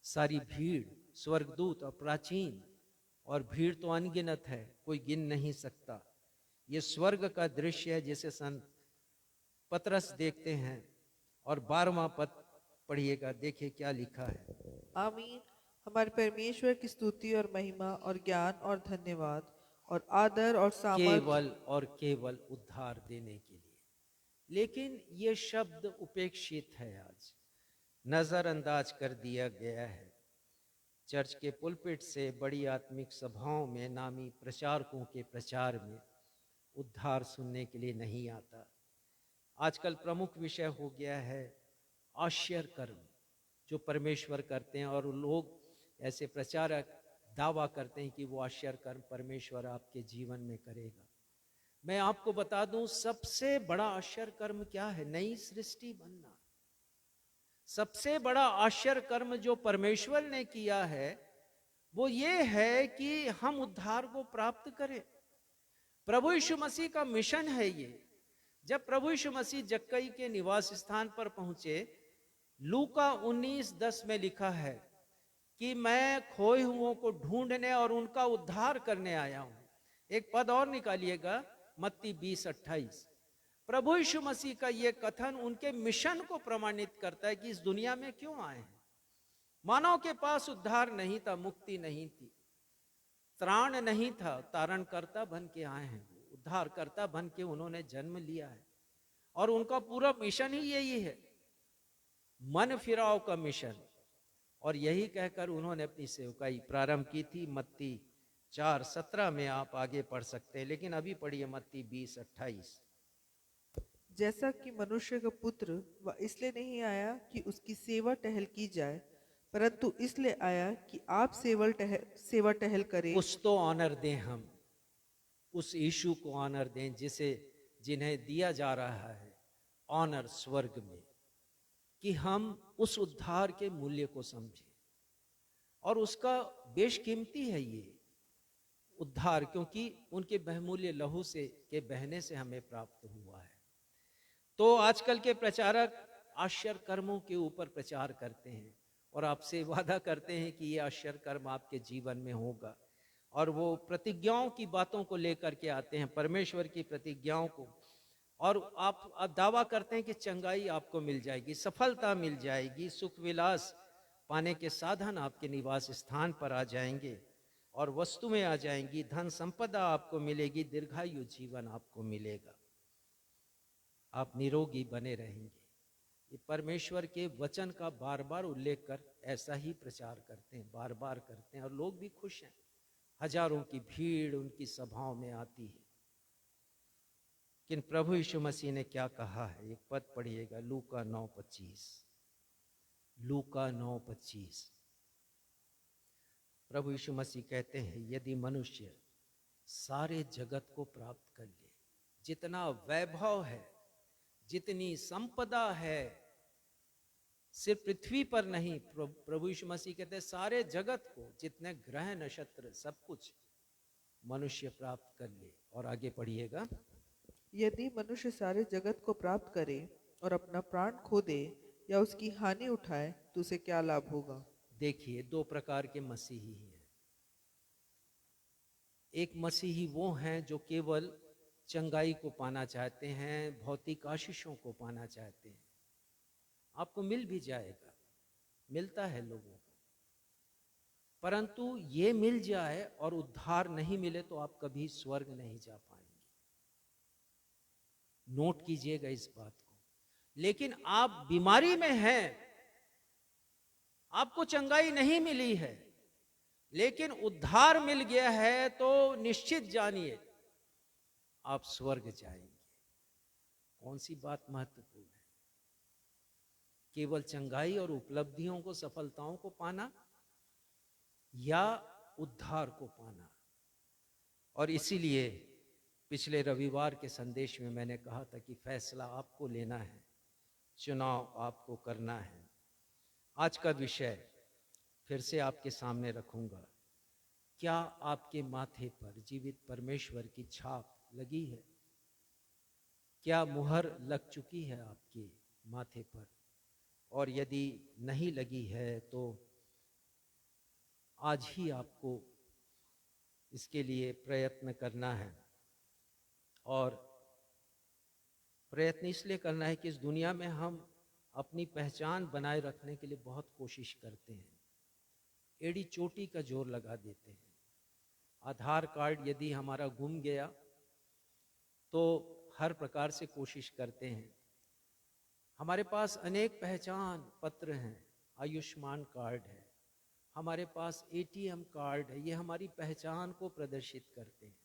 सारी भीड़, स्वर्गदूत और प्राचीन, और भीड़ तो अनगिनत है, कोई गिन नहीं सकता। ये स्वर्ग का दृश्य है जिसे संत पतरस देखते हैं। और 12वां पद पढ़िएगा, देखिए क्या लिखा है। आमीन। हमारे परमेश्वर की स्तुति और महिमा और ज्ञान और धन्यवाद और आदर और सामर्थ केवल और केवल उद्धार देने के लिए। लेकिन ये शब्द उपेक्षित है, आज नजरअंदाज कर दिया गया है। चर्च के पुलपिट से बड़ी आत्मिक सभाओं में नामी प्रचारकों के प्रचार में उद्धार सुनने के लिए नहीं आता। आजकल प्रमुख विषय हो गया है आश्चर्य कर्म जो परमेश्वर करते हैं, और लोग ऐसे प्रचारक दावा करते हैं कि वो आश्चर्य कर्म परमेश्वर आपके जीवन में करेगा। मैं आपको बता दूं, सबसे बड़ा आश्चर्य कर्म क्या है? नई सृष्टि बनना। सबसे बड़ा आश्चर्य कर्म जो परमेश्वर ने किया है वो ये है कि हम उद्धार को प्राप्त करें। प्रभु यीशु मसीह का मिशन है ये। जब प्रभु यीशु मसीह जक्कई के निवास स्थान पर पहुंचे, लूका 19:10 में लिखा है कि मैं खोए हुओं को ढूंढने और उनका उद्धार करने आया हूं। एक पद और निकालिएगा, मत्ती 20:28। प्रभु यीशु मसीह का यह कथन उनके मिशन को प्रमाणित करता है कि इस दुनिया में क्यों आए हैं। मानव के पास उद्धार नहीं था, मुक्ति नहीं थी, त्राण नहीं था, तारणकर्ता बन के आए हैं, उद्धारकर्ता बन के उन्होंने जन्म लिया है। और उनका पूरा मिशन ही यही है, मन फिराव का मिशन। और यही कहकर उन्होंने अपनी सेवकाई प्रारंभ की थी। मत्ती 4:17 में आप आगे पढ़ सकते हैं, लेकिन अभी पढ़िए मत्ती 20:28। जैसा कि मनुष्य का पुत्र वह इसलिए नहीं आया कि उसकी सेवा टहल की जाए, परंतु इसलिए आया कि आप सेवा टहल करें। उस तो ऑनर दें, हम उस यीशु को ऑनर दें जिन्हें दिया जा रहा है ऑनर स्वर्ग में, कि हम उस उद्धार के मूल्य को समझें। और उसका बेशकीमती है ये उद्धार, क्योंकि उनके बहुमूल्य लहू से के बहने से हमें प्राप्त हुआ है। तो आजकल के प्रचारक आश्चर्य कर्मों के ऊपर प्रचार करते हैं और आपसे वादा करते हैं कि ये आश्चर्य कर्म आपके जीवन में होगा। और वो प्रतिज्ञाओं की बातों को लेकर के आते हैं, परमेश्वर की प्रतिज्ञाओं को, और आप दावा करते हैं कि चंगाई आपको मिल जाएगी, सफलता मिल जाएगी, सुख विलास पाने के साधन आपके निवास स्थान पर आ जाएंगे और वस्तुएं आ जाएंगी, धन संपदा आपको मिलेगी, दीर्घायु जीवन आपको मिलेगा, आप निरोगी बने रहेंगे। ये परमेश्वर के वचन का बार बार उल्लेख कर ऐसा ही प्रचार करते हैं, बार बार करते हैं, और लोग भी खुश हैं। हजारों की भीड़ उनकी सभाओं में आती है। लेकिन प्रभु यीशु मसीह ने क्या कहा है? एक पद पढ़िएगा, लूका 9:25। लूका 9:25। प्रभु यीशु मसीह कहते हैं, यदि मनुष्य सारे जगत को प्राप्त कर ले, जितना वैभव है, जितनी संपदा है, सिर्फ पृथ्वी पर नहीं, प्रभु यीशु मसीह कहते हैं सारे जगत को, जितने ग्रह नक्षत्र सब कुछ मनुष्य प्राप्त कर ले। और आगे पढ़िएगा, यदि मनुष्य सारे जगत को प्राप्त करे और अपना प्राण खो दे या उसकी हानि उठाए तो उसे क्या लाभ होगा? देखिए, दो प्रकार के मसीही हैं। एक मसीही वो हैं जो केवल चंगाई को पाना चाहते हैं, भौतिक आशीषों को पाना चाहते हैं। आपको मिल भी जाएगा, मिलता है लोगों को, परंतु ये मिल जाए और उद्धार नहीं मिले तो आप कभी स्वर्ग नहीं जा पाएंगे। नोट कीजिएगा इस बात को। लेकिन आप बीमारी में हैं, आपको चंगाई नहीं मिली है, लेकिन उद्धार मिल गया है, तो निश्चित जानिए आप स्वर्ग जाएंगे। कौन सी बात महत्वपूर्ण है? केवल चंगाई और उपलब्धियों को, सफलताओं को पाना, या उद्धार को पाना। और इसीलिए पिछले रविवार के संदेश में मैंने कहा था कि फैसला आपको लेना है, चुनाव आपको करना है। आज का विषय फिर से आपके सामने रखूंगा। क्या आपके माथे पर जीवित परमेश्वर की छाप लगी है? क्या मुहर लग चुकी है आपके माथे पर? और यदि नहीं लगी है तो आज ही आपको इसके लिए प्रयत्न करना है। और प्रयत्न इसलिए करना है कि इस दुनिया में हम अपनी पहचान बनाए रखने के लिए बहुत कोशिश करते हैं, एड़ी चोटी का जोर लगा देते हैं। आधार कार्ड यदि हमारा गुम गया तो हर प्रकार से कोशिश करते हैं। हमारे पास अनेक पहचान पत्र हैं, आयुष्मान कार्ड है, हमारे पास एटीएम कार्ड है, ये हमारी पहचान को प्रदर्शित करते हैं।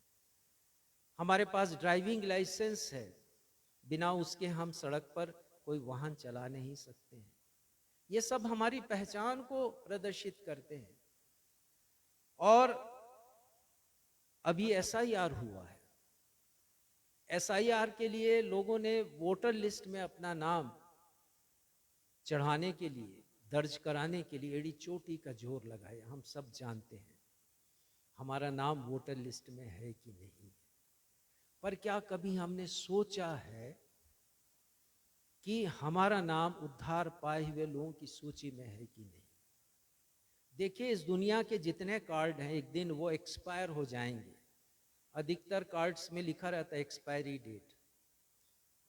हमारे पास ड्राइविंग लाइसेंस है, बिना उसके हम सड़क पर कोई वाहन चला नहीं सकते हैं। ये सब हमारी पहचान को प्रदर्शित करते हैं। और अभी एसआईआर हुआ है। एसआईआर के लिए लोगों ने वोटर लिस्ट में अपना नाम चढ़ाने के लिए, दर्ज कराने के लिए एड़ी चोटी का जोर लगाया। हम सब जानते हैं हमारा नाम वोटर लिस्ट में है कि नहीं। पर क्या कभी हमने सोचा है कि हमारा नाम उद्धार पाए हुए लोगों की सूची में है कि नहीं? देखिए, इस दुनिया के जितने कार्ड हैं एक दिन वो एक्सपायर हो जाएंगे। अधिकतर कार्ड्स में लिखा रहता है एक्सपायरी डेट,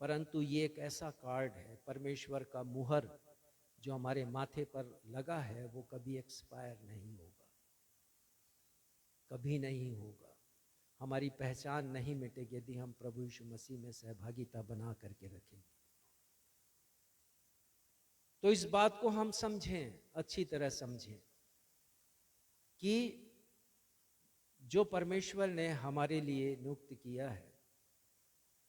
परंतु ये एक ऐसा कार्ड है, परमेश्वर का मुहर जो हमारे माथे पर लगा है, वो कभी एक्सपायर नहीं होगा, कभी नहीं होगा। हमारी पहचान नहीं मिटेगी यदि हम प्रभु यीशु मसीह में सहभागिता बना करके रखेंगे। तो इस बात को हम समझें, अच्छी तरह समझें कि जो परमेश्वर ने हमारे लिए नियुक्त किया है,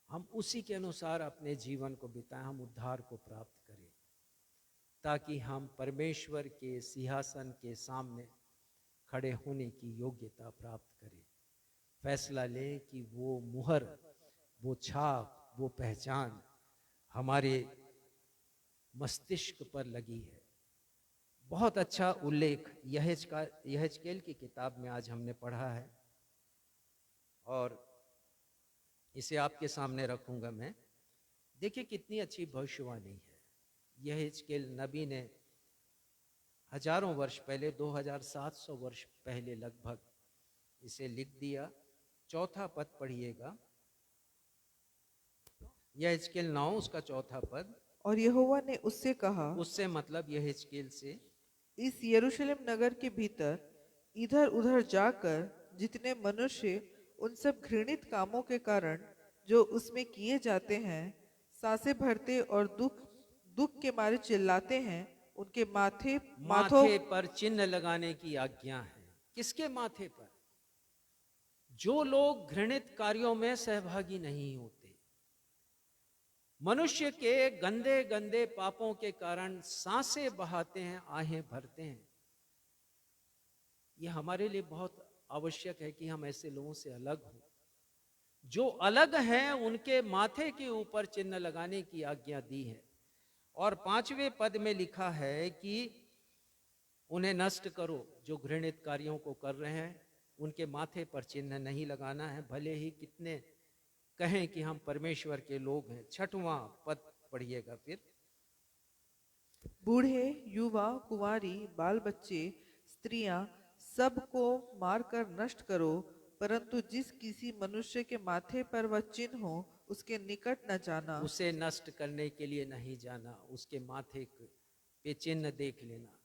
हम उसी के अनुसार अपने जीवन को बिताएं, हम उद्धार को प्राप्त करें, ताकि हम परमेश्वर के सिंहासन के सामने खड़े होने की योग्यता प्राप्त करें। फैसला लें कि वो मुहर, वो छाप, वो पहचान हमारे मस्तिष्क पर लगी है। बहुत अच्छा उल्लेख यहेजकेल की किताब में आज हमने पढ़ा है और इसे आपके सामने रखूंगा मैं। देखिए कितनी अच्छी भविष्यवाणी है। यहेजकेल नबी ने हजारों वर्ष पहले, 2700 वर्ष पहले लगभग इसे लिख दिया। चौथा पद पढ़िएगा, यहेजकेल 9 उसका चौथा पद। और यहोवा ने उससे कहा, उससे मतलब यहेजकेल से, इस यरूशलेम नगर के भीतर इधर उधर जाकर जितने मनुष्य उन सब घृणित कामों के कारण जो उसमें किए जाते हैं सांसें भरते और दुख दुख के मारे चिल्लाते हैं, उनके माथे पर चिन्ह लगाने की आज्ञा है। किसके माथे पर? जो लोग घृणित कार्यों में सहभागी नहीं होते। मनुष्य के गंदे गंदे पापों के कारण सांसें बहाते हैं, आहें भरते हैं। यह हमारे लिए बहुत आवश्यक है कि हम ऐसे लोगों से अलग हों। जो अलग हैं उनके माथे के ऊपर चिन्ह लगाने की आज्ञा दी है। और 5वें पद में लिखा है कि उन्हें नष्ट करो। जो घृणित कार्यों को कर रहे हैं उनके माथे पर चिन्ह नहीं लगाना है, भले ही कितने कहें कि हम परमेश्वर के लोग हैं। 6वां पद पढ़िएगा फिर। बूढ़े, युवा, कुंवारी, बाल बच्चे, स्त्रियां सबको मारकर नष्ट करो, परंतु जिस किसी मनुष्य के माथे पर वह चिन्ह हो उसके निकट न जाना। उसे नष्ट करने के लिए नहीं जाना, उसके माथे पे चिन्ह देख लेना।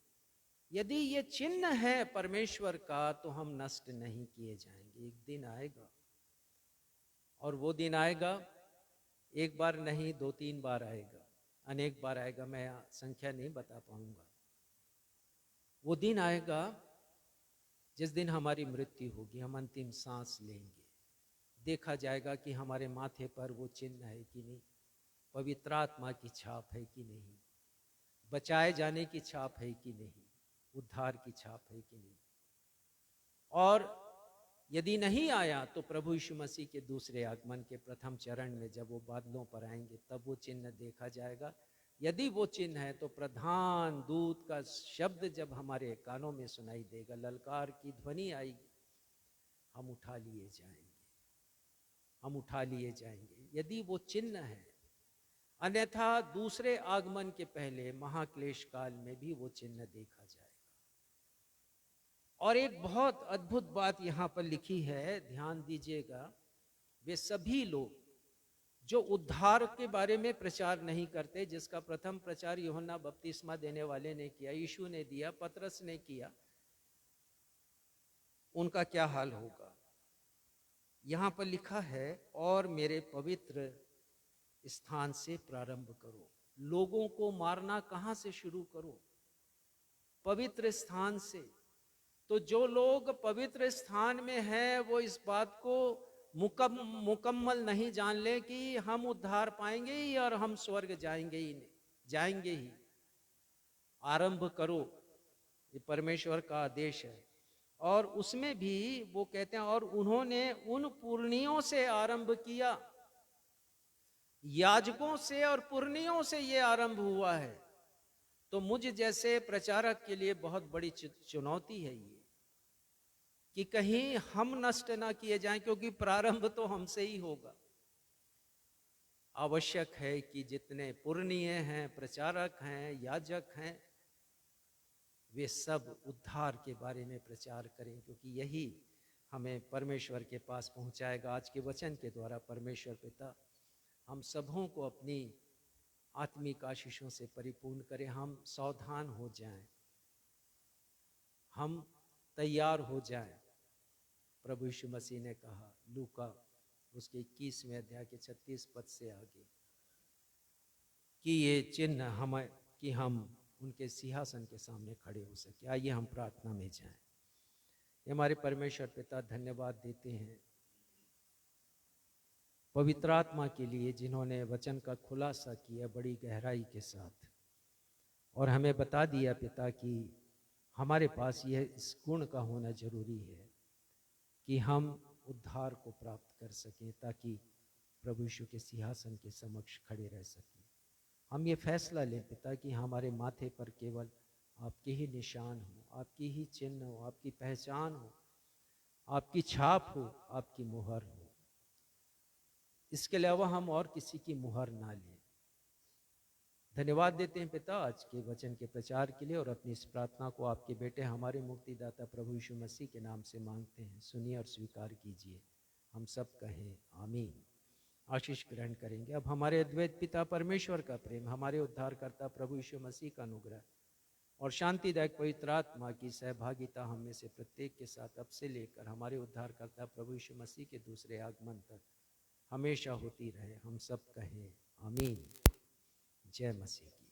यदि ये चिन्ह है परमेश्वर का तो हम नष्ट नहीं किए जाएंगे। एक दिन आएगा, और वो दिन आएगा, एक बार नहीं 2-3 बार आएगा, अनेक बार आएगा, मैं संख्या नहीं बता पाऊंगा। वो दिन आएगा जिस दिन हमारी मृत्यु होगी, हम अंतिम सांस लेंगे। देखा जाएगा कि हमारे माथे पर वो चिन्ह है कि नहीं, पवित्र आत्मा की छाप है कि नहीं, बचाए जाने की छाप है कि नहीं, उद्धार की छाप है कि नहीं। और यदि नहीं आया तो प्रभु यीशु मसीह के दूसरे आगमन के प्रथम चरण में जब वो बादलों पर आएंगे तब वो चिन्ह देखा जाएगा। यदि वो चिन्ह है तो प्रधान दूत का शब्द जब हमारे कानों में सुनाई देगा, ललकार की ध्वनि आएगी, हम उठा लिए जाएंगे, हम उठा लिए जाएंगे यदि वो चिन्ह है। अन्यथा दूसरे आगमन के पहले महाक्लेश काल में भी वो चिन्ह देखा जाएगा। और एक बहुत अद्भुत बात यहां पर लिखी है, ध्यान दीजिएगा, वे सभी लोग जो उद्धार के बारे में प्रचार नहीं करते, जिसका प्रथम प्रचार यूहन्ना बपतिस्मा देने वाले ने किया, यीशु ने दिया, पतरस ने किया, उनका क्या हाल होगा। यहां पर लिखा है, और मेरे पवित्र स्थान से प्रारंभ करो। लोगों को मारना कहां से शुरू करो? पवित्र स्थान से। तो जो लोग पवित्र स्थान में हैं वो इस बात को मुकम्मल नहीं जान ले कि हम उद्धार पाएंगे ही और हम स्वर्ग जाएंगे ही। आरंभ करो, ये परमेश्वर का आदेश है। और उसमें भी वो कहते हैं, और उन्होंने उन पुरनियों से आरंभ किया, याजकों से और पुरनियों से ये आरंभ हुआ है। तो मुझ जैसे प्रचारक के लिए बहुत बड़ी चुनौती है ये, कि कहीं हम नष्ट ना किए जाएं, क्योंकि प्रारंभ तो हमसे ही होगा। आवश्यक है कि जितने पुरनीय हैं, प्रचारक हैं, याजक हैं, वे सब उद्धार के बारे में प्रचार करें, क्योंकि यही हमें परमेश्वर के पास पहुंचाएगा। आज के वचन के द्वारा परमेश्वर पिता हम सबों को अपनी आत्मिक आशीषों से परिपूर्ण करें। हम सावधान हो जाएं, हम तैयार हो जाएं। प्रभु यीशु मसीह ने कहा लूका उसके 21वें अध्याय के 36 पद से आगे कि ये चिन्ह हमें, कि हम उनके सिंहासन के सामने खड़े हो सके। आइए हम प्रार्थना में जाएं। हमारे परमेश्वर पिता, धन्यवाद देते हैं पवित्र आत्मा के लिए, जिन्होंने वचन का खुलासा किया बड़ी गहराई के साथ, और हमें बता दिया पिता कि हमारे पास यह इस गुण का होना जरूरी है कि हम उद्धार को प्राप्त कर सकें, ताकि प्रभु यीशु के सिंहासन के समक्ष खड़े रह सकें। हम ये फैसला लें पिता कि हमारे माथे पर केवल आपके ही निशान हो, आपकी ही चिन्ह हो, आपकी पहचान हो, आपकी छाप हो, आपकी मुहर हो। इसके अलावा हम और किसी की मुहर ना लें। धन्यवाद देते हैं पिता आज के वचन के प्रचार के लिए, और अपनी इस प्रार्थना को आपके बेटे हमारे मुक्तिदाता प्रभु यीशु मसीह के नाम से मांगते हैं। सुनिए और स्वीकार कीजिए। हम सब कहें आमीन। आशीष ग्रहण करेंगे। अब हमारे अद्वैत पिता परमेश्वर का प्रेम, हमारे उद्धारकर्ता प्रभु यीशु मसीह का अनुग्रह और शांतिदायक पवित्र आत्मा की सहभागिता हम में से प्रत्येक के साथ अब से लेकर हमारे उद्धारकर्ता प्रभु यीशु मसीह के दूसरे आगमन तक हमेशा होती रहे। हम सब कहें आमीन। जय मसीह की।